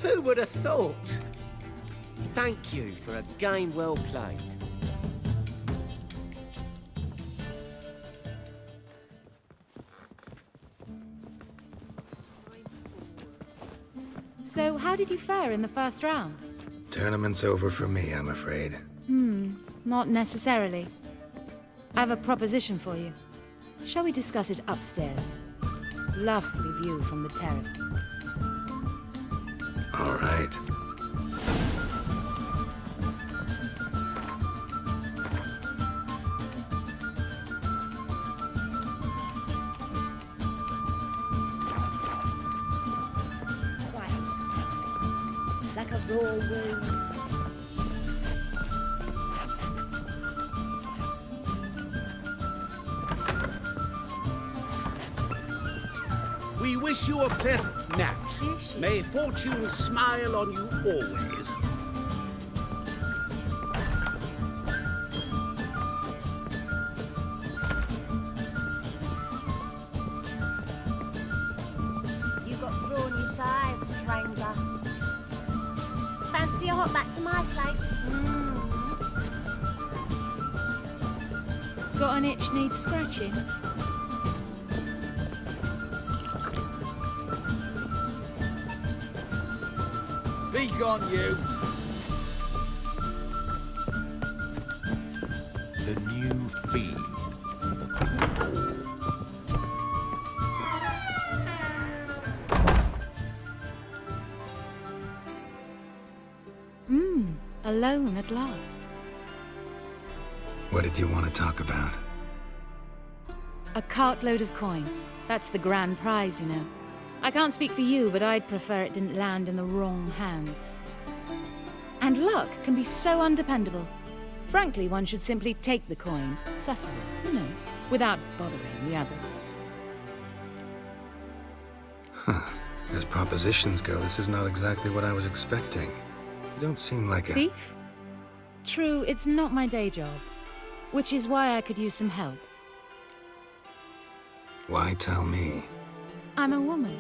Who would have thought? Thank you for a game well played. So, how did you fare in the first round? Tournament's over for me, I'm afraid. Not necessarily. I have a proposition for you. Shall we discuss it upstairs? Lovely view from the terrace. All right. Quite smiling, like a raw wound. We wish you a pleasant match. May fortune smile on you always. You got brawny thighs, stranger. Fancy a hop back to my place? Got an itch needs scratching? Be gone, you! The new fiend. Alone at last. What did you want to talk about? A cartload of coin. That's the grand prize, you know. I can't speak for you, but I'd prefer it didn't land in the wrong hands. And luck can be so undependable. Frankly, one should simply take the coin, subtly, you know, without bothering the others. As propositions go, this is not exactly what I was expecting. You don't seem like a... Thief? True, it's not my day job, which is why I could use some help. Why tell me? I'm a woman.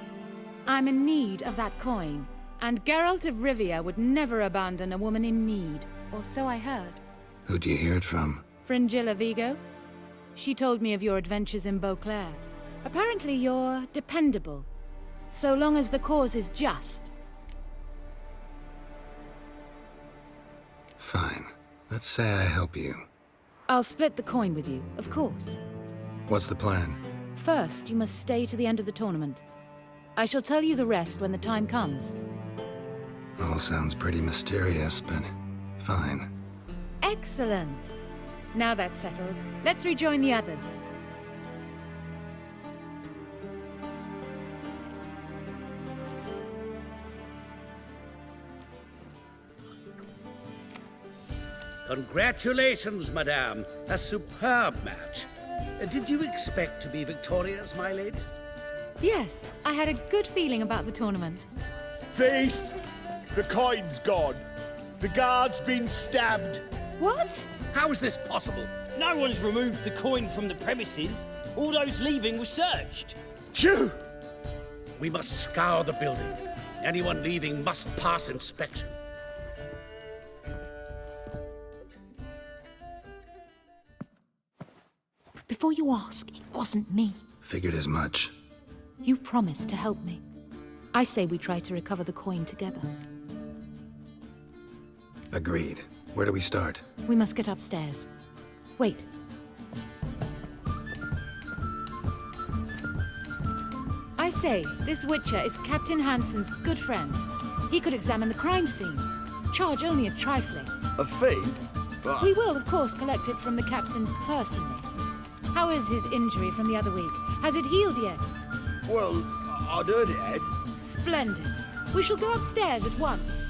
I'm in need of that coin, and Geralt of Rivia would never abandon a woman in need, or so I heard. Who'd you hear it from? Fringilla Vigo? She told me of your adventures in Beauclair. Apparently you're dependable, so long as the cause is just. Fine. Let's say I help you. I'll split the coin with you, of course. What's the plan? First, you must stay to the end of the tournament. I shall tell you the rest when the time comes. All sounds pretty mysterious, but fine. Excellent. Now that's settled, let's rejoin the others. Congratulations, madame. A superb match. Did you expect to be victorious, my lady? Yes, I had a good feeling about the tournament. Thief! The coin's gone. The guard's been stabbed. What? How is this possible? No one's removed the coin from the premises. All those leaving were searched. Phew! We must scour the building. Anyone leaving must pass inspection. Before you ask, it wasn't me. Figured as much. You promised to help me. I say we try to recover the coin together. Agreed. Where do we start? We must get upstairs. Wait. I say, this Witcher is Captain Hansen's good friend. He could examine the crime scene. Charge only a trifling. A fee? But... We will, of course, collect it from the captain personally. How is his injury from the other week? Has it healed yet? Well, I'd heard it had. Splendid. We shall go upstairs at once.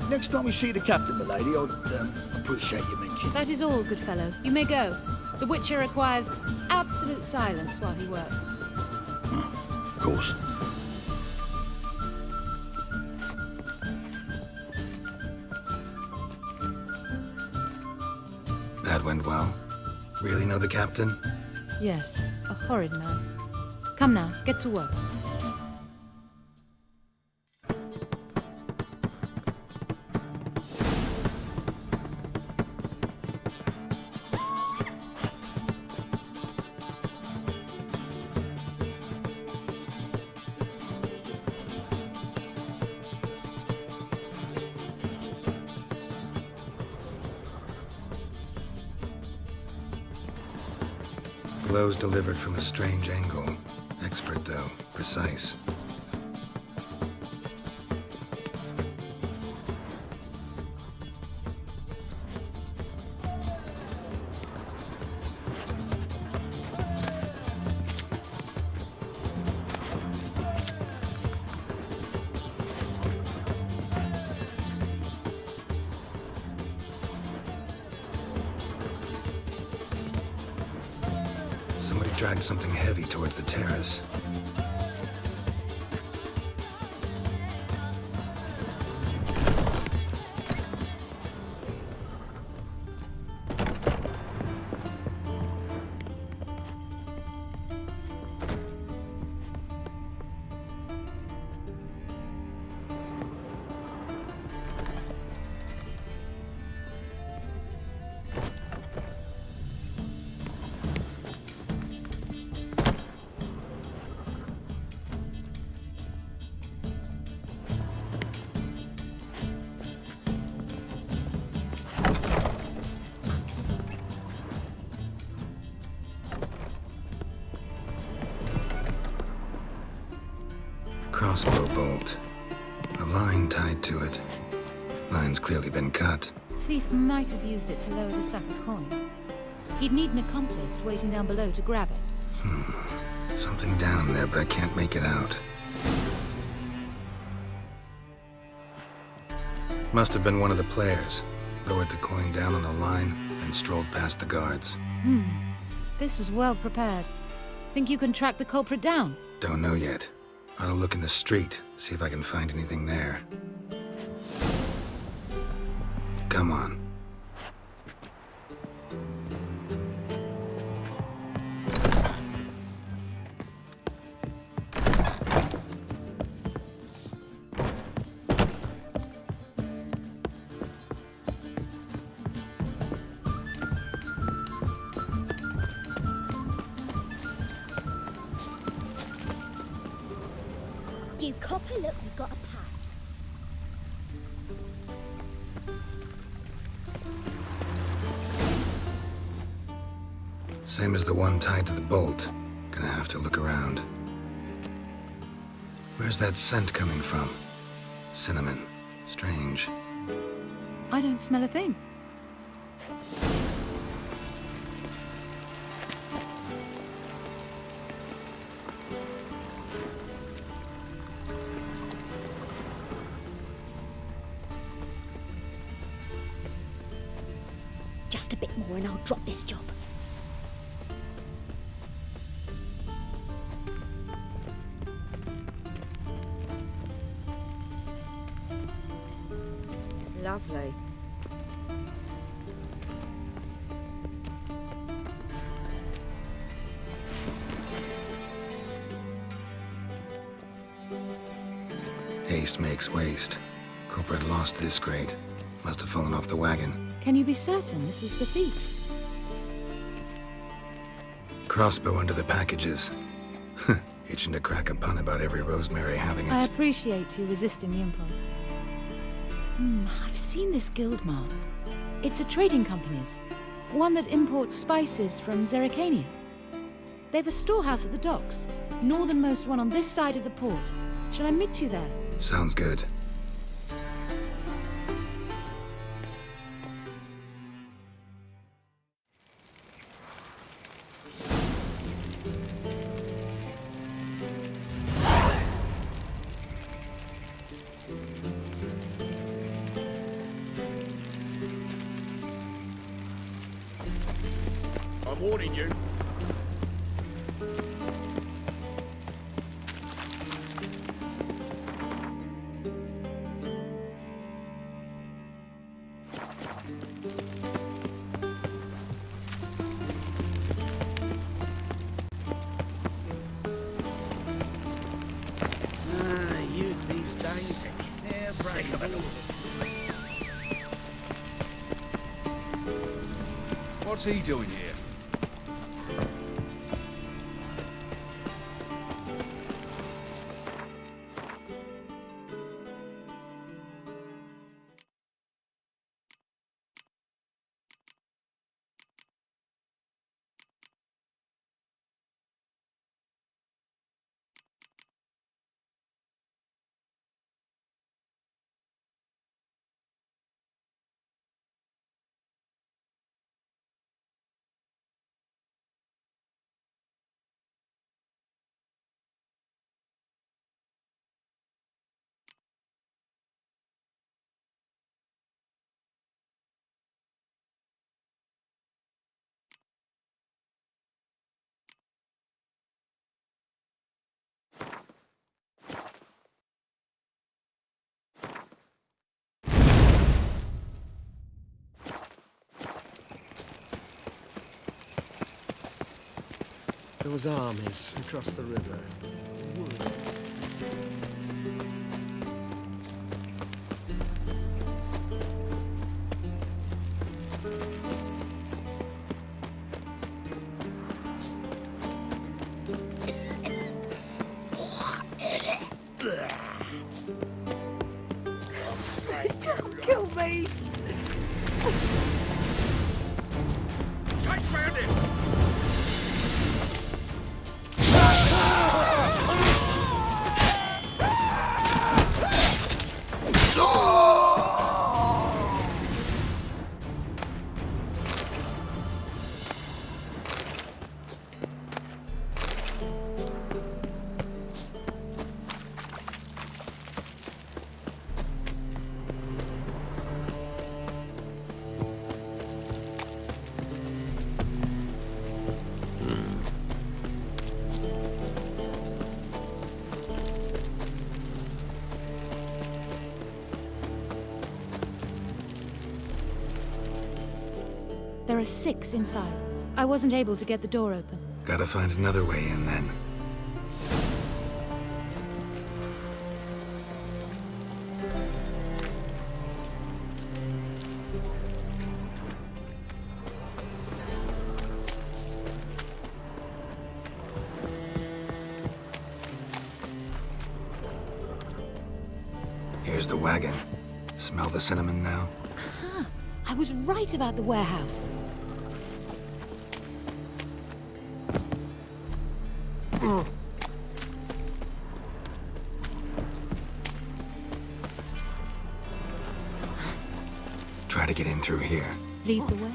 Next time we see the captain, my lady, I'd appreciate your mention. That is all, good fellow. You may go. The Witcher requires absolute silence while he works. Of course. That went well. Really know the captain? Yes, a horrid man. Come now, get to work. Blows delivered from a strange angle. Expert, though. Precise. Somebody dragged something heavy towards the terrace. Crossbow bolt. A line tied to it. Line's clearly been cut. Thief might have used it to lower the sack of coin. He'd need an accomplice waiting down below to grab it. Something down there, but I can't make it out. Must have been one of the players. Lowered the coin down on the line and strolled past the guards. This was well prepared. Think you can track the culprit down? Don't know yet. Ought to look in the street, see if I can find anything there. Come on. You copper, look, we've got a pack. Same as the one tied to the bolt. Gonna have to look around. Where's that scent coming from? Cinnamon. Strange. I don't smell a thing. Just a bit more and I'll drop this job. Lovely. Haste makes waste. Culprit lost this crate. Must have fallen off the wagon. Can you be certain this was the thief's? Crossbow under the packages. Itching to crack a pun about every rosemary having I its... appreciate you resisting the impulse. I've seen this guild mark. It's a trading company's. One that imports spices from Zerrikania. They've a storehouse at the docks. Northernmost one on this side of the port. Shall I meet you there? Sounds good. warning you. Youth these days. Sick of it all. What's he doing here? Those armies across the river. Don't kill me! Chase round him! There are 6 inside. I wasn't able to get the door open. Gotta find another way in then. Here's the wagon. Smell the cinnamon now? Huh. I was right about the warehouse. Try to get in through here. Lead the way.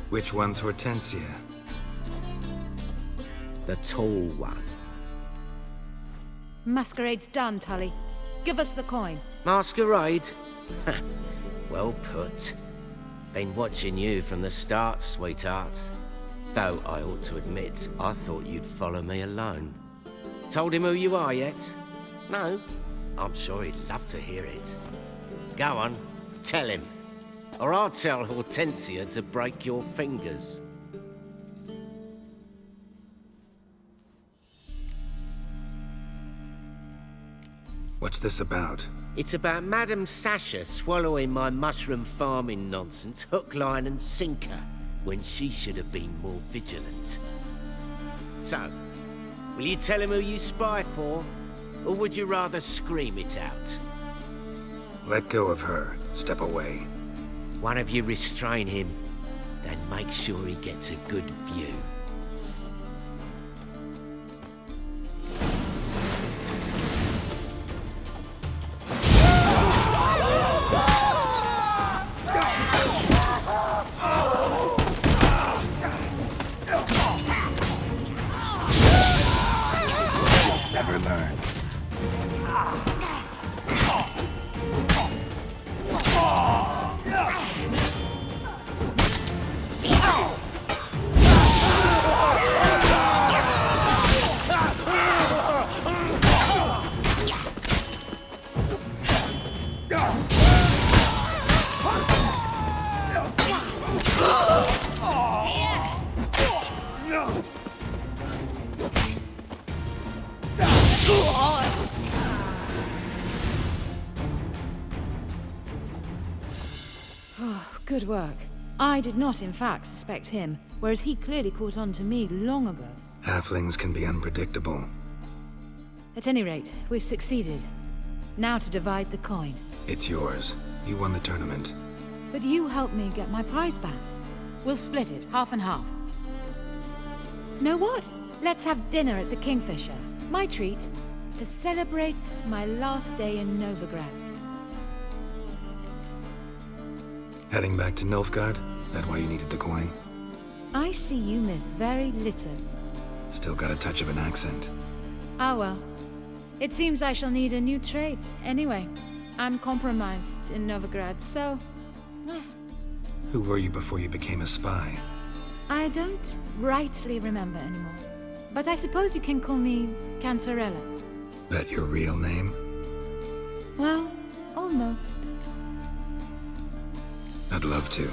Which one's Hortensia? The tall one. Masquerade's done, Tully. Give us the coin. Masquerade? Well put. Been watching you from the start, sweetheart. Though I ought to admit, I thought you'd follow me alone. Told him who you are yet? No? I'm sure he'd love to hear it. Go on, tell him. Or I'll tell Hortensia to break your fingers. What's this about? It's about Madame Sasha swallowing my mushroom farming nonsense hook, line and sinker when she should have been more vigilant. So, will you tell him who you spy for? Or would you rather scream it out? Let go of her. Step away. One of you restrain him, then make sure he gets a good view. Never learn. Good work. I did not, in fact, suspect him, whereas he clearly caught on to me long ago. Halflings can be unpredictable. At any rate, we've succeeded. Now to divide the coin. It's yours. You won the tournament. But you helped me get my prize back. We'll split it, half and half. Know what? Let's have dinner at the Kingfisher. My treat, to celebrate my last day in Novigrad. Heading back to Nilfgaard? That why you needed the coin? I see you miss very little. Still got a touch of an accent. Ah well. It seems I shall need a new trait. Anyway, I'm compromised in Novigrad, so... Who were you before you became a spy? I don't rightly remember anymore. But I suppose you can call me Cantarella. That your real name? Well, almost. I'd love to.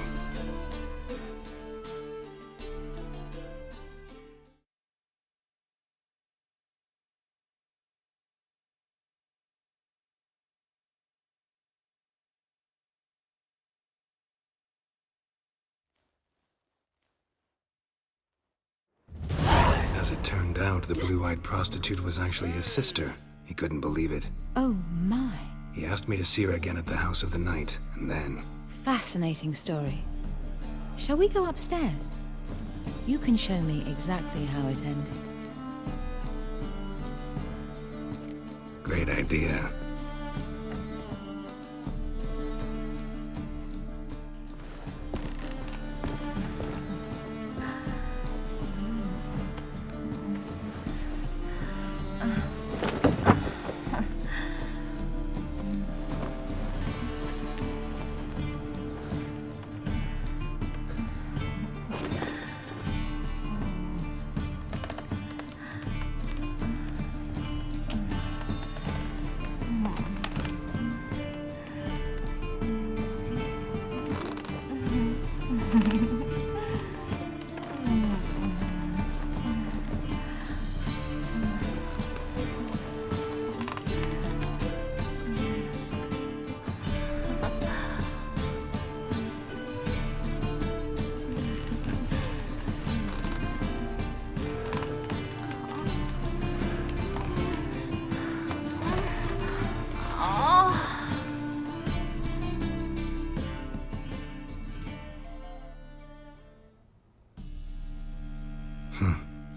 As it turned out, the blue-eyed prostitute was actually his sister. He couldn't believe it. Oh my. He asked me to see her again at the House of the Night, and then... Fascinating story. Shall we go upstairs? You can show me exactly how it ended. Great idea.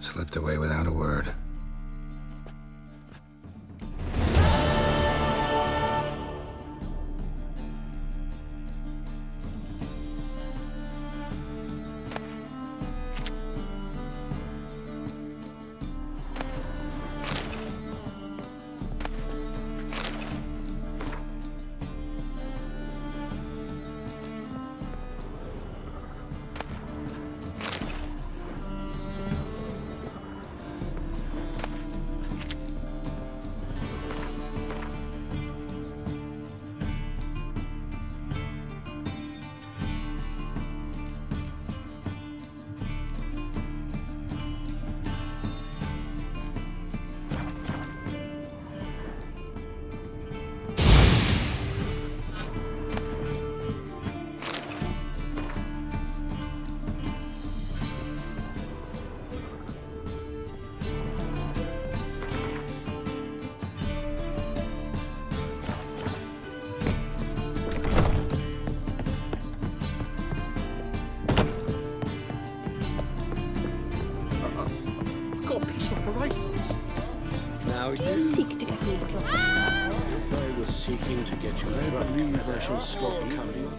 Slipped away without a word. looking to get you drunk. I believe I shall stop coming.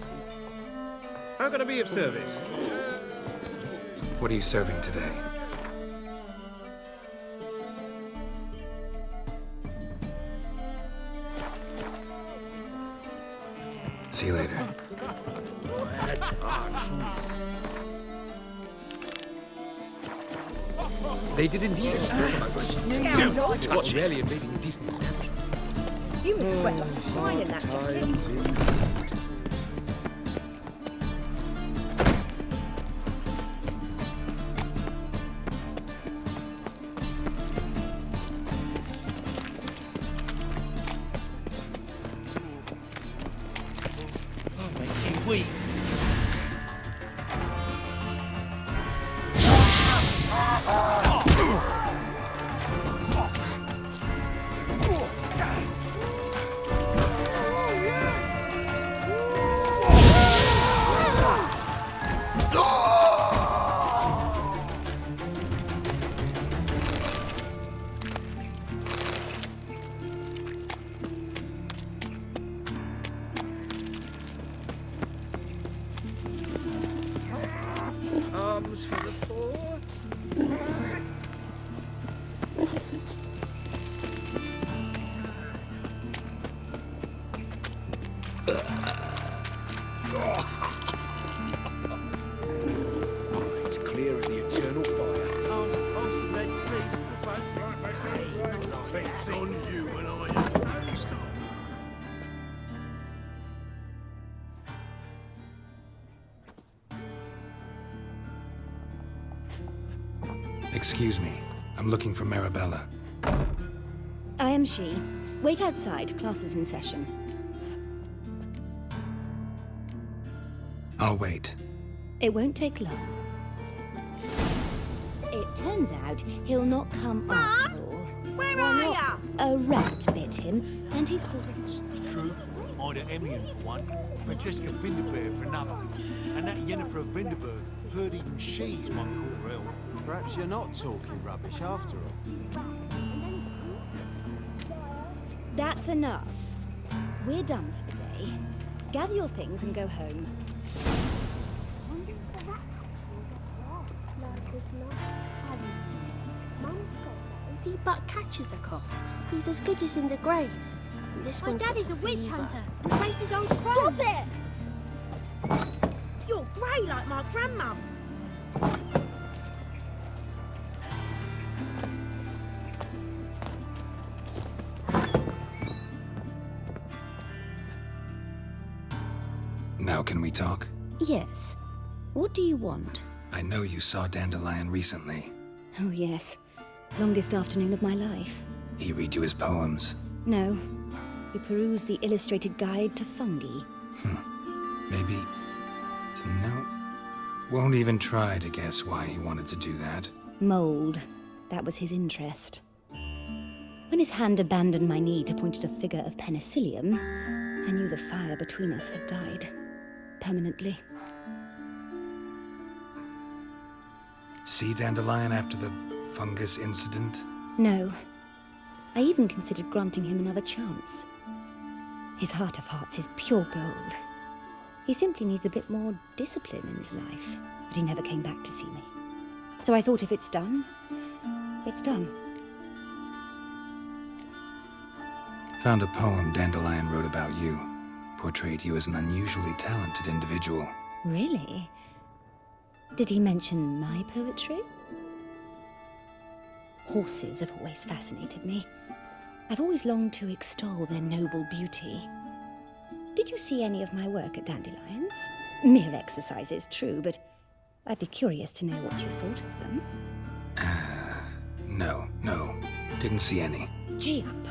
How can I be of service? What are you serving today? See you later. They did indeed. What's really invading a decent establishment? You must sweat like a swine in that jacket. I'll make you weep. Arms for the poor. It's clear as the eternal fire. Arms for red, please. It's on you when I am. Stop. Excuse me. I'm looking for Marabella. I am she. Wait outside. Class is in session. I'll wait. It won't take long. It turns out he'll not come after all. Where are ya? A rat bit him, and he's caught it. True. Ida Emian for one, Francesca Vinderberg for another, and that Yennefer of Vinderberg, heard even she's one call elf. Perhaps you're not talking rubbish after all. That's enough. We're done for the day. Gather your things and go home. He but catches a cough. He's as good as in the grave. This My one's got daddy's a witch fever. hunter and chases old crows. Stop it! You're grey like my grandmum. Now can we talk? Yes. What do you want? I know you saw Dandelion recently. Oh, yes. Longest afternoon of my life. He read you his poems. No. He perused the illustrated guide to fungi. Maybe... No. Won't even try to guess why he wanted to do that. Mold. That was his interest. When his hand abandoned my knee to point at a figure of penicillium, I knew the fire between us had died. Permanently. See Dandelion after the fungus incident? No. I even considered granting him another chance. His heart of hearts is pure gold. He simply needs a bit more discipline in his life. But he never came back to see me. So I thought if it's done, it's done. Found a poem Dandelion wrote about you. Portrayed you as an unusually talented individual. Really? Did he mention my poetry? Horses have always fascinated me. I've always longed to extol their noble beauty. Did you see any of my work at Dandelions? Mere exercises, true, but I'd be curious to know what you thought of them. No. Didn't see any. Gee up!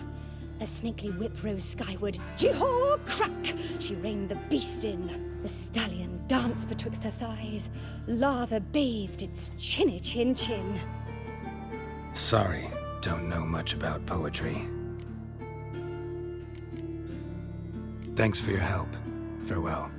A snakely whip rose skyward. Jee-haw! Crack! She reined the beast in. The stallion danced betwixt her thighs. Lather bathed its chinny chin. Sorry, don't know much about poetry. Thanks for your help. Farewell.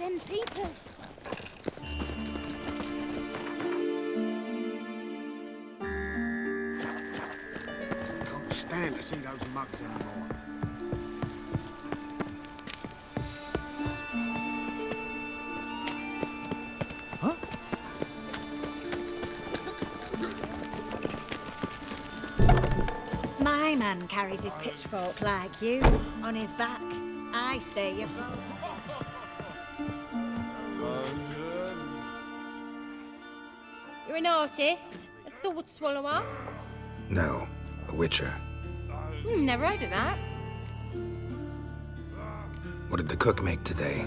them peepers. Can't stand to see those mugs anymore. Huh? My man carries his pitchfork like you, on his back. I say you're both. You're an artist? A sword swallower? No, a witcher. Never heard of that. What did the cook make today?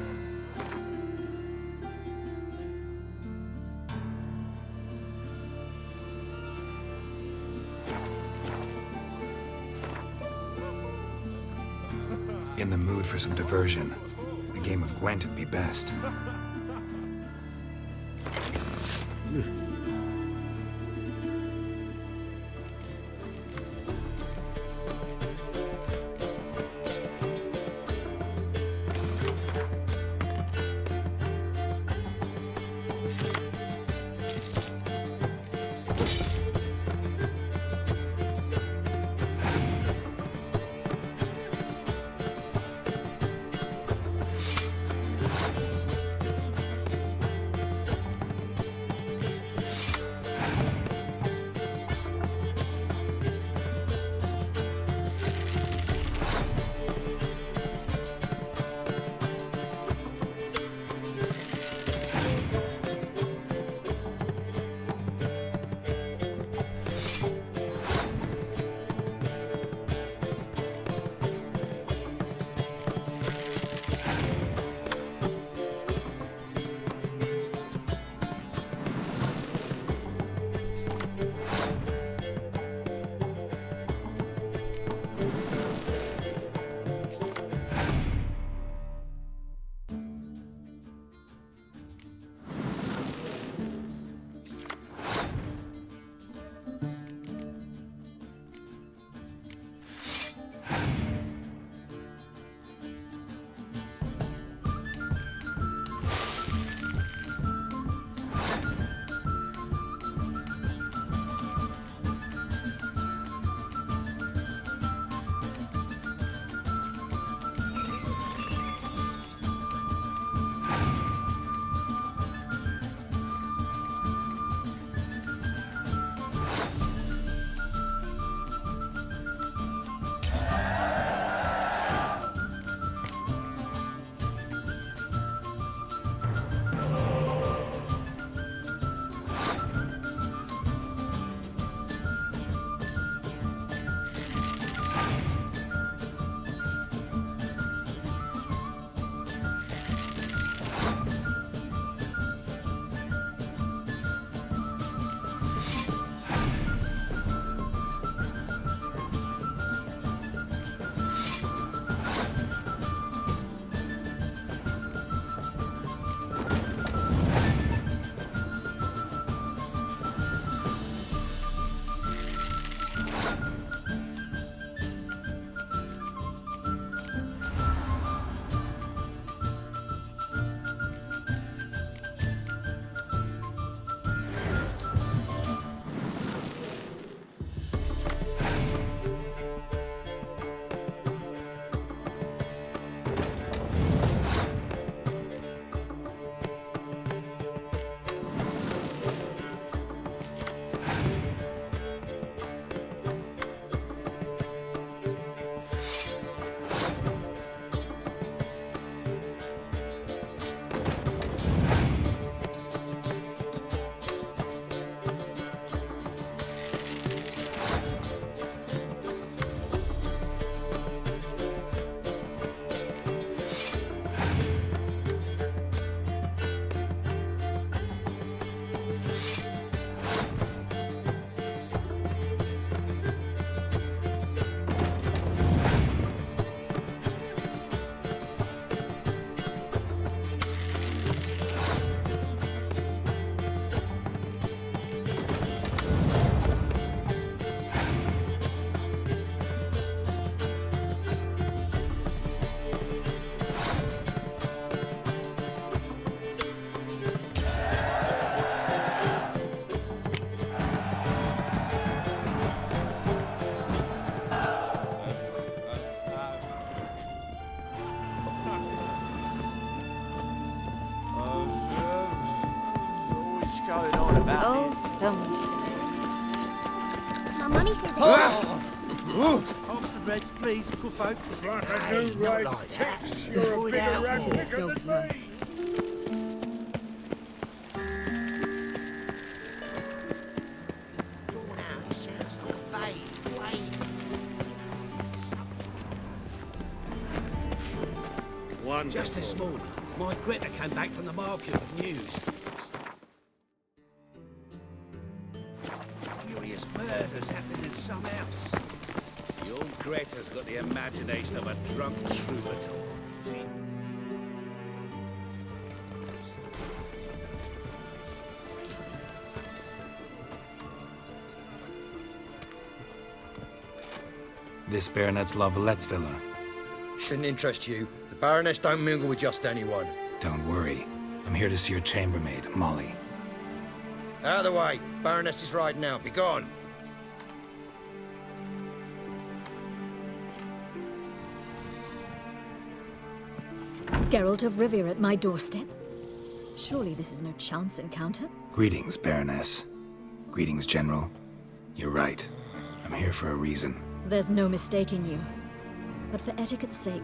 In the mood for some diversion. A game of Gwent would be best. about. Oh, thumbs. My mummy says Off the bread, please, good folk. Hey, not like that. Enjoy that. Dog's life. Drawn out, it sounds like a babe. Wait. Just this morning, my Greta came back from the market with news. Furious murders happening in some house. Your Greta's got the imagination of a drunk troubadour. This Baronet's Lavalettes villa. Shouldn't interest you. The Baroness don't mingle with just anyone. Don't worry. I'm here to see your chambermaid, Molly. Out of the way. Baroness is riding out. Be gone. Geralt of Rivia at my doorstep? Surely this is no chance encounter? Greetings, Baroness. Greetings, General. You're right. I'm here for a reason. There's no mistaking you. But for etiquette's sake,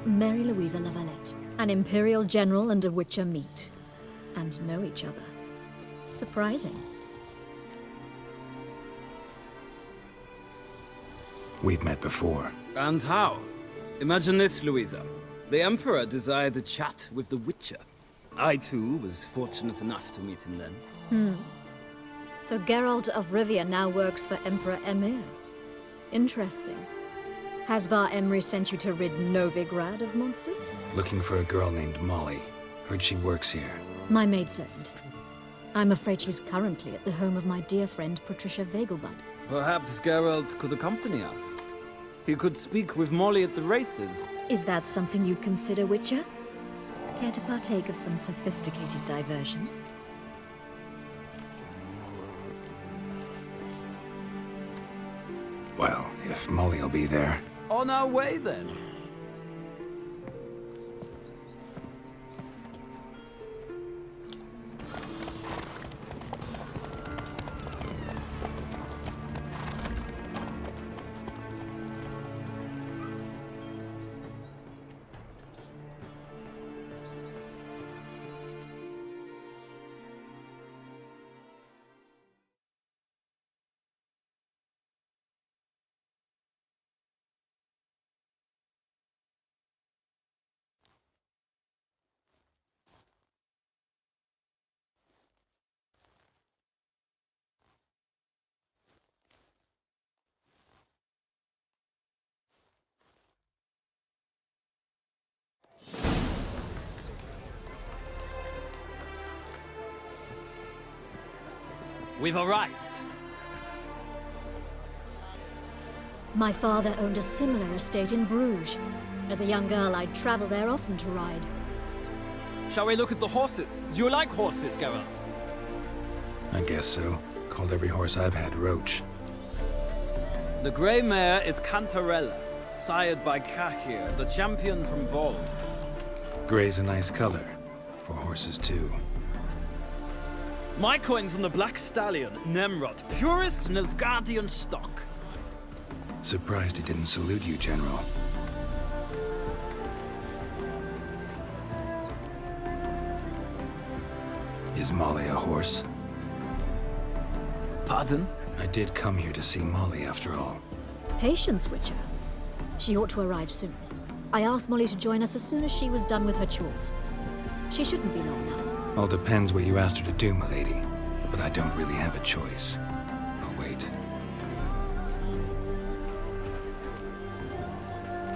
Mary Louisa Lavalette, an Imperial General and a Witcher meet. And know each other. Surprising. We've met before. And how? Imagine this, Louisa. The Emperor desired a chat with the Witcher. I, too, was fortunate enough to meet him then. So Geralt of Rivia now works for Emperor Emir. Interesting. Has Var Emry sent you to rid Novigrad of monsters? Looking for a girl named Molly. Heard she works here. My maidservant. I'm afraid she's currently at the home of my dear friend Patricia Vegelbud. Perhaps Geralt could accompany us. He could speak with Molly at the races. Is that something you'd consider, Witcher? Care to partake of some sophisticated diversion? Well, if Molly'll be there. On our way, then. We've arrived. My father owned a similar estate in Bruges. As a young girl, I'd travel there often to ride. Shall we look at the horses? Do you like horses, Geralt? I guess so. Called every horse I've had Roach. The grey mare is Cantarella, sired by Cahir, the champion from Vol. Grey's a nice color. For horses, too. My coin's on the Black Stallion, Nemrod, purest Nilfgaardian stock. Surprised he didn't salute you, General. Is Molly a horse? Pardon? I did come here to see Molly, after all. Patience, Witcher. She ought to arrive soon. I asked Molly to join us as soon as she was done with her chores. She shouldn't be long now. All depends what you asked her to do, milady. But I don't really have a choice. I'll wait.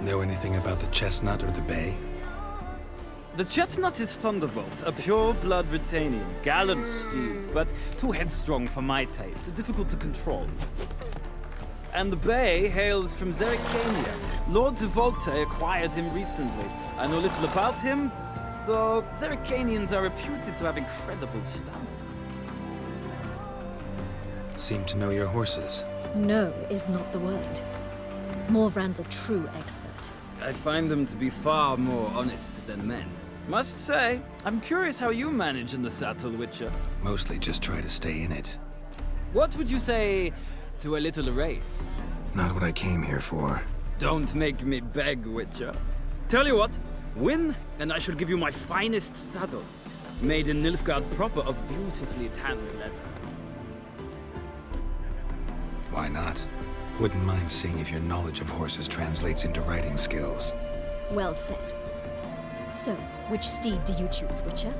Know anything about the chestnut or the bay? The chestnut is Thunderbolt, a pure-blood Retanian, gallant steed, but too headstrong for my taste, difficult to control. And the bay hails from Zerrikania. Lord de Volte acquired him recently. I know little about him, though Zerrikanians are reputed to have incredible stamina. Seem to know your horses. No is not the word. Morvran's a true expert. I find them to be far more honest than men. Must say, I'm curious how you manage in the saddle, Witcher. Mostly just try to stay in it. What would you say to a little race? Not what I came here for. Don't make me beg, Witcher. Tell you what, win, and I shall give you my finest saddle. Made in Nilfgaard proper of beautifully tanned leather. Why not? Wouldn't mind seeing if your knowledge of horses translates into riding skills. Well said. So, which steed do you choose, Witcher?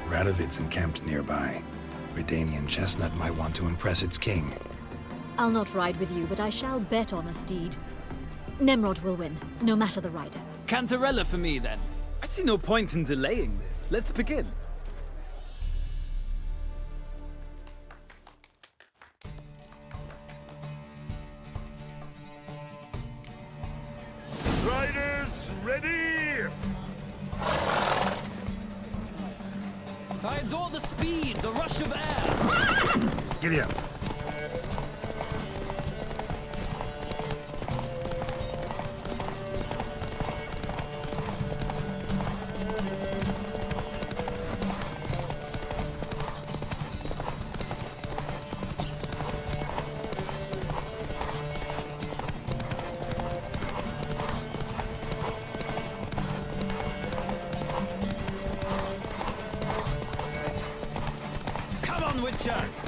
Radovid's encamped nearby. Redanian chestnut might want to impress its king. I'll not ride with you, but I shall bet on a steed. Nemrod will win, no matter the rider. Cantarella for me, then. I see no point in delaying this. Let's begin. Riders, ready! I adore the speed, the rush of air. Giddy up.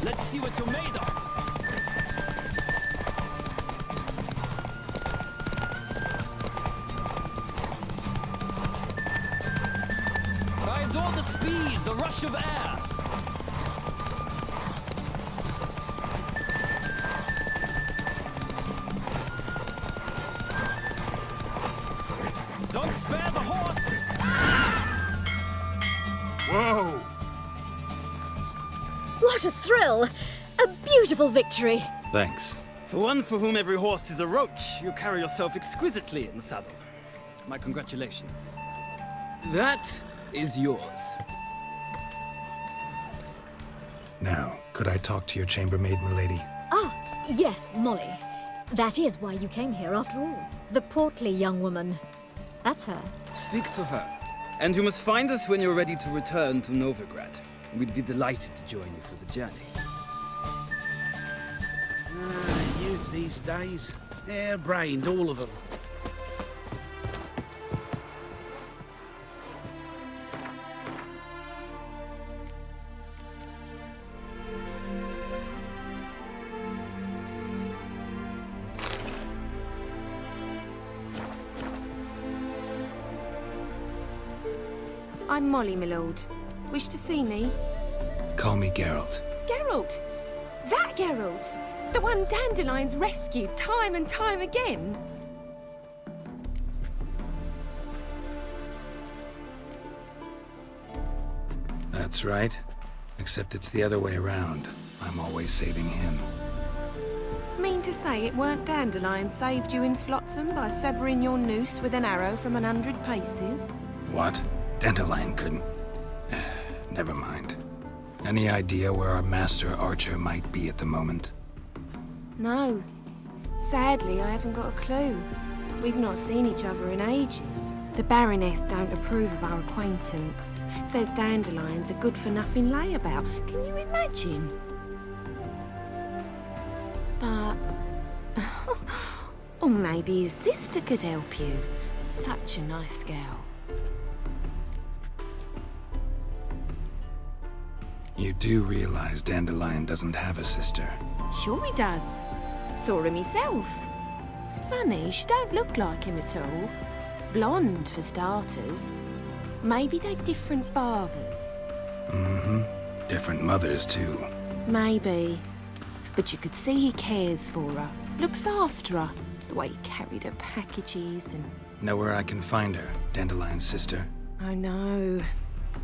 Let's see what you're made of. I adore the speed, the rush of air. Don't spare the horse. Whoa! What a thrill! A beautiful victory! Thanks. For one for whom every horse is a roach, you carry yourself exquisitely in the saddle. My congratulations. That is yours. Now, could I talk to your chambermaid, milady? Ah, yes, Molly. That is why you came here after all. The portly young woman. That's her. Speak to her. And you must find us when you're ready to return to Novigrad. We'd be delighted to join you for the journey. Youth these days. Hair-brained, all of them. I'm Molly, my lord. Wish to see me? Call me Geralt. Geralt? That Geralt? The one Dandelion's rescued time and time again? That's right. Except it's the other way around. I'm always saving him. Mean to say it weren't Dandelion saved you in Flotsam by severing your noose with an arrow from 100 paces? What? Dandelion couldn't. Never mind. Any idea where our master archer might be at the moment? No. Sadly, I haven't got a clue. We've not seen each other in ages. The Baroness don't approve of our acquaintance. Says Dandelion's a good-for-nothing layabout. Can you imagine? But... or maybe his sister could help you. Such a nice girl. You do realize Dandelion doesn't have a sister? Sure he does. Saw him himself. Funny, she don't look like him at all. Blonde, for starters. Maybe they've different fathers. Mm-hmm. Different mothers, too. Maybe. But you could see he cares for her. Looks after her. The way he carried her packages and... Know where I can find her, Dandelion's sister? I know.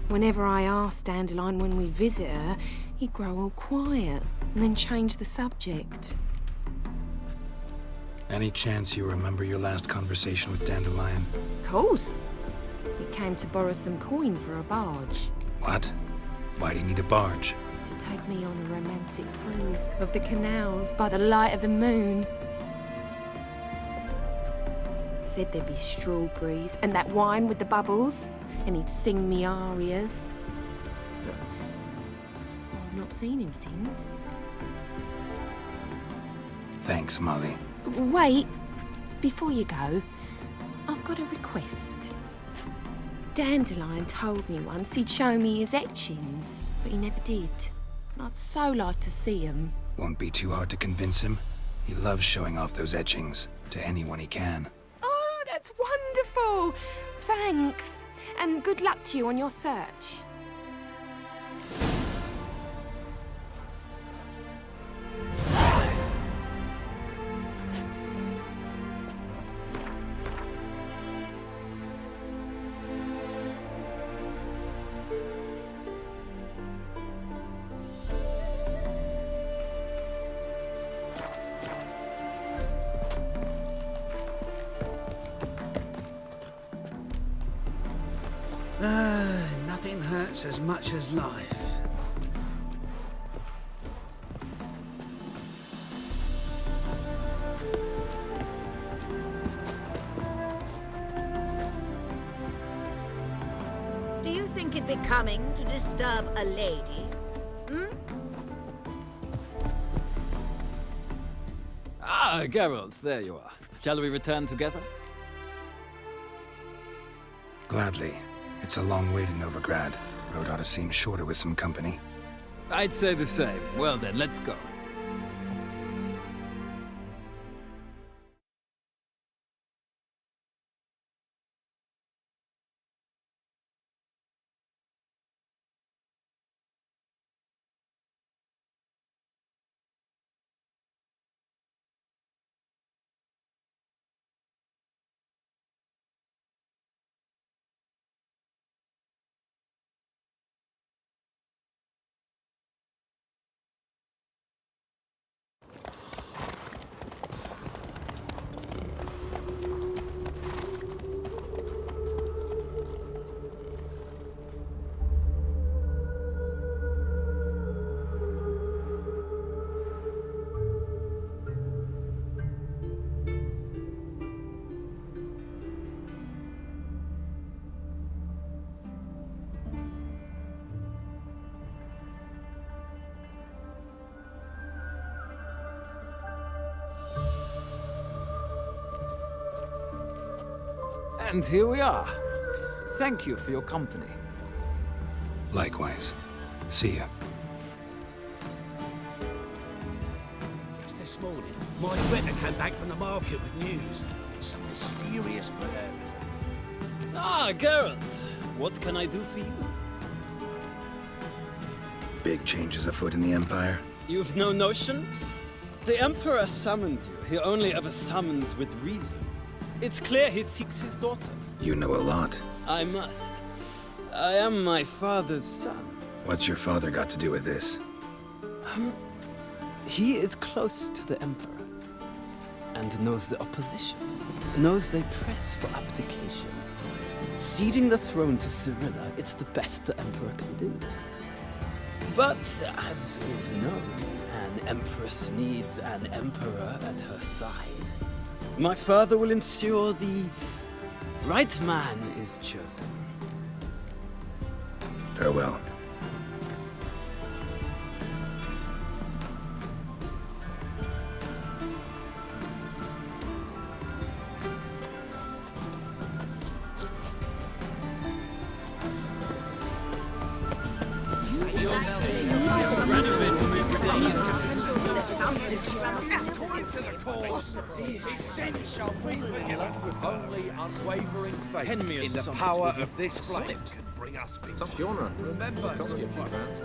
Whenever I asked Dandelion when we'd visit her, he'd grow all quiet and then change the subject. Any chance you remember your last conversation with Dandelion? Of course. He came to borrow some coin for a barge. What? Why do you need a barge? to take me on a romantic cruise of the canals by the light of the moon. Said there'd be strawberries and that wine with the bubbles, and he'd sing me arias. But I've not seen him since. Thanks, Molly. Wait, before you go, I've got a request. Dandelion told me once he'd show me his etchings, but he never did. And I'd so like to see them. Won't be too hard to convince him. He loves showing off those etchings to anyone he can. Oh, that's wonderful! Thanks, and good luck to you on your search. Nothing hurts as much as life. Do you think it becoming to disturb a lady? Ah, Geralt, there you are. Shall we return together? Gladly. It's a long way to Novigrad. Road ought to seem shorter with some company. I'd say the same. Well then, let's go. And here we are. Thank you for your company. Likewise. See ya. Just this morning, my Greta came back from the market with news. Some mysterious murders. Ah, Geralt. What can I do for you? Big changes afoot in the Empire. You've no notion? The Emperor summoned you. He only ever summons with reason. It's clear he seeks his daughter. You know a lot. I must. I am my father's son. What's your father got to do with this? He is close to the Emperor. And knows the opposition. Knows they press for abdication. Ceding the throne to Cirilla, it's the best the Emperor can do. But, as is known, an Empress needs an Emperor at her side. My father will ensure the right man is chosen. Farewell. Only unwavering faith in the power of this flame can bring us victory. Tough genre. Remember, cost you a few pounds.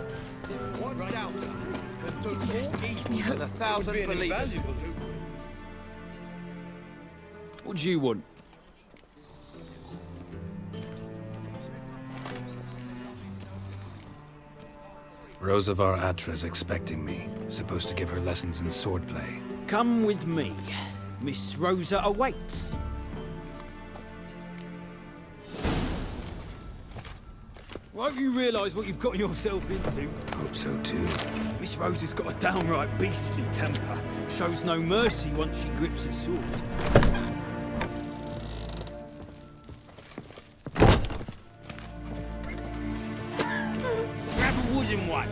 One doubter can do more evil than 1,000 believers. What do you want? Rosavar Atra's expecting me. Supposed to give her lessons in swordplay. Come with me. Miss Rosa awaits. Won't you realise what you've gotten yourself into? Hope so too. Miss Rose has got a downright beastly temper. Shows no mercy once she grips a sword. Grab a wooden one.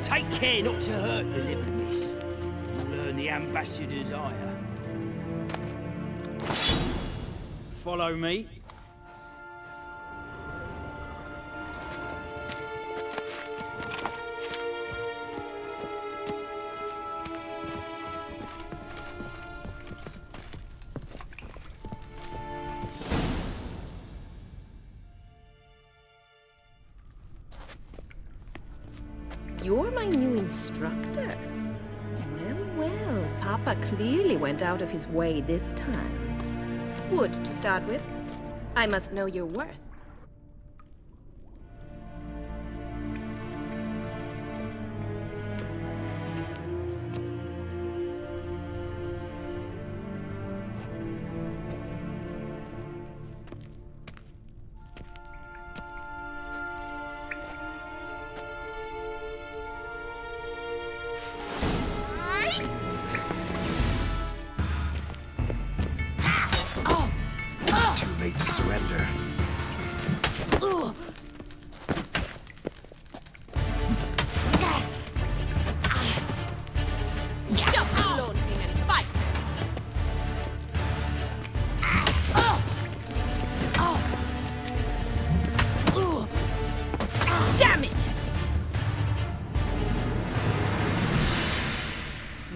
Take care not to hurt the little miss. You'll learn the ambassador's ire. Follow me. You're my new instructor? Well, well, Papa clearly went out of his way this time. Wood, to start with. I must know your worth.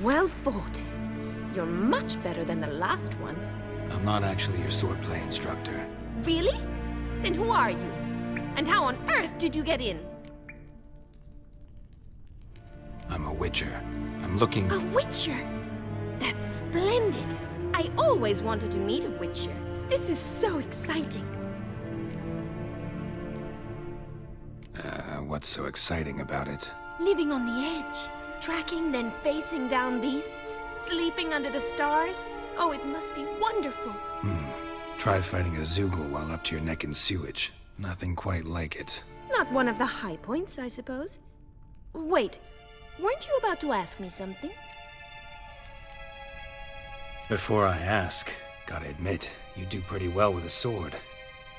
Well fought. You're much better than the last one. I'm not actually your swordplay instructor. Really? Then who are you? And how on earth did you get in? I'm a witcher. I'm looking... A witcher? That's splendid. I always wanted to meet a witcher. This is so exciting. What's so exciting about it? Living on the edge. Tracking, then facing down beasts. Sleeping under the stars. Oh, it must be wonderful. Try fighting a Zoogle while up to your neck in sewage. Nothing quite like it. Not one of the high points, I suppose. Wait, weren't you about to ask me something? Before I ask, gotta admit, you do pretty well with a sword.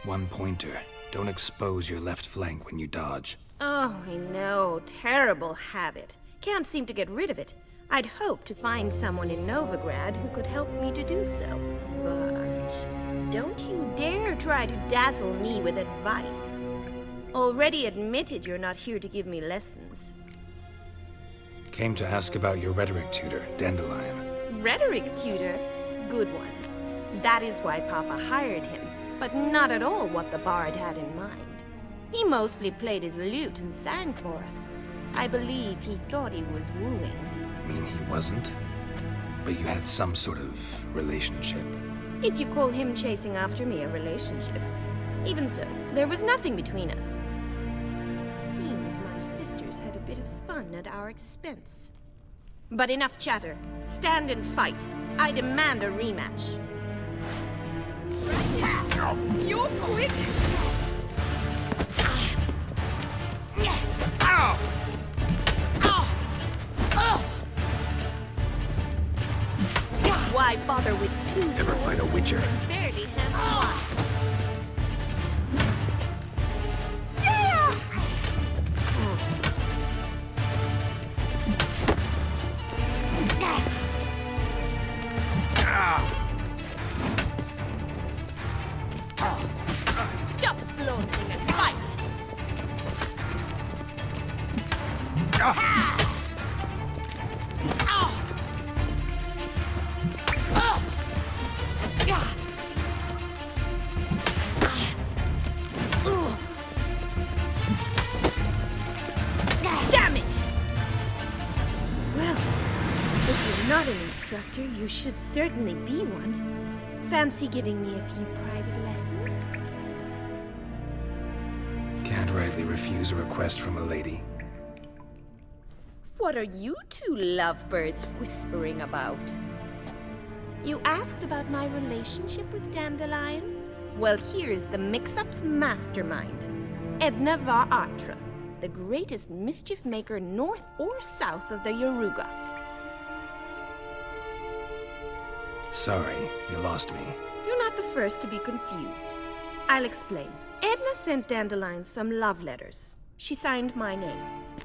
One pointer. Don't expose your left flank when you dodge. Oh, I know. Terrible habit. Can't seem to get rid of it. I'd hoped to find someone in Novigrad who could help me to do so. But don't you dare try to dazzle me with advice. Already admitted you're not here to give me lessons. Came to ask about your rhetoric tutor, Dandelion. Rhetoric tutor? Good one. That is why Papa hired him, but not at all what the bard had in mind. He mostly played his lute and sang for us. I believe he thought he was wooing. Mean he wasn't? But you had some sort of relationship. If you call him chasing after me a relationship. Even so, there was nothing between us. Seems my sisters had a bit of fun at our expense. But enough chatter. Stand and fight. I demand a rematch. You're quick! Ow! Why bother with two swords? Ever fight a witcher? Barely handle one. Yeah! Stop flaunting and fight! Damn it! Well, if you're not an instructor, you should certainly be one. Fancy giving me a few private lessons? Can't rightly refuse a request from a lady. What are you two lovebirds whispering about? You asked about my relationship with Dandelion? Well, here's the mix-up's mastermind. Edna var Atra, the greatest mischief maker north or south of the Yaruga. Sorry, you lost me. You're not the first to be confused. I'll explain. Edna sent Dandelion some love letters. She signed my name.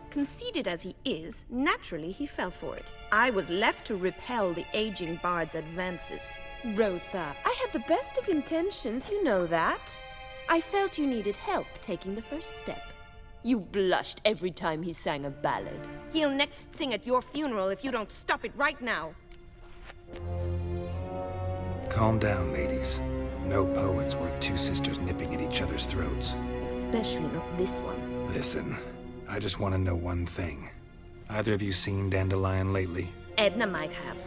Conceited as he is, naturally he fell for it. I was left to repel the aging bard's advances. Rosa, I had the best of intentions, you know that. I felt you needed help taking the first step. You blushed every time he sang a ballad. He'll next sing at your funeral if you don't stop it right now. Calm down, ladies. No poet's worth two sisters nipping at each other's throats. Especially not this one. Listen, I just want to know one thing. Either of you seen Dandelion lately? Edna might have.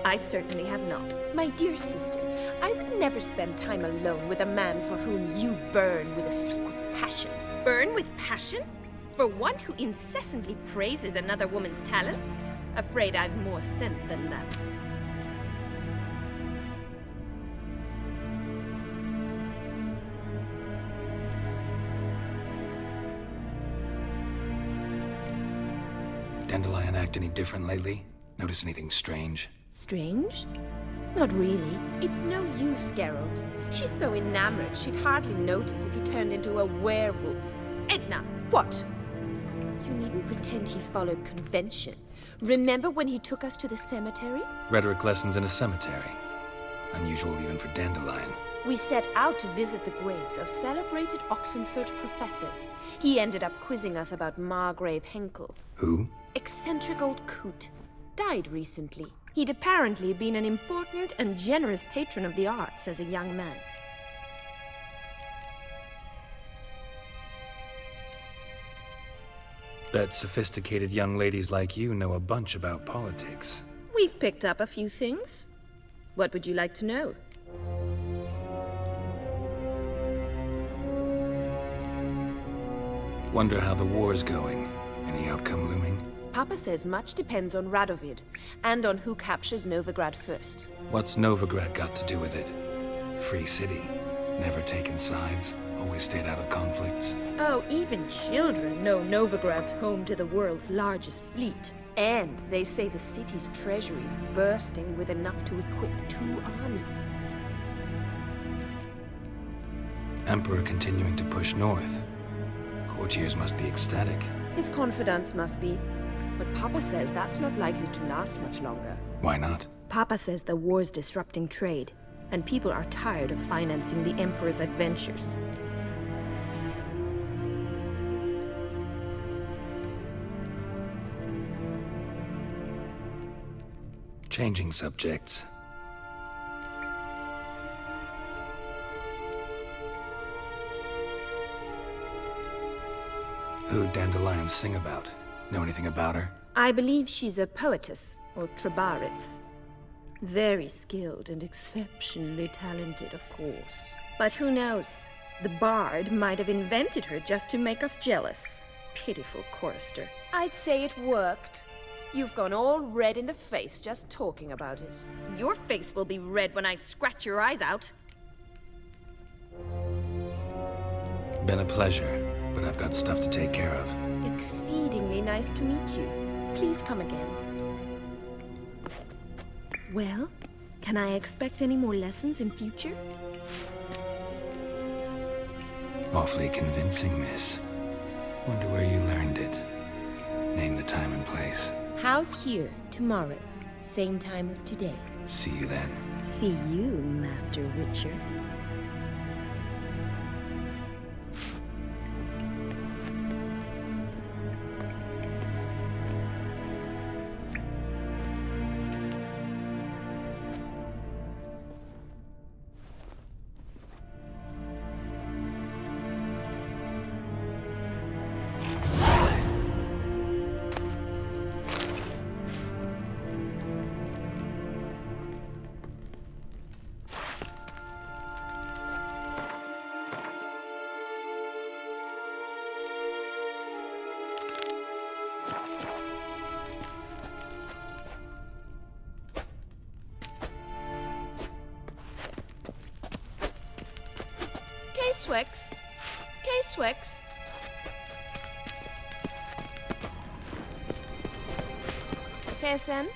I certainly have not. My dear sister, I would never spend time alone with a man for whom you burn with a secret passion. Burn with passion? For one who incessantly praises another woman's talents? Afraid I've more sense than that. Dandelion act any different lately? Notice anything strange? Strange? Not really. It's no use, Geralt. She's so enamored she'd hardly notice if he turned into a werewolf. Edna, what? You needn't pretend he followed convention. Remember when he took us to the cemetery? Rhetoric lessons in a cemetery. Unusual even for Dandelion. We set out to visit the graves of celebrated Oxenford professors. He ended up quizzing us about Margrave Henkel. Who? Eccentric old coot. Died recently. He'd apparently been an important and generous patron of the arts as a young man. Bet sophisticated young ladies like you know a bunch about politics. We've picked up a few things. What would you like to know? Wonder how the war's going. Any outcome looming? Papa says much depends on Radovid, and on who captures Novigrad first. What's Novigrad got to do with it? Free city. Never taken sides. Always stayed out of conflicts. Oh, even children know Novigrad's home to the world's largest fleet. And they say the city's treasury's bursting with enough to equip 2 armies. Emperor continuing to push north. Courtiers must be ecstatic. His confidants must be. But Papa says that's not likely to last much longer. Why not? Papa says the war's disrupting trade, and people are tired of financing the Emperor's adventures. Changing subjects. Who'd Dandelion sing about? Know anything about her? I believe she's a poetess, or trabaritz. Very skilled and exceptionally talented, of course. But who knows? The bard might have invented her just to make us jealous. Pitiful chorister. I'd say it worked. You've gone all red in the face just talking about it. Your face will be red when I scratch your eyes out. Been a pleasure, but I've got stuff to take care of. Exceedingly nice to meet you. Please come again. Well, can I expect any more lessons in future? Awfully convincing, miss. Wonder where you learned it. Name the time and place. House here, tomorrow. Same time as today. See you then. See you, Master Witcher. K-Swex. Pearson?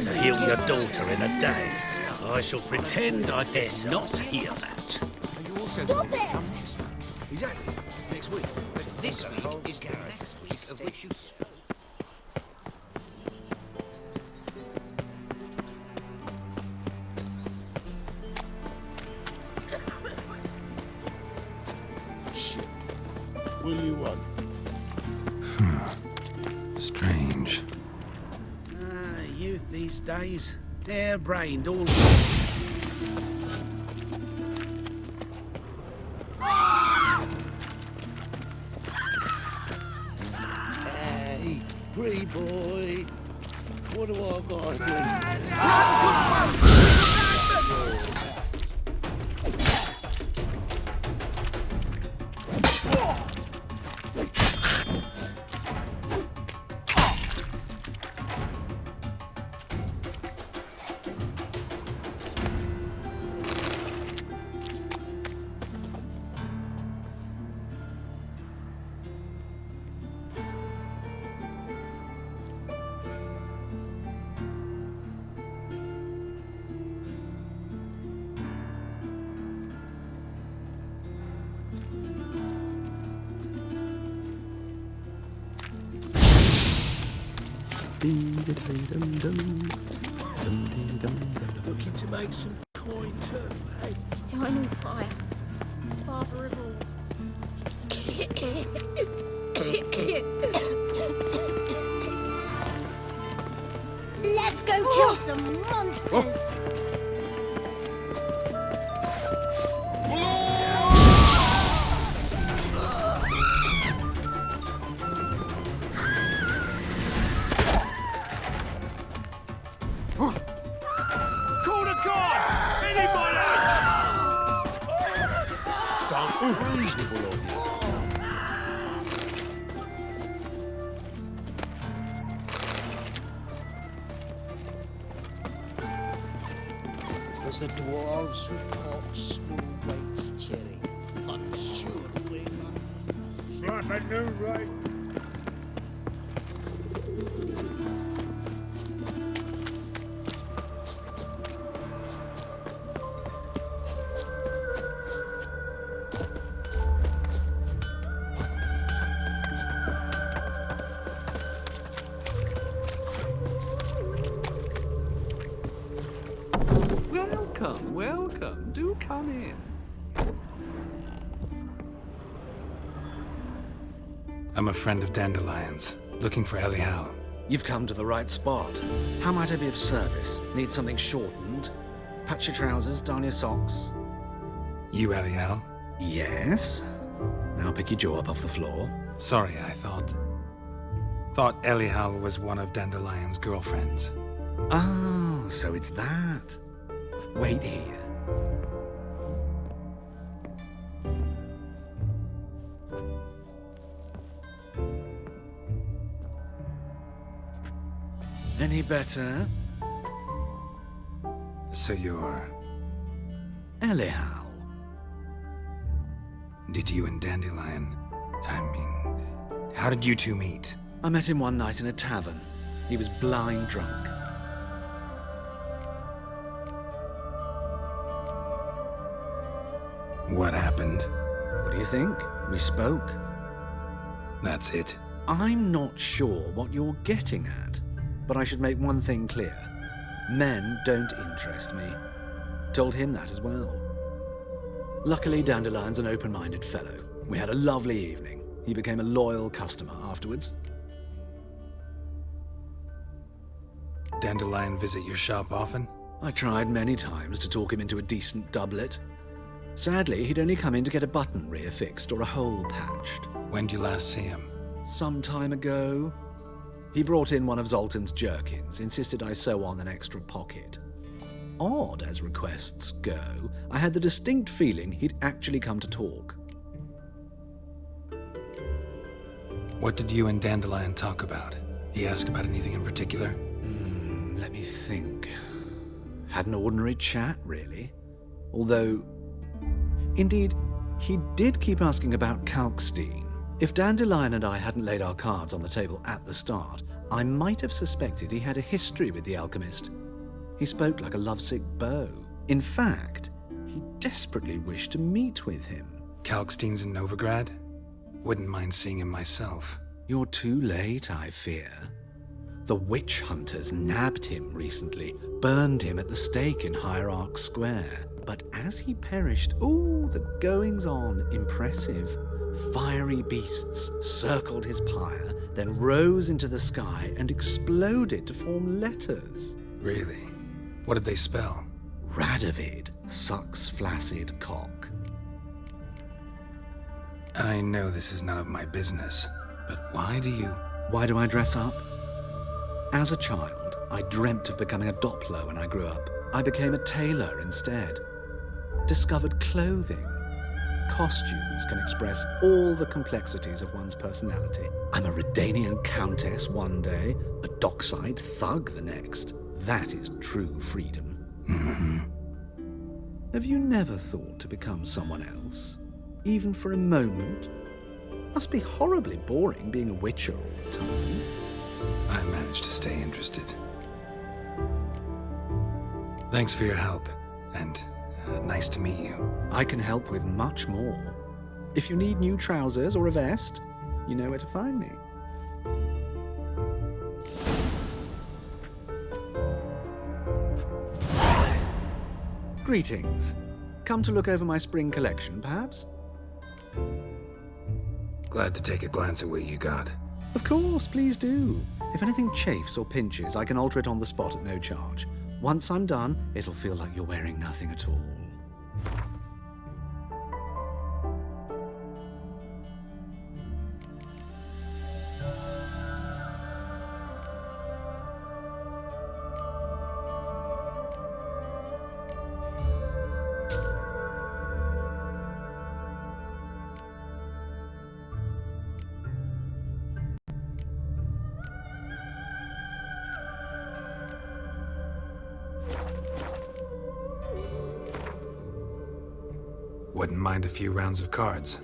To heal your daughter in a day. I shall pretend I did not hear that. Stop it! Exactly. Next week. But this week is the next week of which you... Shit. What do you want? Strange. Youth these days. Hair-brained all... Hey, pretty boy. What do I gotta do? Looking to make some coin too, eh? Eternal fire, father of all. Let's go kill some monsters. Reasonable of you. There's the dwarves with hawks, new white cherry. Fuck, sure, way Slap a new right. Welcome. Do come in. I'm a friend of Dandelion's, looking for Elial. You've come to the right spot. How might I be of service? Need something shortened? Patch your trousers, darn your socks. You Elial? Yes. Now pick your jaw up off the floor. Sorry, I thought Elial was one of Dandelion's girlfriends. Oh, so it's that. Wait here. Any better? So you're... Elial. Did you and Dandelion... how did you two meet? I met him one night in a tavern. He was blind drunk. What happened? What do you think? We spoke. That's it. I'm not sure what you're getting at, but I should make one thing clear. Men don't interest me. Told him that as well. Luckily, Dandelion's an open-minded fellow. We had a lovely evening. He became a loyal customer afterwards. Dandelion visit your shop often? I tried many times to talk him into a decent doublet. Sadly, he'd only come in to get a button reaffixed or a hole patched. When did you last see him? Some time ago. He brought in one of Zoltan's jerkins, insisted I sew on an extra pocket. Odd as requests go, I had the distinct feeling he'd actually come to talk. What did you and Dandelion talk about? He asked about anything in particular? Let me think. Had an ordinary chat, really. Although, indeed, he did keep asking about Kalkstein. If Dandelion and I hadn't laid our cards on the table at the start, I might have suspected he had a history with the alchemist. He spoke like a lovesick beau. In fact, he desperately wished to meet with him. Kalkstein's in Novigrad? Wouldn't mind seeing him myself. You're too late, I fear. The witch hunters nabbed him recently, burned him at the stake in Hierarch Square. But as he perished, the goings-on impressive. Fiery beasts circled his pyre, then rose into the sky and exploded to form letters. Really? What did they spell? Radovid sucks flaccid cock. I know this is none of my business, but why do I dress up? As a child, I dreamt of becoming a Doppler when I grew up. I became a tailor instead. Discovered clothing. Costumes can express all the complexities of one's personality. I'm a Redanian countess one day, a dockside thug the next. That is true freedom. Have you never thought to become someone else? Even for a moment? Must be horribly boring being a witcher all the time. I managed to stay interested. Thanks for your help, and nice to meet you. I can help with much more. If you need new trousers or a vest, you know where to find me. Greetings. Come to look over my spring collection, perhaps? Glad to take a glance at what you got. Of course, please do. If anything chafes or pinches, I can alter it on the spot at no charge. Once I'm done, it'll feel like you're wearing nothing at all. Wouldn't mind a few rounds of cards.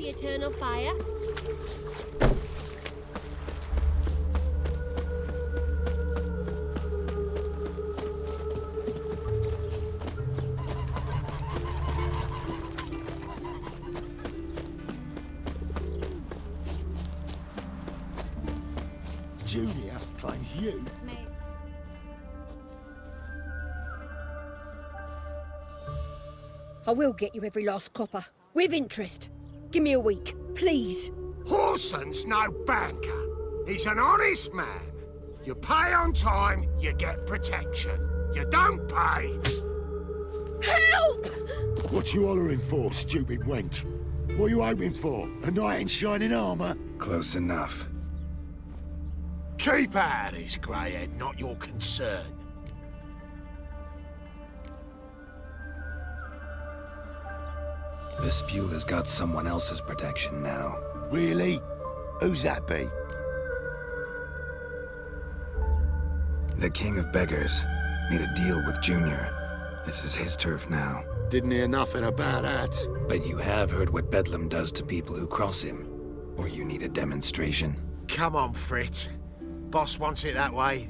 the eternal fire? Julia claims you. I will get you every last copper, with interest. Give me a week, please. Horson's no banker. He's an honest man. You pay on time, you get protection. You don't pay... Help! What you hollering for, stupid wench? What are you hoping for? A knight in shining armour? Close enough. Keep out of this, greyhead, not your concern. Vespula's got someone else's protection now. Really? Who's that be? The King of Beggars made a deal with Junior. This is his turf now. Didn't hear nothing about that. But you have heard what Bedlam does to people who cross him. Or you need a demonstration? Come on, Fritz. Boss wants it that way.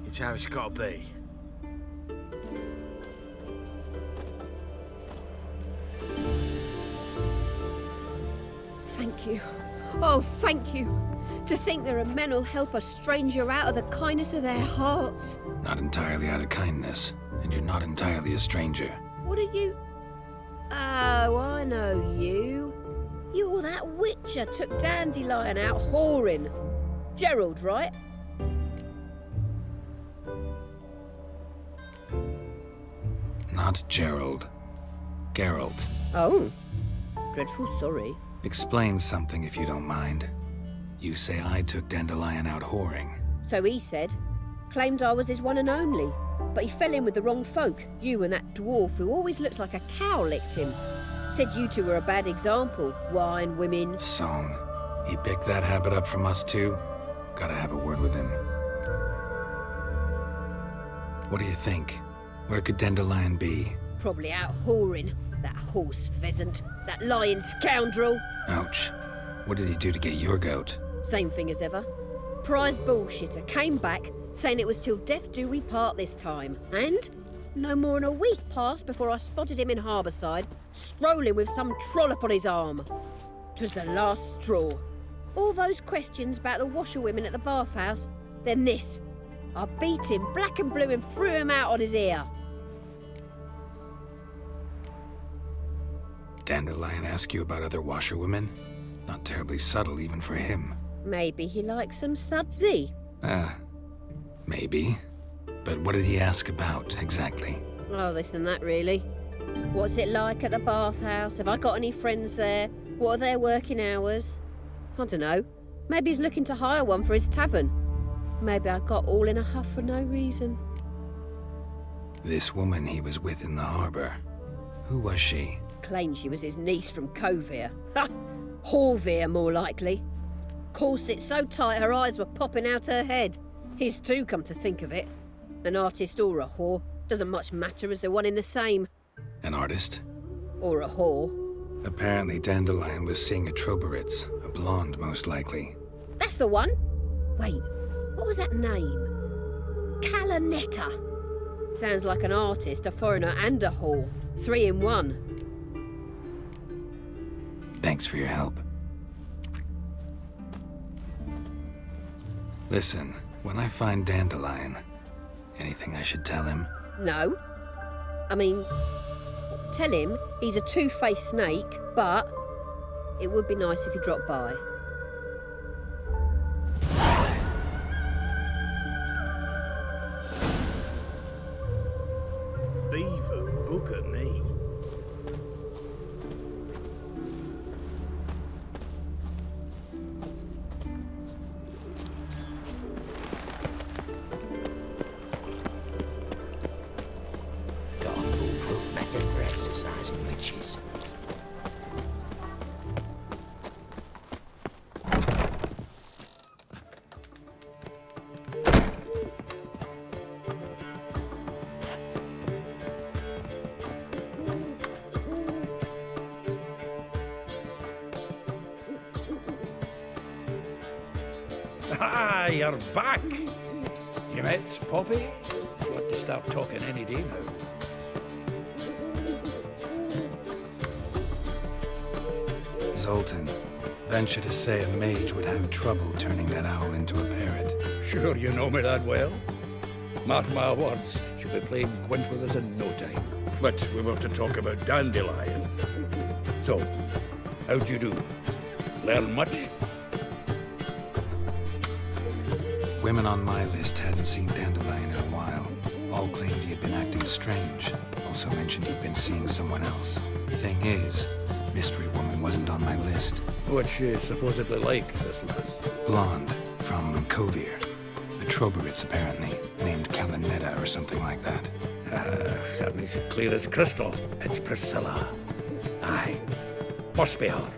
It's how it's got to be. Thank you. Oh, thank you. To think there are men who'll help a stranger out of the kindness of their hearts. Not entirely out of kindness, and you're not entirely a stranger. What are you... Oh, I know you. You're that witcher took Dandelion out whoring. Geralt, right? Not Gerald. Geralt. Oh. Dreadful sorry. Explain something if you don't mind. You say I took Dandelion out whoring. So he said. Claimed I was his one and only. But he fell in with the wrong folk. You and that dwarf who always looks like a cow licked him. Said you two were a bad example. Wine, women... Song. He picked that habit up from us too? Gotta have a word with him. What do you think? Where could Dandelion be? Probably out whoring. That horse pheasant. That lying scoundrel. Ouch. What did he do to get your goat? Same thing as ever. Prize bullshitter came back, saying it was till death do we part this time. And no more than a week passed before I spotted him in Harbourside, strolling with some trollop on his arm. 'Twas the last straw. All those questions about the washerwomen at the bathhouse, then this. I beat him black and blue and threw him out on his ear. Dandelion ask you about other washerwomen? Not terribly subtle even for him. Maybe he likes some sudsy. Maybe. But what did he ask about, exactly? Oh, this and that, really. What's it like at the bathhouse? Have I got any friends there? What are their working hours? I don't know. Maybe he's looking to hire one for his tavern. Maybe I got all in a huff for no reason. This woman he was with in the harbour. Who was she? Claimed she was his niece from Kovir. Ha! Horvir, more likely. Corset so tight her eyes were popping out her head. His too, come to think of it. An artist or a whore. Doesn't much matter as they're one in the same. An artist? Or a whore. Apparently Dandelion was seeing a Troberitz, a blonde most likely. That's the one. Wait, what was that name? Calanetta. Sounds like an artist, a foreigner and a whore. 3 in 1. Thanks for your help. Listen, when I find Dandelion, anything I should tell him? No. I mean, tell him he's a two-faced snake, but it would be nice if he dropped by. Beaver bugger me. Got a foolproof method for exercising witches. Ah, you're back. You met Poppy? She ought to start talking any day now. Zoltan, venture to say a mage would have trouble turning that owl into a parrot. Sure you know me that well? Mark my words, she'll be playing Gwent with us in no time. But we were to talk about Dandelion. So, how'd you do? Learn much? Women on my list hadn't seen Dandelion in a while. All claimed he had been acting strange. Also mentioned he'd been seeing someone else. Thing is, Mystery Woman wasn't on my list. What's she supposedly like, this lass? Blonde, from Kovir. A Troberits, apparently, named Kalinetta or something like that. That makes it clear as crystal. It's Priscilla. Aye. Must be her.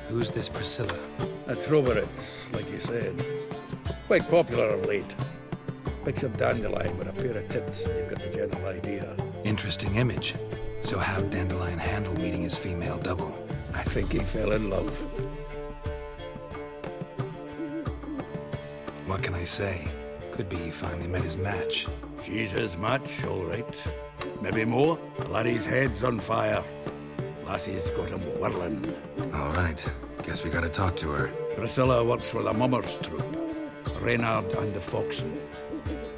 Who's this Priscilla? A Troberits, like you said. Quite popular of late. Picture Dandelion with a pair of tits, and you've got the general idea. Interesting image. So how'd Dandelion handle meeting his female double? I think he fell in love. What can I say? Could be he finally met his match. She's his match, all right. Maybe more. Laddie's head's on fire. Lassie's got him whirling. All right. Guess we gotta talk to her. Priscilla works with a mummers troupe. Reynard and the Foxen.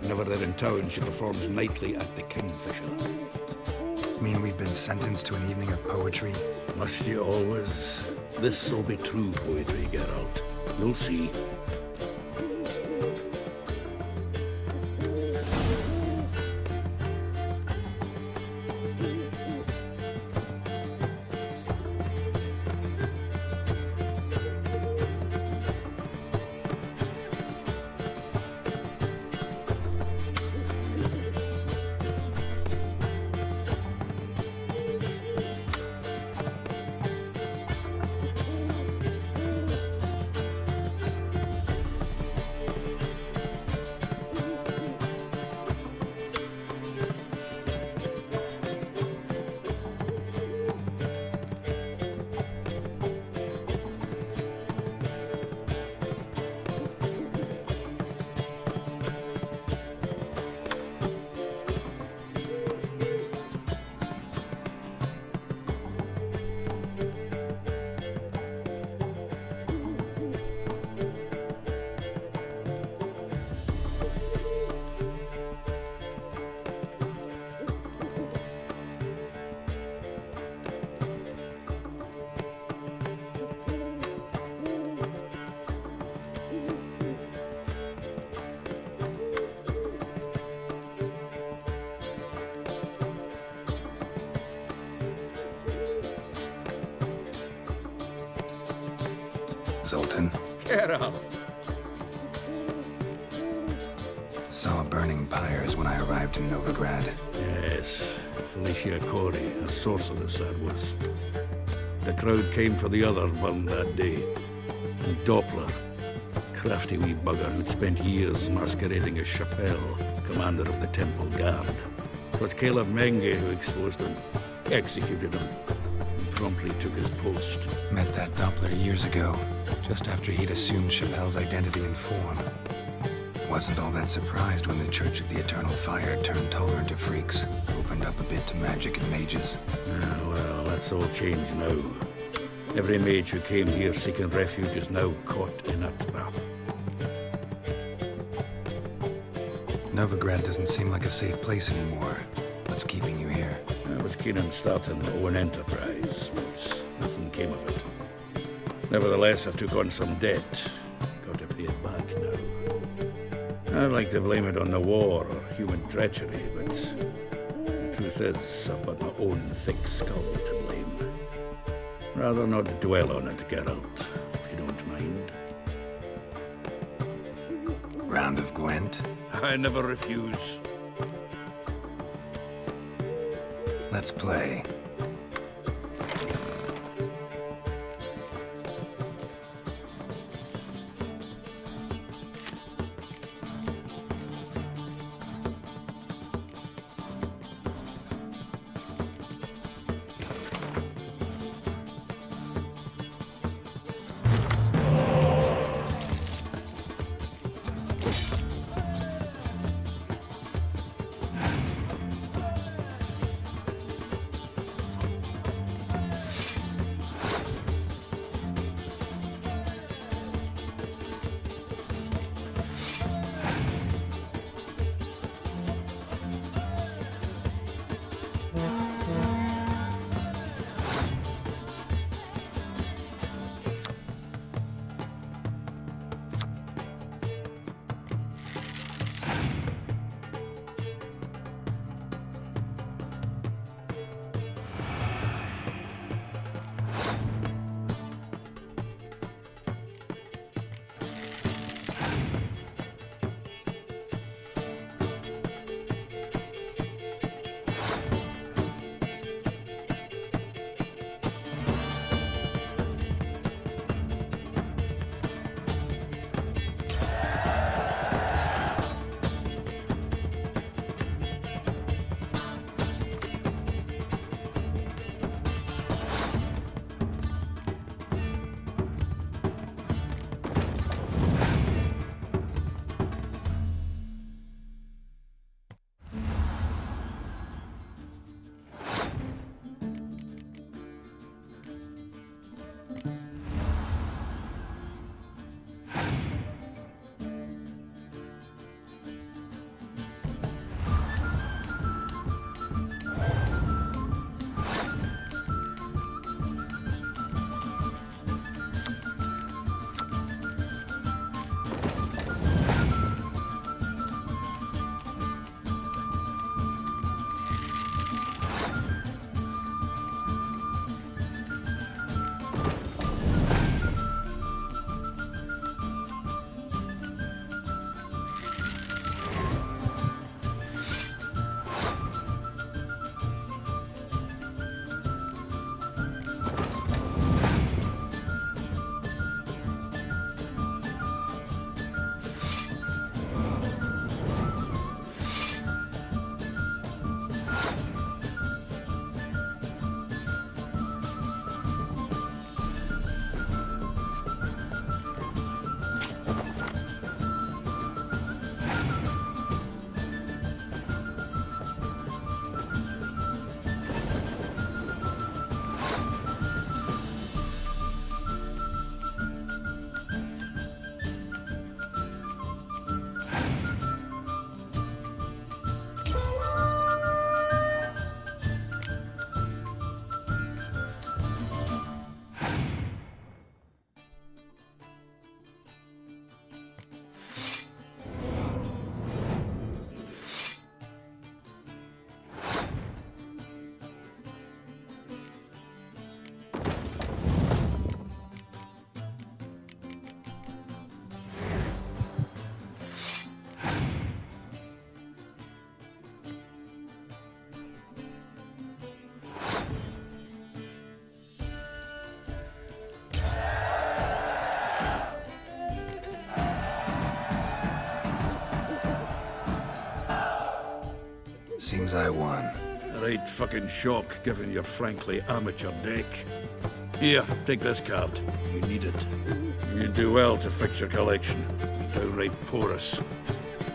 Whenever they're in town, she performs nightly at the Kingfisher. Mean we've been sentenced to an evening of poetry? Must you always? This'll be true poetry, Geralt. You'll see. Zoltan. Geralt. Saw burning pyres when I arrived in Novigrad. Yes. Felicia Corey, a sorceress that was. The crowd came for the other burned that day. And Doppler, crafty wee bugger who'd spent years masquerading as Chappelle, commander of the Temple Guard. It was Caleb Menge who exposed him, executed him, and promptly took his post. Met that Doppler years ago, just after he'd assumed Chappelle's identity and form. Wasn't all that surprised when the Church of the Eternal Fire turned tolerant to freaks, opened up a bit to magic and mages. Well, that's all changed now. Every mage who came here seeking refuge is now caught in a trap. Novigrad doesn't seem like a safe place anymore. What's keeping you here? I was keen on starting Owen Enterprise, but nothing came of it. Nevertheless, I took on some debt. Got to pay it back now. I'd like to blame it on the war or human treachery, but the truth is, I've got my own thick skull to blame. Rather not dwell on it, Geralt, if you don't mind. Round of Gwent? I never refuse. Let's play. Seems I won. Right fucking shock, given your frankly amateur deck. Here, take this card. You need it. You'd do well to fix your collection. It's downright porous.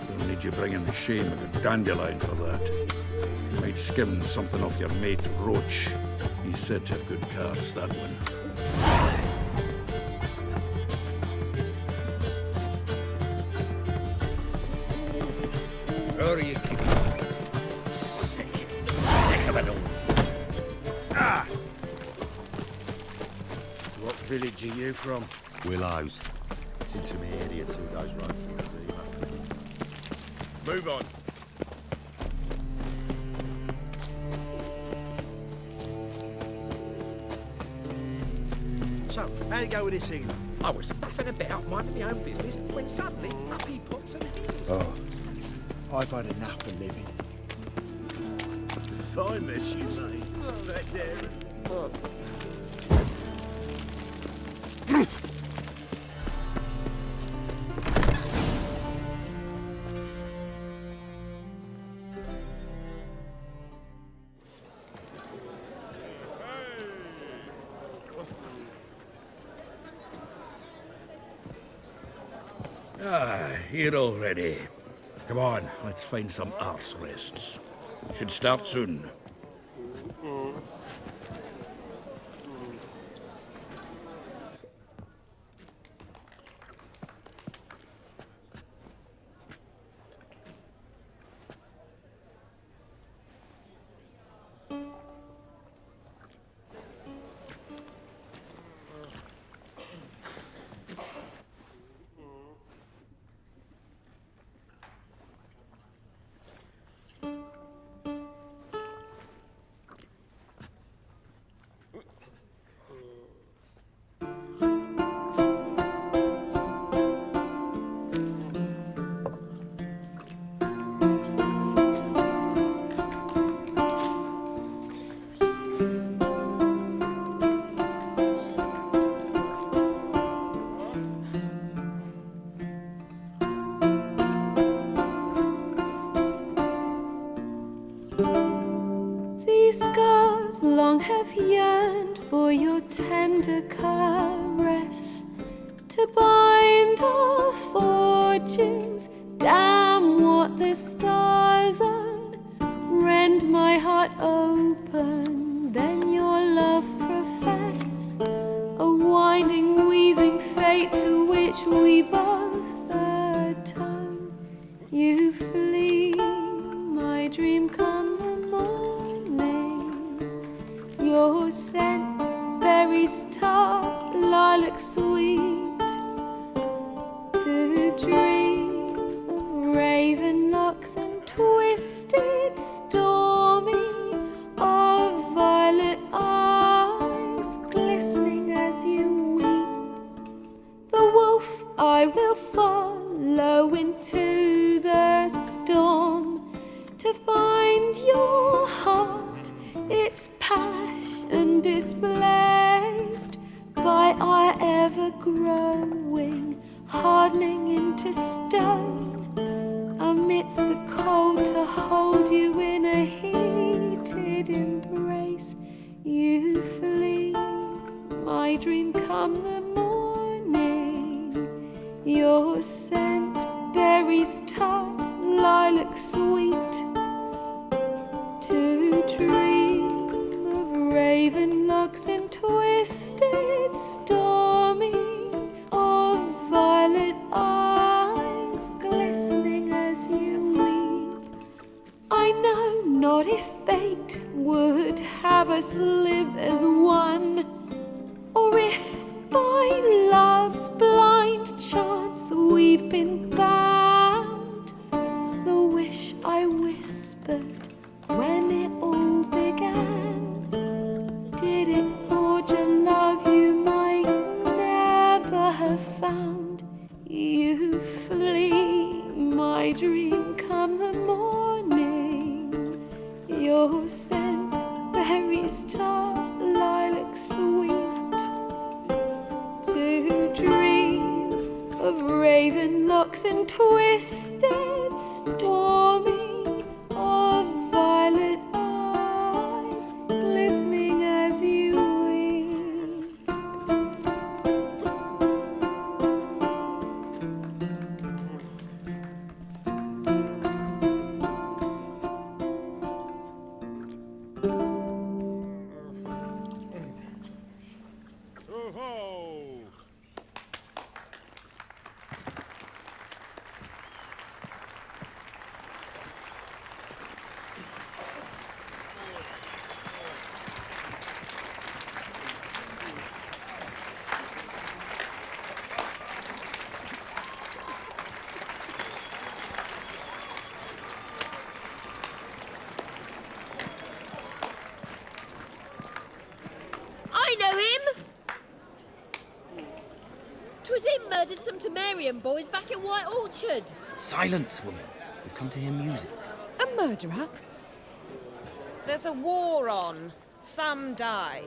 We'll need you bringing the shame of a dandelion for that. You might skim something off your mate, Roach. He's said to have good cards, that one. How are you keeping? Sick of it all. Ah! What village are you from? Willows. It's into my area 2 days road from us either. Move on. So, how'd it go with this England? I was faffing about minding my own business when suddenly up he pops and heals. Oh, I've had enough of living. Fine mess you made. Back there. Here already. Come on, let's find some arse rests. Should start soon. These scars long have yearned for your tender caress, to bind our fortunes. Damn what the stars own. Rend my heart open, then your love profess, a winding, weaving fate to which we both atone. You flee, my dream come the morning. Your scent, berries tart, lilac sweet, to dream of raven locks and twisted stormy, of violet eyes glistening as you weep. The wolf I will follow into the storm, to find your heart, its passion displaced by our ever-growing, hardening into stone, amidst the cold to hold you in a heated embrace. You flee, my dream come the morning. Your scent, berries tart, lilac sweet, to dream of raven locks and twisted stormy, of violet eyes glistening as you weep. I know not if fate would have us live as one, or if by love's blind chance we've been bound. The wish I whispered when it all began, did it forge a love you might never have found? You flee, my dream come the morning. Your scent, berries tart, lilac sweet, to dream of raven locks and twisted stormy, of murdered some Temerian boys back at White Orchard. Silence, woman. We've come to hear music. A murderer? There's a war on. Some die.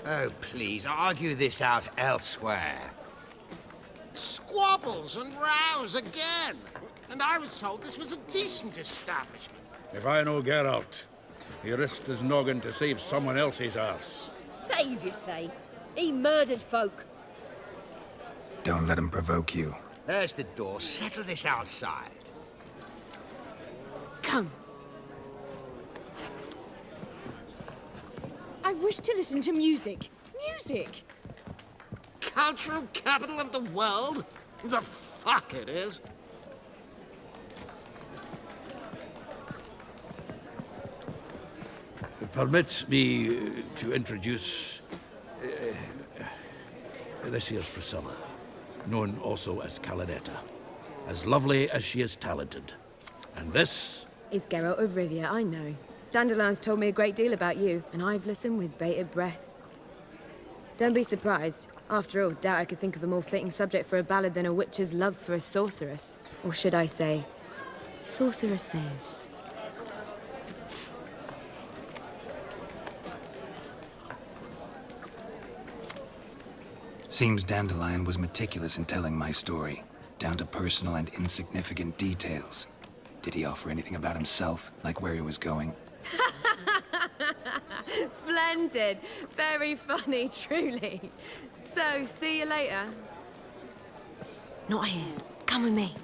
Oh, please, argue this out elsewhere. Squabbles and rows again. And I was told this was a decent establishment. If I know Geralt, he risked his noggin to save someone else's arse. Save, you say? He murdered folk. Don't let him provoke you. There's the door. Settle this outside. Come. I wish to listen to music. Music! Cultural capital of the world? The fuck it is. Permit me to introduce this here's Priscilla, known also as Calinetta. As lovely as she is talented. And this is Geralt of Rivia, I know. Dandelion's told me a great deal about you, and I've listened with bated breath. Don't be surprised. After all, doubt I could think of a more fitting subject for a ballad than a witch's love for a sorceress. Or should I say, sorceresses. Seems Dandelion was meticulous in telling my story, down to personal and insignificant details. Did he offer anything about himself, like where he was going? Splendid. Very funny, truly. So, see you later. Not here. Come with me.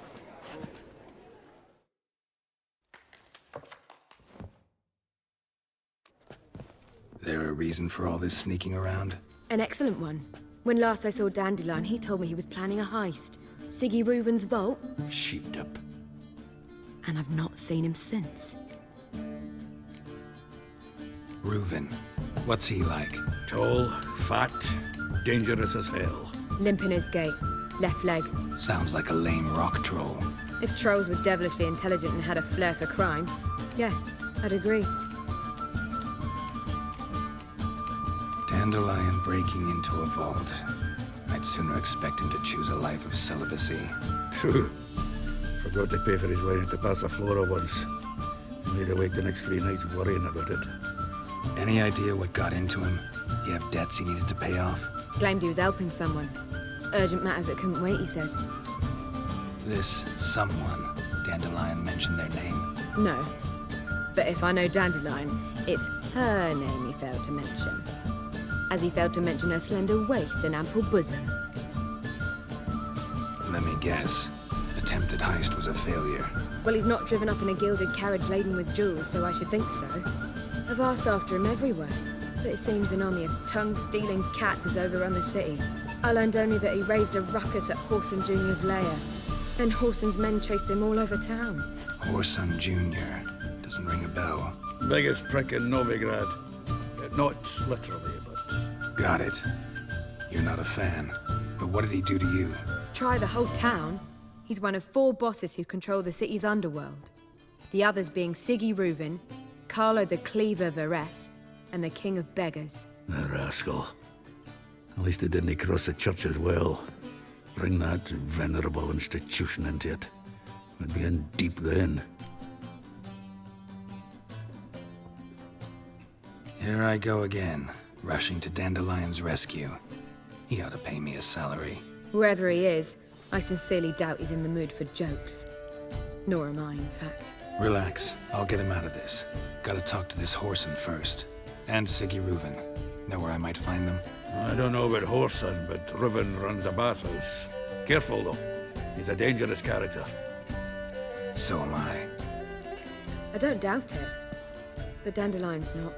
There a reason for all this sneaking around? An excellent one. When last I saw Dandelion, he told me he was planning a heist. Siggy Reuven's vault. sheeped up. And I've not seen him since. Reuven. What's he like? Tall, fat, dangerous as hell. Limp in his gait. Left leg. Sounds like a lame rock troll. If trolls were devilishly intelligent and had a flair for crime, yeah, I'd agree. Dandelion breaking into a vault. I'd sooner expect him to choose a life of celibacy. True. Forgot to pay for his way into Passiflora once. Made awake the next 3 nights worrying about it. Any idea what got into him? You have debts he needed to pay off? Claimed he was helping someone. Urgent matter that couldn't wait, he said. This someone, Dandelion mentioned their name? No. But if I know Dandelion, it's her name he failed to mention. As he failed to mention her slender waist and ample bosom. Let me guess. Attempted heist was a failure. Well, he's not driven up in a gilded carriage laden with jewels, so I should think so. I've asked after him everywhere, but it seems an army of tongue-stealing cats has overrun the city. I learned only that he raised a ruckus at Whoreson Jr.'s lair. Then Whoreson's men chased him all over town. Whoreson Jr. Doesn't ring a bell. Biggest prick in Novigrad. Not literally, but... Got it. You're not a fan. But what did he do to you? Try the whole town. He's one of 4 bosses who control the city's underworld. The others being Siggy Reuven, Carlo the Cleaver Varese, and the King of Beggars. The rascal. At least he didn't cross the church as well. Bring that venerable institution into it. We'd be in deep then. Here I go again, rushing to Dandelion's rescue. He ought to pay me a salary. Whoever he is, I sincerely doubt he's in the mood for jokes. Nor am I, in fact. Relax, I'll get him out of this. Gotta talk to this Whoreson first. And Siggy Reuven. Know where I might find them? I don't know about Whoreson, but Reuven runs a bathhouse. Careful, though. He's a dangerous character. So am I. I don't doubt it. But Dandelion's not.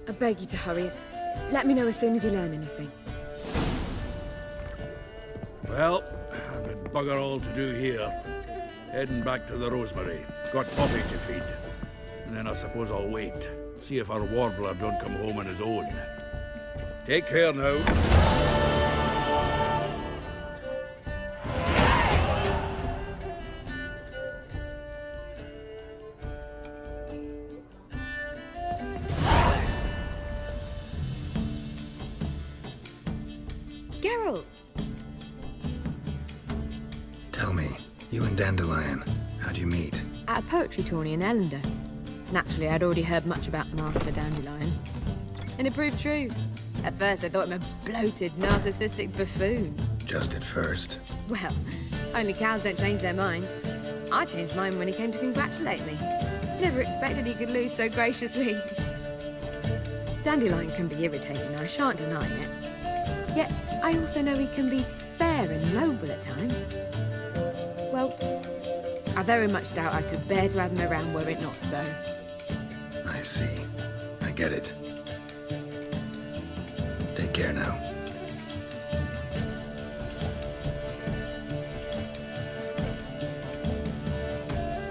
I beg you to hurry. Let me know as soon as you learn anything. Well, I've got bugger all to do here. Heading back to the Rosemary. Got Poppy to feed. And then I suppose I'll wait. See if our warbler don't come home on his own. Take care now. Geralt! You and Dandelion, how'd you meet? At a poetry tourney in Ellender. Naturally, I'd already heard much about Master Dandelion. And it proved true. At first, I thought him a bloated, narcissistic buffoon. Just at first. Well, only cows don't change their minds. I changed mine when he came to congratulate me. Never expected he could lose so graciously. Dandelion can be irritating, I shan't deny it. Yet, I also know he can be fair and noble at times. Well, I very much doubt I could bear to have him around were it not so. I see. I get it. Take care now.